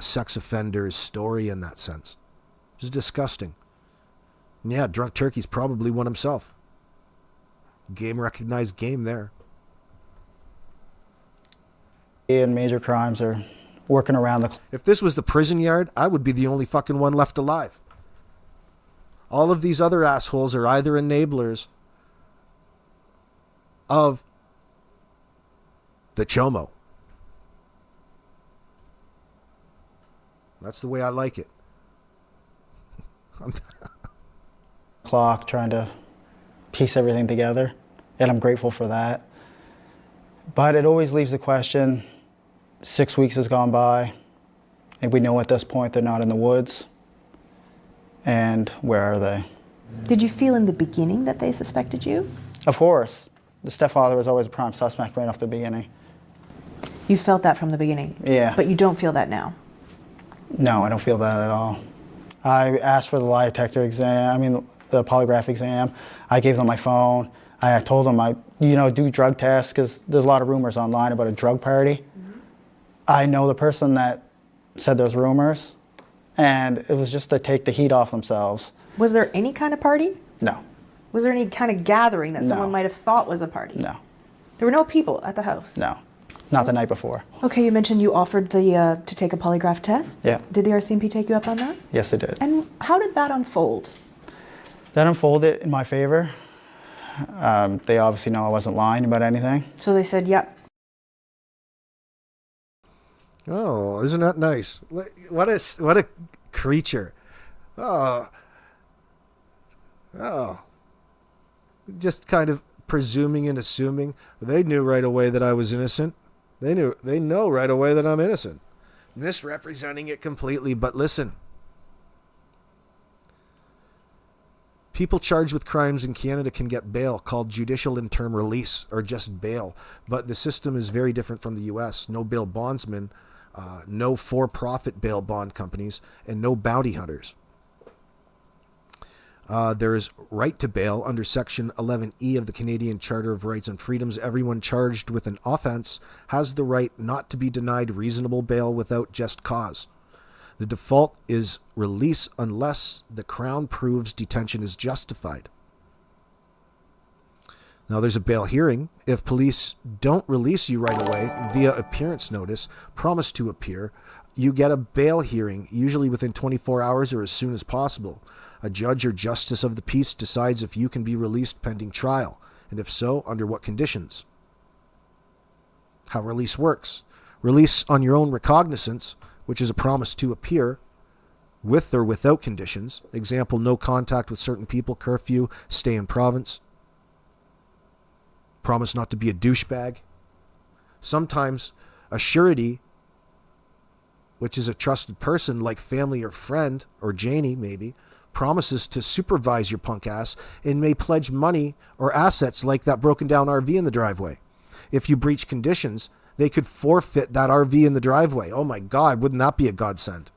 sex offender's story in that sense. It's disgusting. And yeah, Drunk Turkey's probably one himself. Game recognized game there. And major crimes are working around the... If this was the prison yard, I would be the only fucking one left alive. All of these other assholes are either enablers of the chomo. That's the way I like it. Clock, trying to piece everything together, and I'm grateful for that. But it always leaves the question, 6 weeks has gone by, and we know at this point they're not in the woods. And where are they? Did you feel in the beginning that they suspected you? Of course. The stepfather was always a prime suspect right off the beginning. You felt that from the beginning? Yeah. But you don't feel that now? No, I don't feel that at all. I asked for the lie detector exam, the polygraph exam. I gave them my phone. I told them I, do drug tests, because there's a lot of rumors online about a drug party. Mm-hmm. I know the person that said those rumors, and it was just to take the heat off themselves. Was there any kind of party? No. Was there any kind of gathering that someone might have thought was a party? No. There were no people at the house? No. Not the night before. Okay, you mentioned you offered to take a polygraph test. Yeah. Did the RCMP take you up on that? Yes, they did. And how did that unfold? That unfolded in my favor. They obviously know I wasn't lying about anything. So they said, yep. Oh, isn't that nice? What a creature. Oh. Just kind of presuming and assuming. They knew right away that I was innocent. They know right away that I'm innocent. Misrepresenting it completely, but listen. People charged with crimes in Canada can get bail, called judicial interim release, or just bail. But the system is very different from the U.S. No bail bondsmen, no for-profit bail bond companies, and no bounty hunters. There is right to bail under Section 11E of the Canadian Charter of Rights and Freedoms. Everyone charged with an offense has the right not to be denied reasonable bail without just cause. The default is release unless the Crown proves detention is justified. Now, there's a bail hearing. If police don't release you right away via appearance notice, promise to appear, you get a bail hearing, usually within 24 hours or as soon as possible. A judge or justice of the peace decides if you can be released pending trial, and if so, under what conditions. How release works. Release on your own recognizance, which is a promise to appear, with or without conditions. Example, no contact with certain people, curfew, stay in province. Promise not to be a douchebag. Sometimes a surety, which is a trusted person like family or friend, or Janie maybe, promises to supervise your punk ass and may pledge money or assets like that broken down RV in the driveway. If you breach conditions, they could forfeit that RV in the driveway. Oh my God, wouldn't that be a godsend?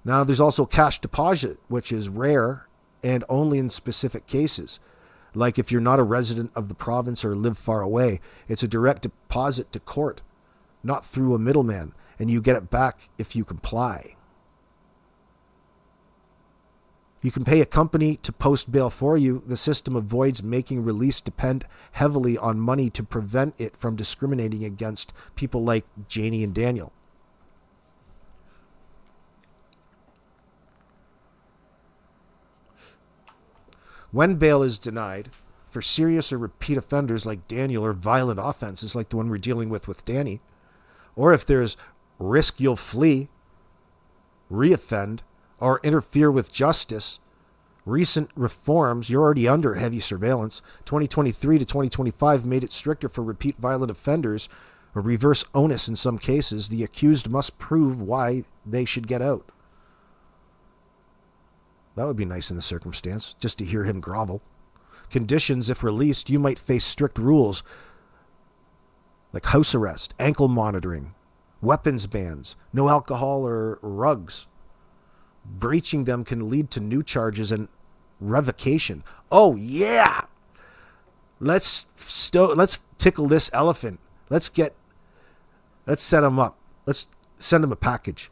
Now, there's also cash deposit, which is rare and only in specific cases. Like if you're not a resident of the province or live far away, it's a direct deposit to court, not through a middleman, and you get it back if you comply. You can pay a company to post bail for you. The system avoids making release depend heavily on money to prevent it from discriminating against people like Janie and Daniel. When bail is denied, for serious or repeat offenders like Daniel or violent offenses like the one we're dealing with Danny, or if there's risk you'll flee, reoffend, or interfere with justice, recent reforms, you're already under heavy surveillance. 2023 to 2025 made it stricter for repeat violent offenders, or reverse onus in some cases. The accused must prove why they should get out. That would be nice in the circumstance, just to hear him grovel. Conditions, if released, you might face strict rules like house arrest, ankle monitoring, weapons bans, no alcohol or rugs. Breaching them can lead to new charges and revocation. Oh yeah, let's tickle this elephant. Let's set him up. Let's send him a package.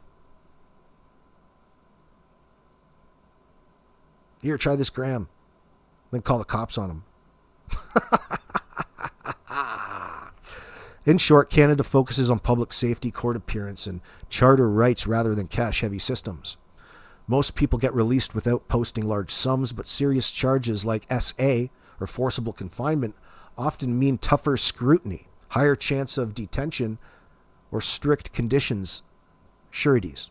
Here, try this gram. Then call the cops on him. In short, Canada focuses on public safety, court appearance, and charter rights rather than cash-heavy systems. Most people get released without posting large sums, but serious charges like SA, or forcible confinement, often mean tougher scrutiny, higher chance of detention, or strict conditions, sureties.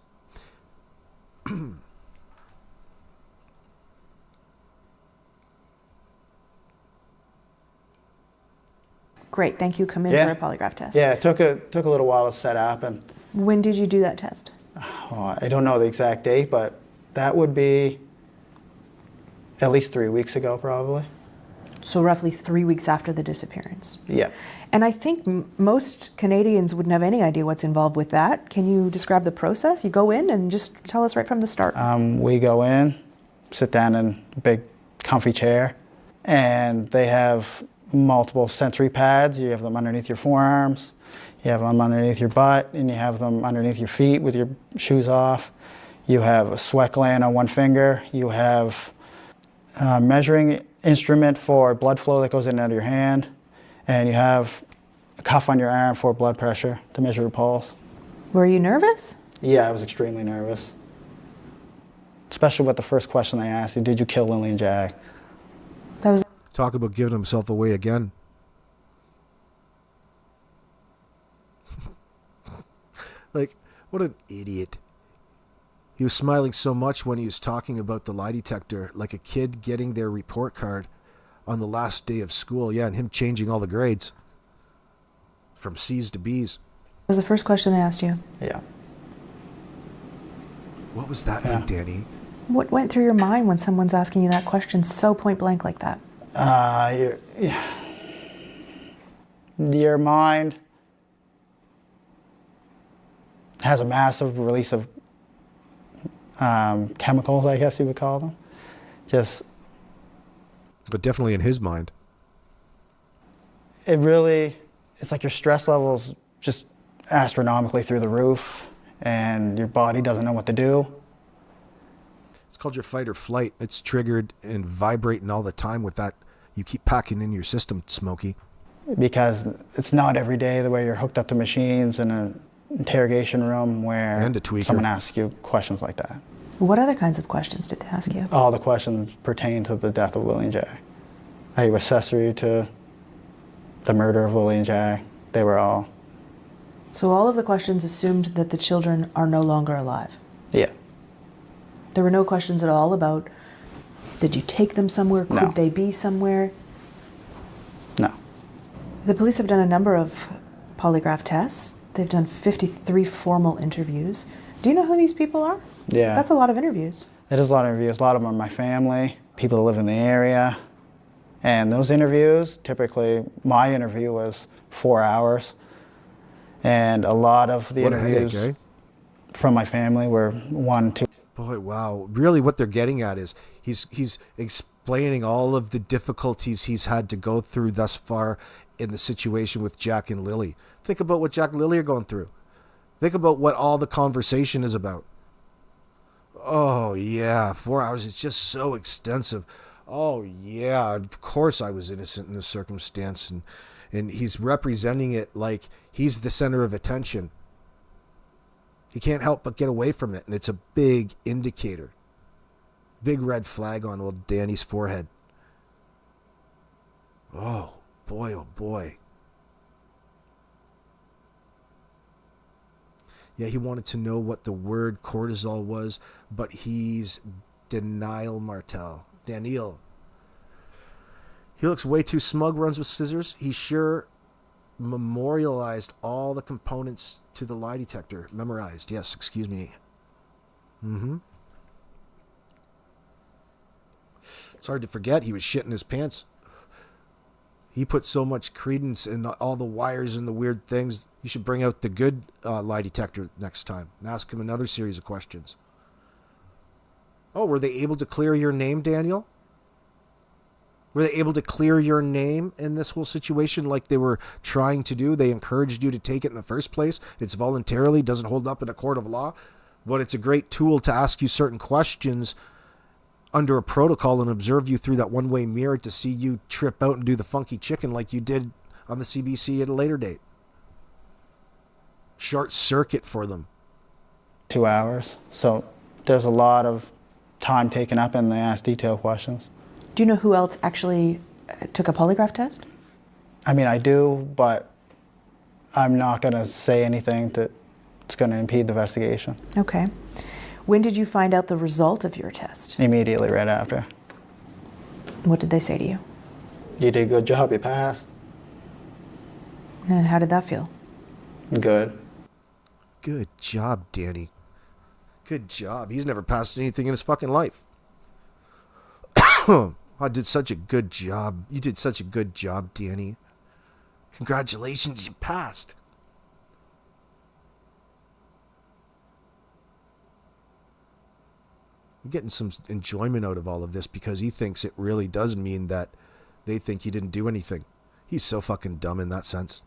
Great, thank you. Come in for a polygraph test. Yeah, it took a little while to set up. And when did you do that test? oh, I don't know the exact date, but that would be at least 3 weeks ago, probably. So roughly 3 weeks after the disappearance. Yeah. And I think most Canadians wouldn't have any idea what's involved with that. Can you describe the process? You go in and just tell us right from the start. We go in, sit down in a big comfy chair, and they have multiple sensory pads. You have them underneath your forearms, you have them underneath your butt, and you have them underneath your feet with your shoes off. You have a sweat gland on one finger. You have a measuring instrument for blood flow that goes in and out of your hand. And you have a cuff on your arm for blood pressure to measure your pulse. Were you nervous? Yeah, I was extremely nervous. Especially with the first question they asked you, did you kill Lily and Jack? That was Talk about giving himself away again. Like, what an idiot. He was smiling so much when he was talking about the lie detector, like a kid getting their report card on the last day of school. Yeah, and him changing all the grades from C's to B's. was the first question they asked you. Yeah. What was that mean, Danny? What went through your mind when someone's asking you that question so point blank like that? Your mind has a massive release of chemicals, I guess you would call them. But definitely in his mind. It's like your stress levels just astronomically through the roof, and your body doesn't know what to do. It's called your fight or flight. It's triggered and vibrating all the time with that you keep packing in your system, Smokey. Because it's not every day the way you're hooked up to machines in an interrogation room where someone asks you questions like that. What other kinds of questions did they ask you? All the questions pertain to the death of Lily and Jack. Are you accessory to the murder of Lily and Jack? They were all. So all of the questions assumed that the children are no longer alive? Yeah. There were no questions at all about, did you take them somewhere? Could they be somewhere? No. The police have done a number of polygraph tests. They've done 53 formal interviews. Do you know who these people are? Yeah. That's a lot of interviews. It is a lot of interviews. A lot of them are my family, people that live in the area. And those interviews, typically, my interview was 4 hours. And a lot of the interviews from my family were 1, 2. Boy, wow. Really what they're getting at is he's explaining all of the difficulties he's had to go through thus far in the situation with Jack and Lily. Think about what Jack and Lily are going through. Think about what all the conversation is about. Oh, yeah, 4 hours. It's just so extensive. Oh, yeah, of course I was innocent in this circumstance. And he's representing it like he's the center of attention. He can't help but get away from it, and it's a big indicator. Big red flag on old Danny's forehead. Oh, boy, oh, boy. Yeah, he wanted to know what the word cortisol was, but he's Daniel Martell. Daniel. He looks way too smug, runs with scissors. He sure memorialized all the components to the lie detector. Memorized, yes, excuse me. It's hard to forget he was shitting his pants. He put so much credence in all the wires and the weird things. You should bring out the good lie detector next time and ask him another series of questions. Oh, were they able to clear your name, Daniel? Were they able to clear your name in this whole situation like they were trying to do? They encouraged you to take it in the first place. It's voluntarily, doesn't hold up in a court of law, but it's a great tool to ask you certain questions under a protocol and observe you through that one-way mirror to see you trip out and do the funky chicken like you did on the CBC at a later date. Short circuit for them. 2 hours. So there's a lot of time taken up and they ask detailed questions. Do you know who else actually took a polygraph test? I mean, I do, but I'm not going to say anything that's going to impede the investigation. Okay. When did you find out the result of your test? Immediately right after. What did they say to you? You did a good job, you passed. And how did that feel? Good. Good job, Danny. Good job. He's never passed anything in his fucking life. I did such a good job. You did such a good job, Danny. Congratulations, you passed. I'm getting some enjoyment out of all of this because he thinks it really does mean that they think he didn't do anything. He's so fucking dumb in that sense.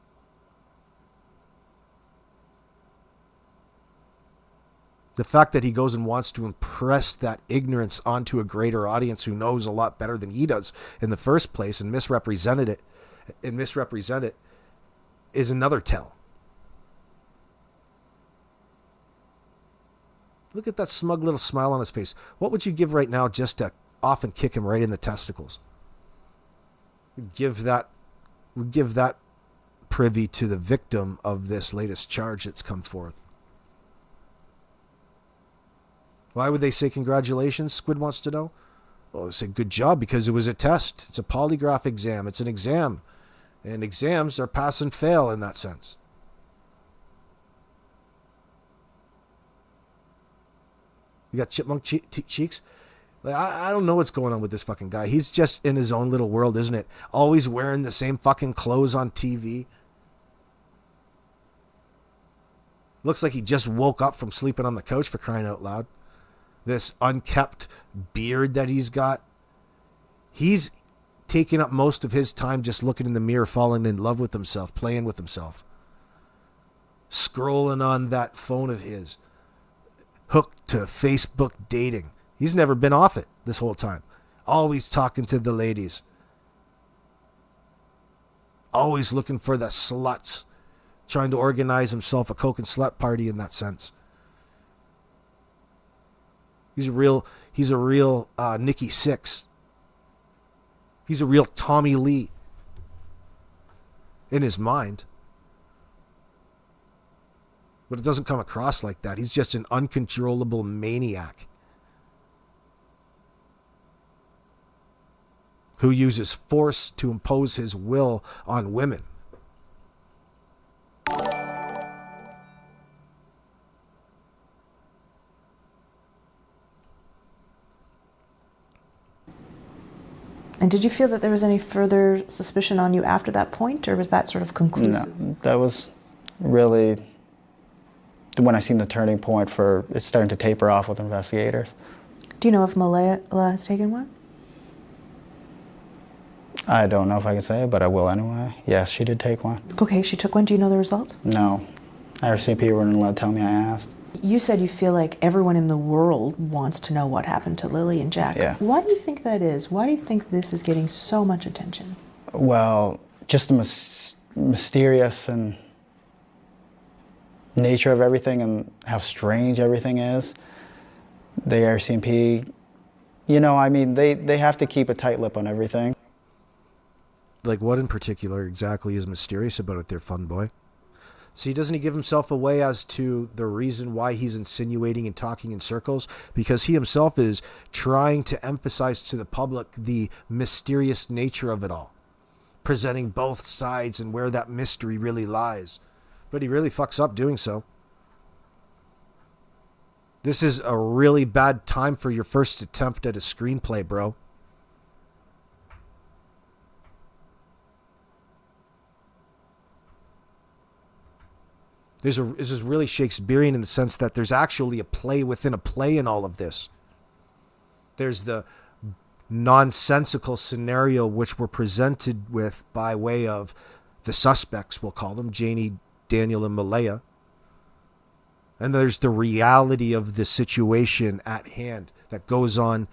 The fact that he goes and wants to impress that ignorance onto a greater audience who knows a lot better than he does in the first place and misrepresent it is another tell. Look at that smug little smile on his face. What would you give right now just to off and kick him right in the testicles? We'd give that privy to the victim of this latest charge that's come forth. Why would they say congratulations? Squid wants to know. Well, they say good job because it was a test. It's a polygraph exam. It's an exam. And exams are pass and fail in that sense. You got chipmunk cheeks? Like, I don't know what's going on with this fucking guy. He's just in his own little world, isn't it? Always wearing the same fucking clothes on TV. Looks like he just woke up from sleeping on the couch, for crying out loud. This unkept beard that he's got. He's taking up most of his time just looking in the mirror, falling in love with himself, playing with himself. Scrolling on that phone of his. Hooked to Facebook dating. He's never been off it this whole time. Always talking to the ladies. Always looking for the sluts. Trying to organize himself a coke and slut party in that sense. He's a real Nikki Sixx. He's a real Tommy Lee. In his mind. But it doesn't come across like that. He's just an uncontrollable maniac. Who uses force to impose his will on women. And did you feel that there was any further suspicion on you after that point, or was that sort of conclusive? No, that was really when I seen the turning point for it's starting to taper off with investigators. Do you know if Malaya has taken one? I don't know if I can say it, but I will anyway. Yes, she did take one. Okay, she took one. Do you know the result? No. RCMP wouldn't let tell me I asked. You said you feel like everyone in the world wants to know what happened to Lily and Jack. Yeah. Why do you think that is? Why do you think this is getting so much attention? Well, just the mysterious and nature of everything and how strange everything is. The RCMP, you know, I mean, they have to keep a tight lip on everything. Like what in particular exactly is mysterious about it there, fun boy? See, doesn't he give himself away as to the reason why he's insinuating and talking in circles? Because he himself is trying to emphasize to the public the mysterious nature of it all. Presenting both sides and where that mystery really lies. But he really fucks up doing so. This is a really bad time for your first attempt at a screenplay, bro. This is really Shakespearean in the sense that there's actually a play within a play in all of this. There's the nonsensical scenario which we're presented with by way of the suspects, we'll call them, Janie, Daniel, and Malaya. And there's the reality of the situation at hand that goes on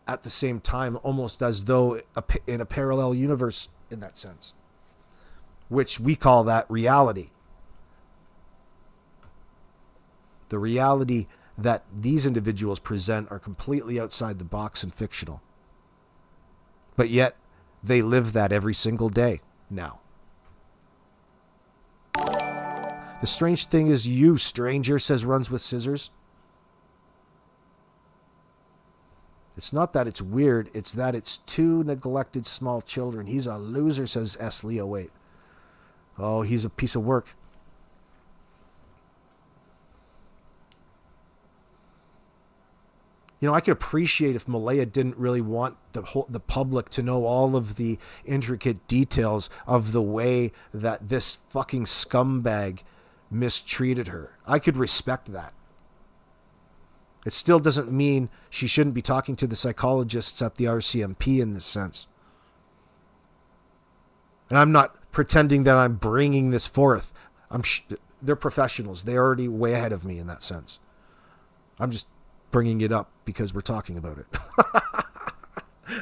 at the same time, almost as though in a parallel universe in that sense, which we call that reality. The reality that these individuals present are completely outside the box and fictional. But yet, they live that every single day now. The strange thing is you, stranger, says Runs with Scissors. It's not that it's weird, it's that it's two neglected small children. He's a loser, says S. Leo 8. Oh, he's a piece of work. You know, I could appreciate if Malaya didn't really want the public to know all of the intricate details of the way that this fucking scumbag mistreated her. I could respect that. It still doesn't mean she shouldn't be talking to the psychologists at the RCMP in this sense. And I'm not pretending that I'm bringing this forth. They're professionals. They're already way ahead of me in that sense. I'm just bringing it up because we're talking about it.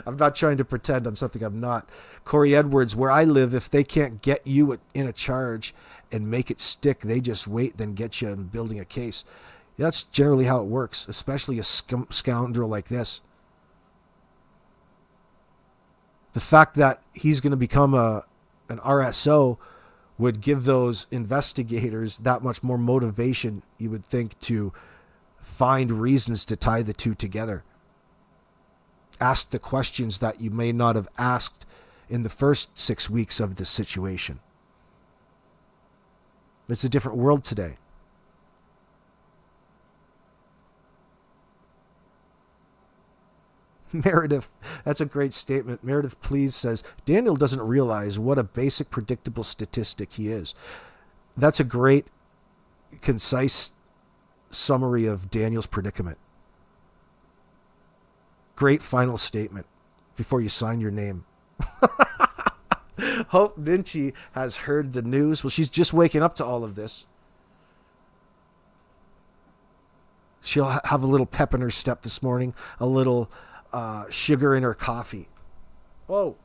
I'm not trying to pretend I'm something I'm not. Corey Edwards, where I live, if they can't get you in a charge and make it stick, they just wait, then get you in building a case. That's generally how it works, especially a scoundrel like this. The fact that he's going to become an RSO would give those investigators that much more motivation, you would think, to find reasons to tie the two together. Ask the questions that you may not have asked in the first 6 weeks of this situation. It's a different world today. Meredith, that's a great statement. Meredith Please says, Daniel doesn't realize what a basic predictable statistic he is. That's a great, concise summary of Daniel's predicament. Great final statement before you sign your name. Hope Minchie has heard the news. Well, she's just waking up to all of this. She'll have a little pep in her step this morning, a little sugar in her coffee. Oh.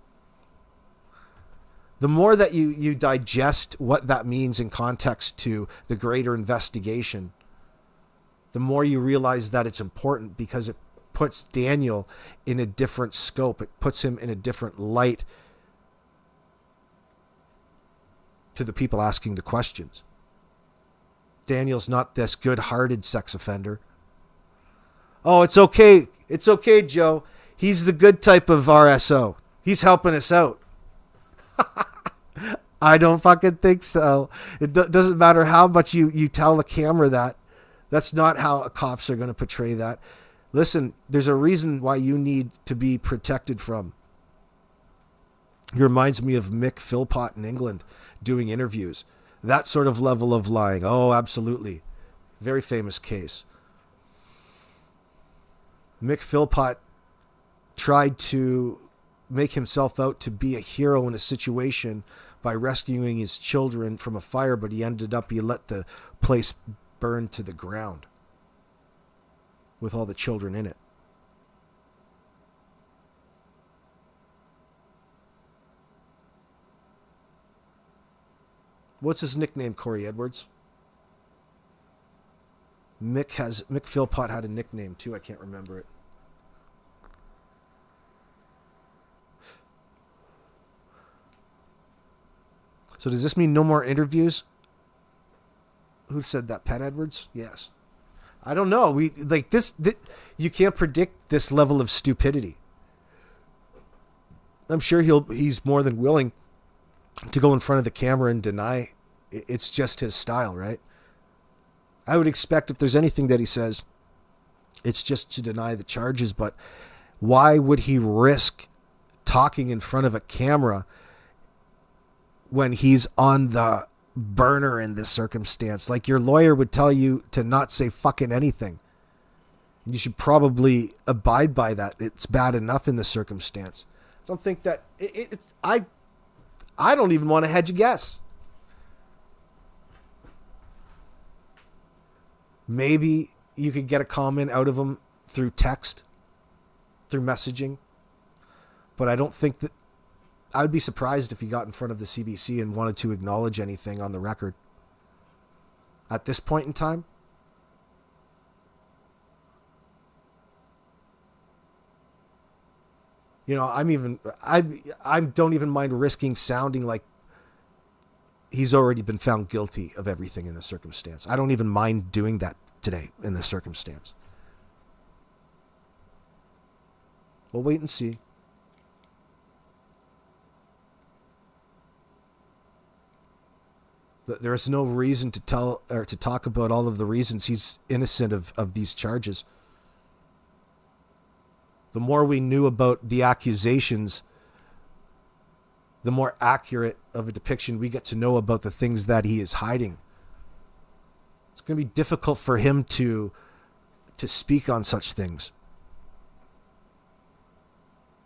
The more that you digest what that means in context to the greater investigation, the more you realize that it's important, because it puts Daniel in a different scope. It puts him in a different light to the people asking the questions. Daniel's not this good-hearted sex offender. Oh, it's okay. It's okay, Joe. He's the good type of RSO. He's helping us out. I don't fucking think so. It doesn't matter how much you tell the camera that. That's not how cops are going to portray that. Listen, there's a reason why you need to be protected from. It reminds me of Mick Philpott in England doing interviews. That sort of level of lying. Oh, absolutely. Very famous case. Mick Philpott tried to make himself out to be a hero in a situation by rescuing his children from a fire, but he let the place burn to the ground with all the children in it. What's his nickname, Corey Edwards? Mick Philpott had a nickname too. I can't remember it. So does this mean no more interviews? Who said that? Pat Edwards? Yes. I don't know. You can't predict this level of stupidity. I'm sure he's more than willing to go in front of the camera and deny. It's just his style, right? I would expect if there's anything that he says, it's just to deny the charges. But why would he risk talking in front of a camera when he's on the burner in this circumstance? Like, your lawyer would tell you to not say fucking anything. You should probably abide by that. It's bad enough in the circumstance. I don't think that I don't even want to hedge a guess. Maybe you could get a comment out of him through text, through messaging. But I don't think that... I would be surprised if he got in front of the CBC and wanted to acknowledge anything on the record. At this point in time, you know, I don't even mind risking sounding like he's already been found guilty of everything in the circumstance. I don't even mind doing that today in this circumstance. We'll wait and see. There is no reason to tell or to talk about all of the reasons he's innocent of these charges. The more we knew about the accusations, the more accurate of a depiction we get to know about the things that he is hiding. It's going to be difficult for him to speak on such things.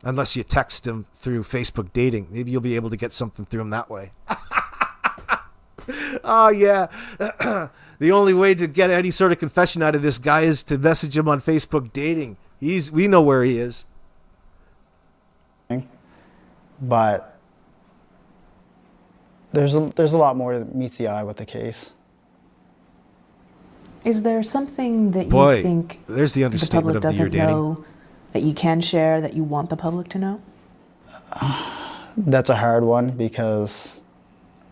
Unless you text him through Facebook dating. Maybe you'll be able to get something through him that way. Oh, yeah. The only way to get any sort of confession out of this guy is to message him on Facebook dating. We know where he is. But there's a lot more that meets the eye with the case. Is there something that you think there's the understatement public of the year, doesn't Danny. know that you can share that you want the public to know? That's a hard one because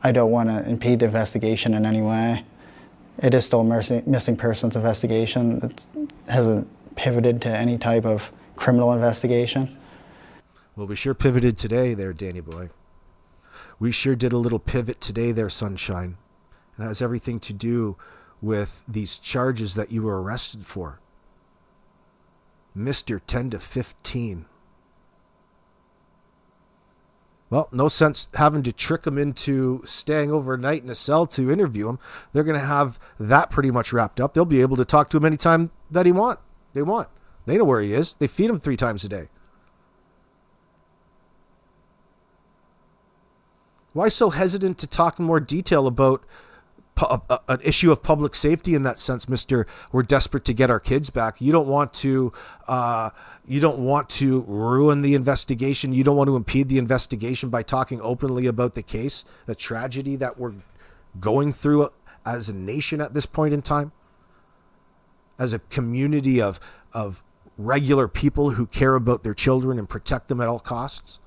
I don't want to impede the investigation in any way. It is still a missing persons investigation. It hasn't pivoted to any type of criminal investigation. Well, we sure pivoted today there, Danny boy. We sure did a little pivot today there, Sunshine. It has everything to do with these charges that you were arrested for. Mr. 10 to 15. Well, no sense having to trick them into staying overnight in a cell to interview him. They're going to have that pretty much wrapped up. They'll be able to talk to him anytime that they want. They know where he is. They feed him 3 times a day. Why so hesitant to talk in more detail about an issue of public safety in that sense, Mr. We're desperate to get our kids back? You don't want to ruin the investigation. You don't want to impede the investigation by talking openly about the case, the tragedy that we're going through as a nation at this point in time, as a community of regular people who care about their children and protect them at all costs.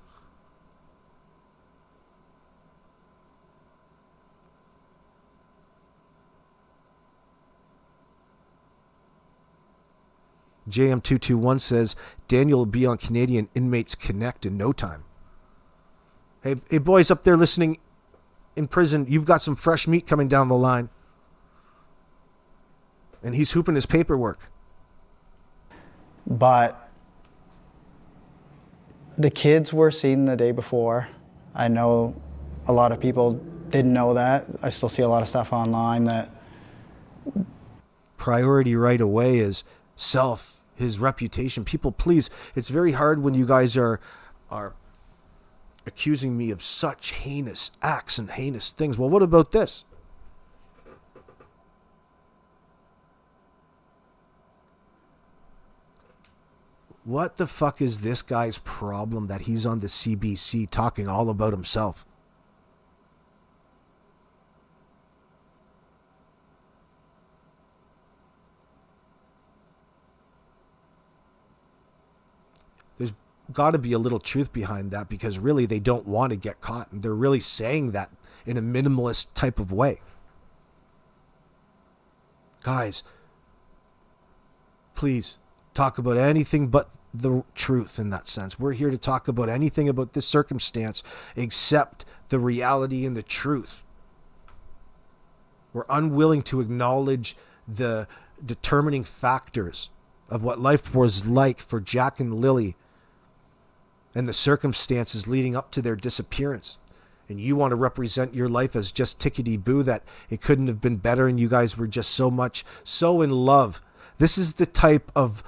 JM221 says, Daniel will be on Canadian Inmates Connect in no time. Hey, boys up there listening in prison, you've got some fresh meat coming down the line. And he's hooping his paperwork. But the kids were seen the day before. I know a lot of people didn't know that. I still see a lot of stuff online that... Priority right away is self, his reputation. People, please, it's very hard when you guys are accusing me of such heinous acts and heinous things. Well, what about this? What the fuck is this guy's problem that he's on the CBC talking all about himself? There's got to be a little truth behind that, because really they don't want to get caught. And they're really saying that in a minimalist type of way. Guys, please talk about anything but the truth in that sense. We're here to talk about anything about this circumstance except the reality and the truth. We're unwilling to acknowledge the determining factors of what life was like for Jack and Lily and the circumstances leading up to their disappearance. And you want to represent your life as just tickety-boo, that it couldn't have been better and you guys were just so in love This is the type of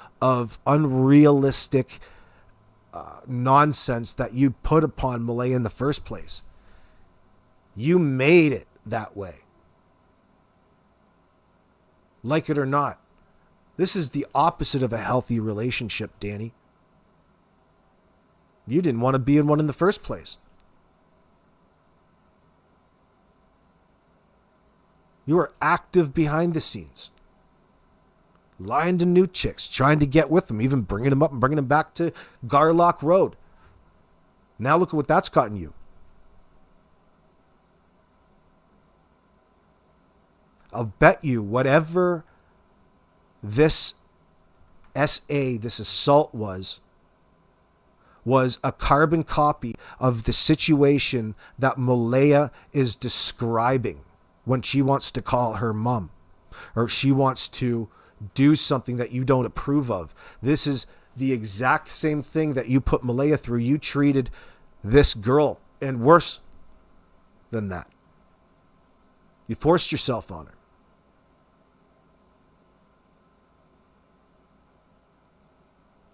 unrealistic nonsense that you put upon Malaya in the first place. You made it that way. Like it or not. This is the opposite of a healthy relationship, Danny. You didn't want to be in one in the first place. You were active behind the scenes. Lying to new chicks, trying to get with them, even bringing them up and bringing them back to Garlock Road. Now look at what that's gotten you. I'll bet you whatever this this assault was a carbon copy of the situation that Malaya is describing when she wants to call her mom, or she wants to do something that you don't approve of. This is the exact same thing that you put Malaya through. You treated this girl, and worse than that. You forced yourself on her.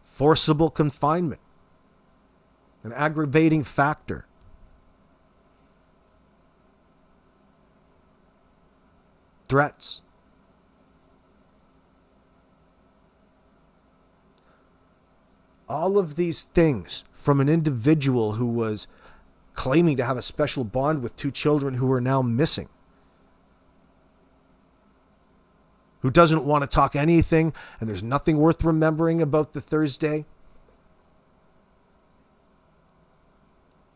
Forcible confinement, an aggravating factor. Threats. All of these things from an individual who was claiming to have a special bond with two children who are now missing. Who doesn't want to talk anything, and there's nothing worth remembering about the Thursday.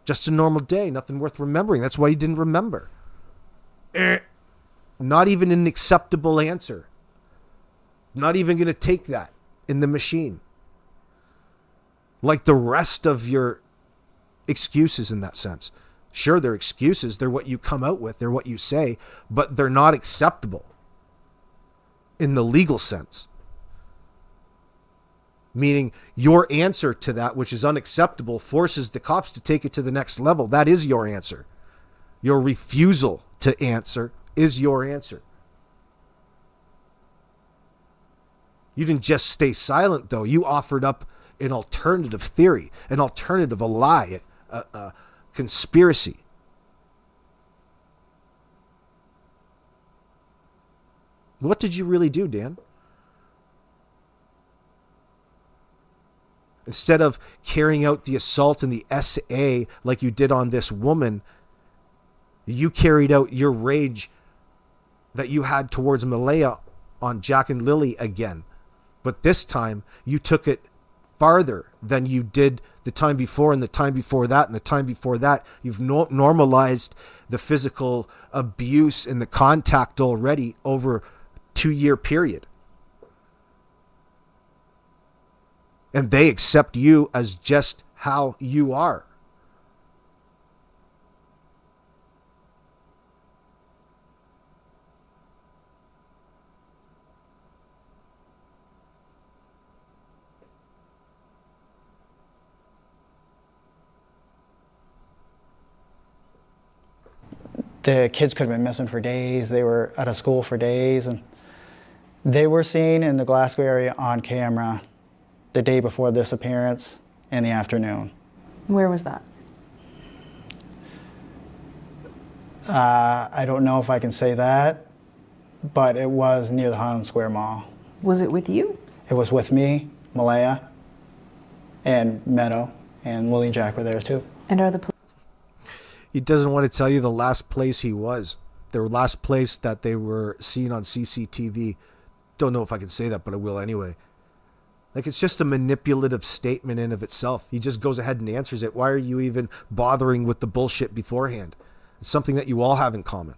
Just a normal day, nothing worth remembering. That's why you didn't remember. Not even an acceptable answer. Not even going to take that in the machine. Like the rest of your excuses in that sense. Sure, they're excuses. They're what you come out with. They're what you say. But they're not acceptable in the legal sense. Meaning your answer to that, which is unacceptable, forces the cops to take it to the next level. That is your answer. Your refusal to answer is your answer. You didn't just stay silent, though. You offered up an alternative theory, an alternative, a lie, a conspiracy. What did you really do, Dan? Instead of carrying out the assault and the SA like you did on this woman, you carried out your rage that you had towards Malaya on Jack and Lily again. But this time, you took it farther than you did the time before and the time before that and the time before that. You've normalized the physical abuse and the contact already over a 2-year period. And they accept you as just how you are. The kids could have been missing for days. They were out of school for days, and they were seen in the Glasgow area on camera the day before this appearance in the afternoon. Where was that? I don't know if I can say that, but it was near the Highland Square Mall. Was it with you? It was with me, Malaya, and Meadow, and Lily and Jack were there too. And are the police? He doesn't want to tell you the last place he was. The last place that they were seen on CCTV. Don't know if I can say that, but I will anyway. Like, it's just a manipulative statement in of itself. He just goes ahead and answers it. Why are you even bothering with the bullshit beforehand? It's something that you all have in common.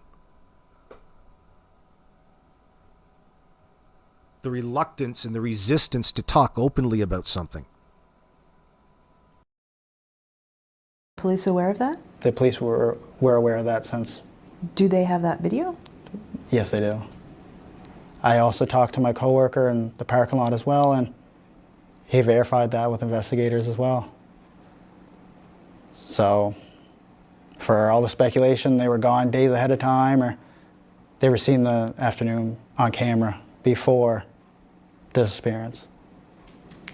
The reluctance and the resistance to talk openly about something. Police aware of that? The police were aware of that since. Do they have that video? Yes, they do. I also talked to my coworker in the parking lot as well, and he verified that with investigators as well. So, for all the speculation, they were gone days ahead of time, or they were seen the afternoon on camera before disappearance.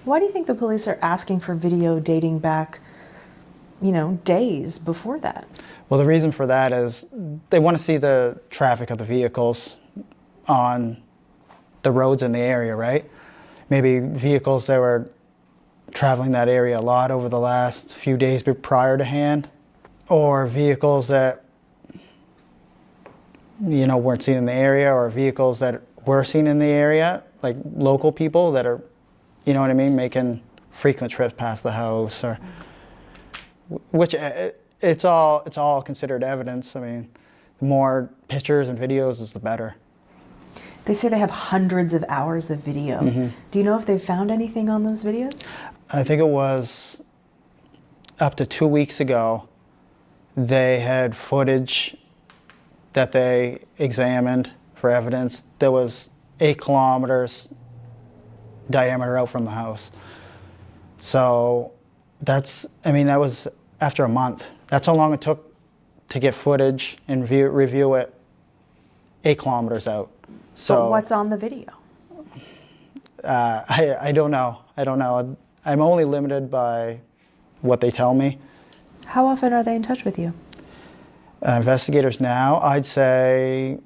Why do you think the police are asking for video dating back, days before that? Well, the reason for that is they want to see the traffic of the vehicles on the roads in the area, right? Maybe vehicles that were traveling that area a lot over the last few days prior to hand, or vehicles that weren't seen in the area, or vehicles that were seen in the area, like local people that are, making frequent trips past the house, or which it's all considered evidence. I mean, the more pictures and videos is the better. They say they have hundreds of hours of video. Mm-hmm. Do you know if they've found anything on those videos? I think it was up to 2 weeks ago, they had footage that they examined for evidence that was 8 kilometers diameter out from the house. So that was after a month. That's how long it took to get footage and review it 8 kilometers out. So but what's on the video? I don't know. I'm only limited by what they tell me. How often are they in touch with you? Investigators now, I'd say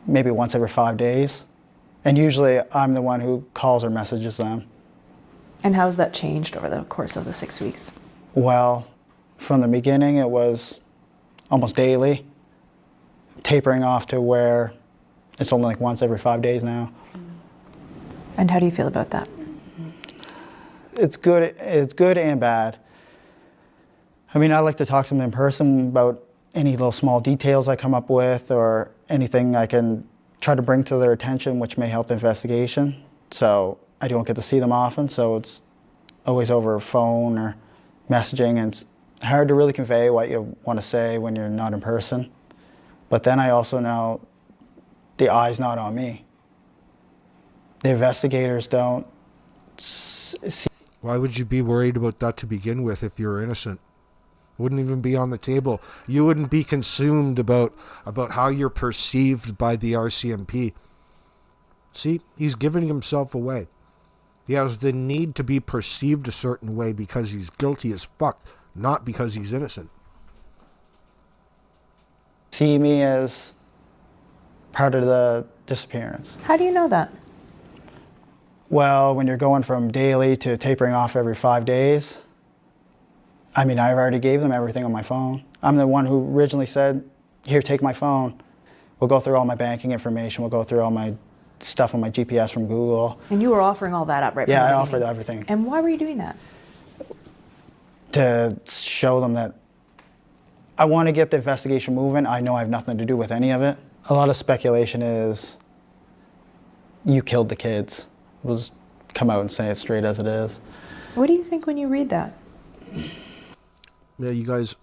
maybe once every 5 days. And usually I'm the one who calls or messages them. And how has that changed over the course of the 6 weeks? Well, from the beginning it was almost daily, tapering off to where it's only like once every 5 days now. And how do you feel about that? It's good and bad. I mean, I like to talk to them in person about any little small details I come up with, or anything I can try to bring to their attention which may help the investigation. So I don't get to see them often, so it's always over phone or messaging, and it's hard to really convey what you want to say when you're not in person. But then I also know the eye's not on me. The investigators don't see. Why would you be worried about that to begin with if you're innocent? It wouldn't even be on the table. You wouldn't be consumed about how you're perceived by the RCMP. See, he's giving himself away. He has the need to be perceived a certain way because he's guilty as fuck, not because he's innocent. See me as part of the disappearance. How do you know that? Well, when you're going from daily to tapering off every 5 days, I mean, I already gave them everything on my phone. I'm the one who originally said, here, take my phone. We'll go through all my banking information. We'll go through all my stuff on my GPS from Google. And you were offering all that up right from the Yeah, I beginning. offered everything. And why were you doing that? To show them that I want to get the investigation moving. I know I have nothing to do with any of it. A lot of speculation is, you killed the kids. We'll come out and say it straight as it is. What do you think when you read that? Yeah, you guys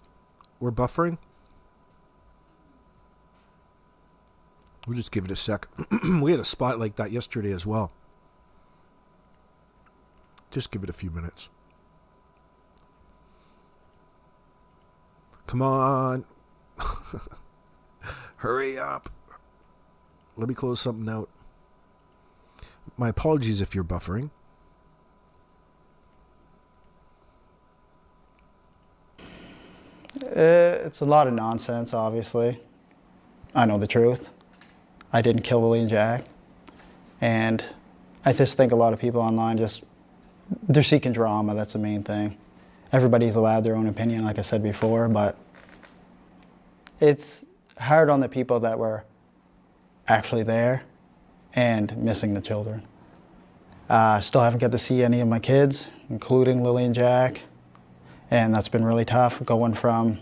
were buffering? We'll just give it a sec. We had a spot like that yesterday as well. Just give it a few minutes. Come on. Hurry up. Let me close something out. My apologies if you're buffering. It's a lot of nonsense, obviously. I know the truth. I didn't kill Lily and Jack. And I just think a lot of people online they're seeking drama, that's the main thing. Everybody's allowed their own opinion, like I said before, but it's hard on the people that were actually there and missing the children. Still haven't got to see any of my kids, including Lily and Jack. And that's been really tough, going from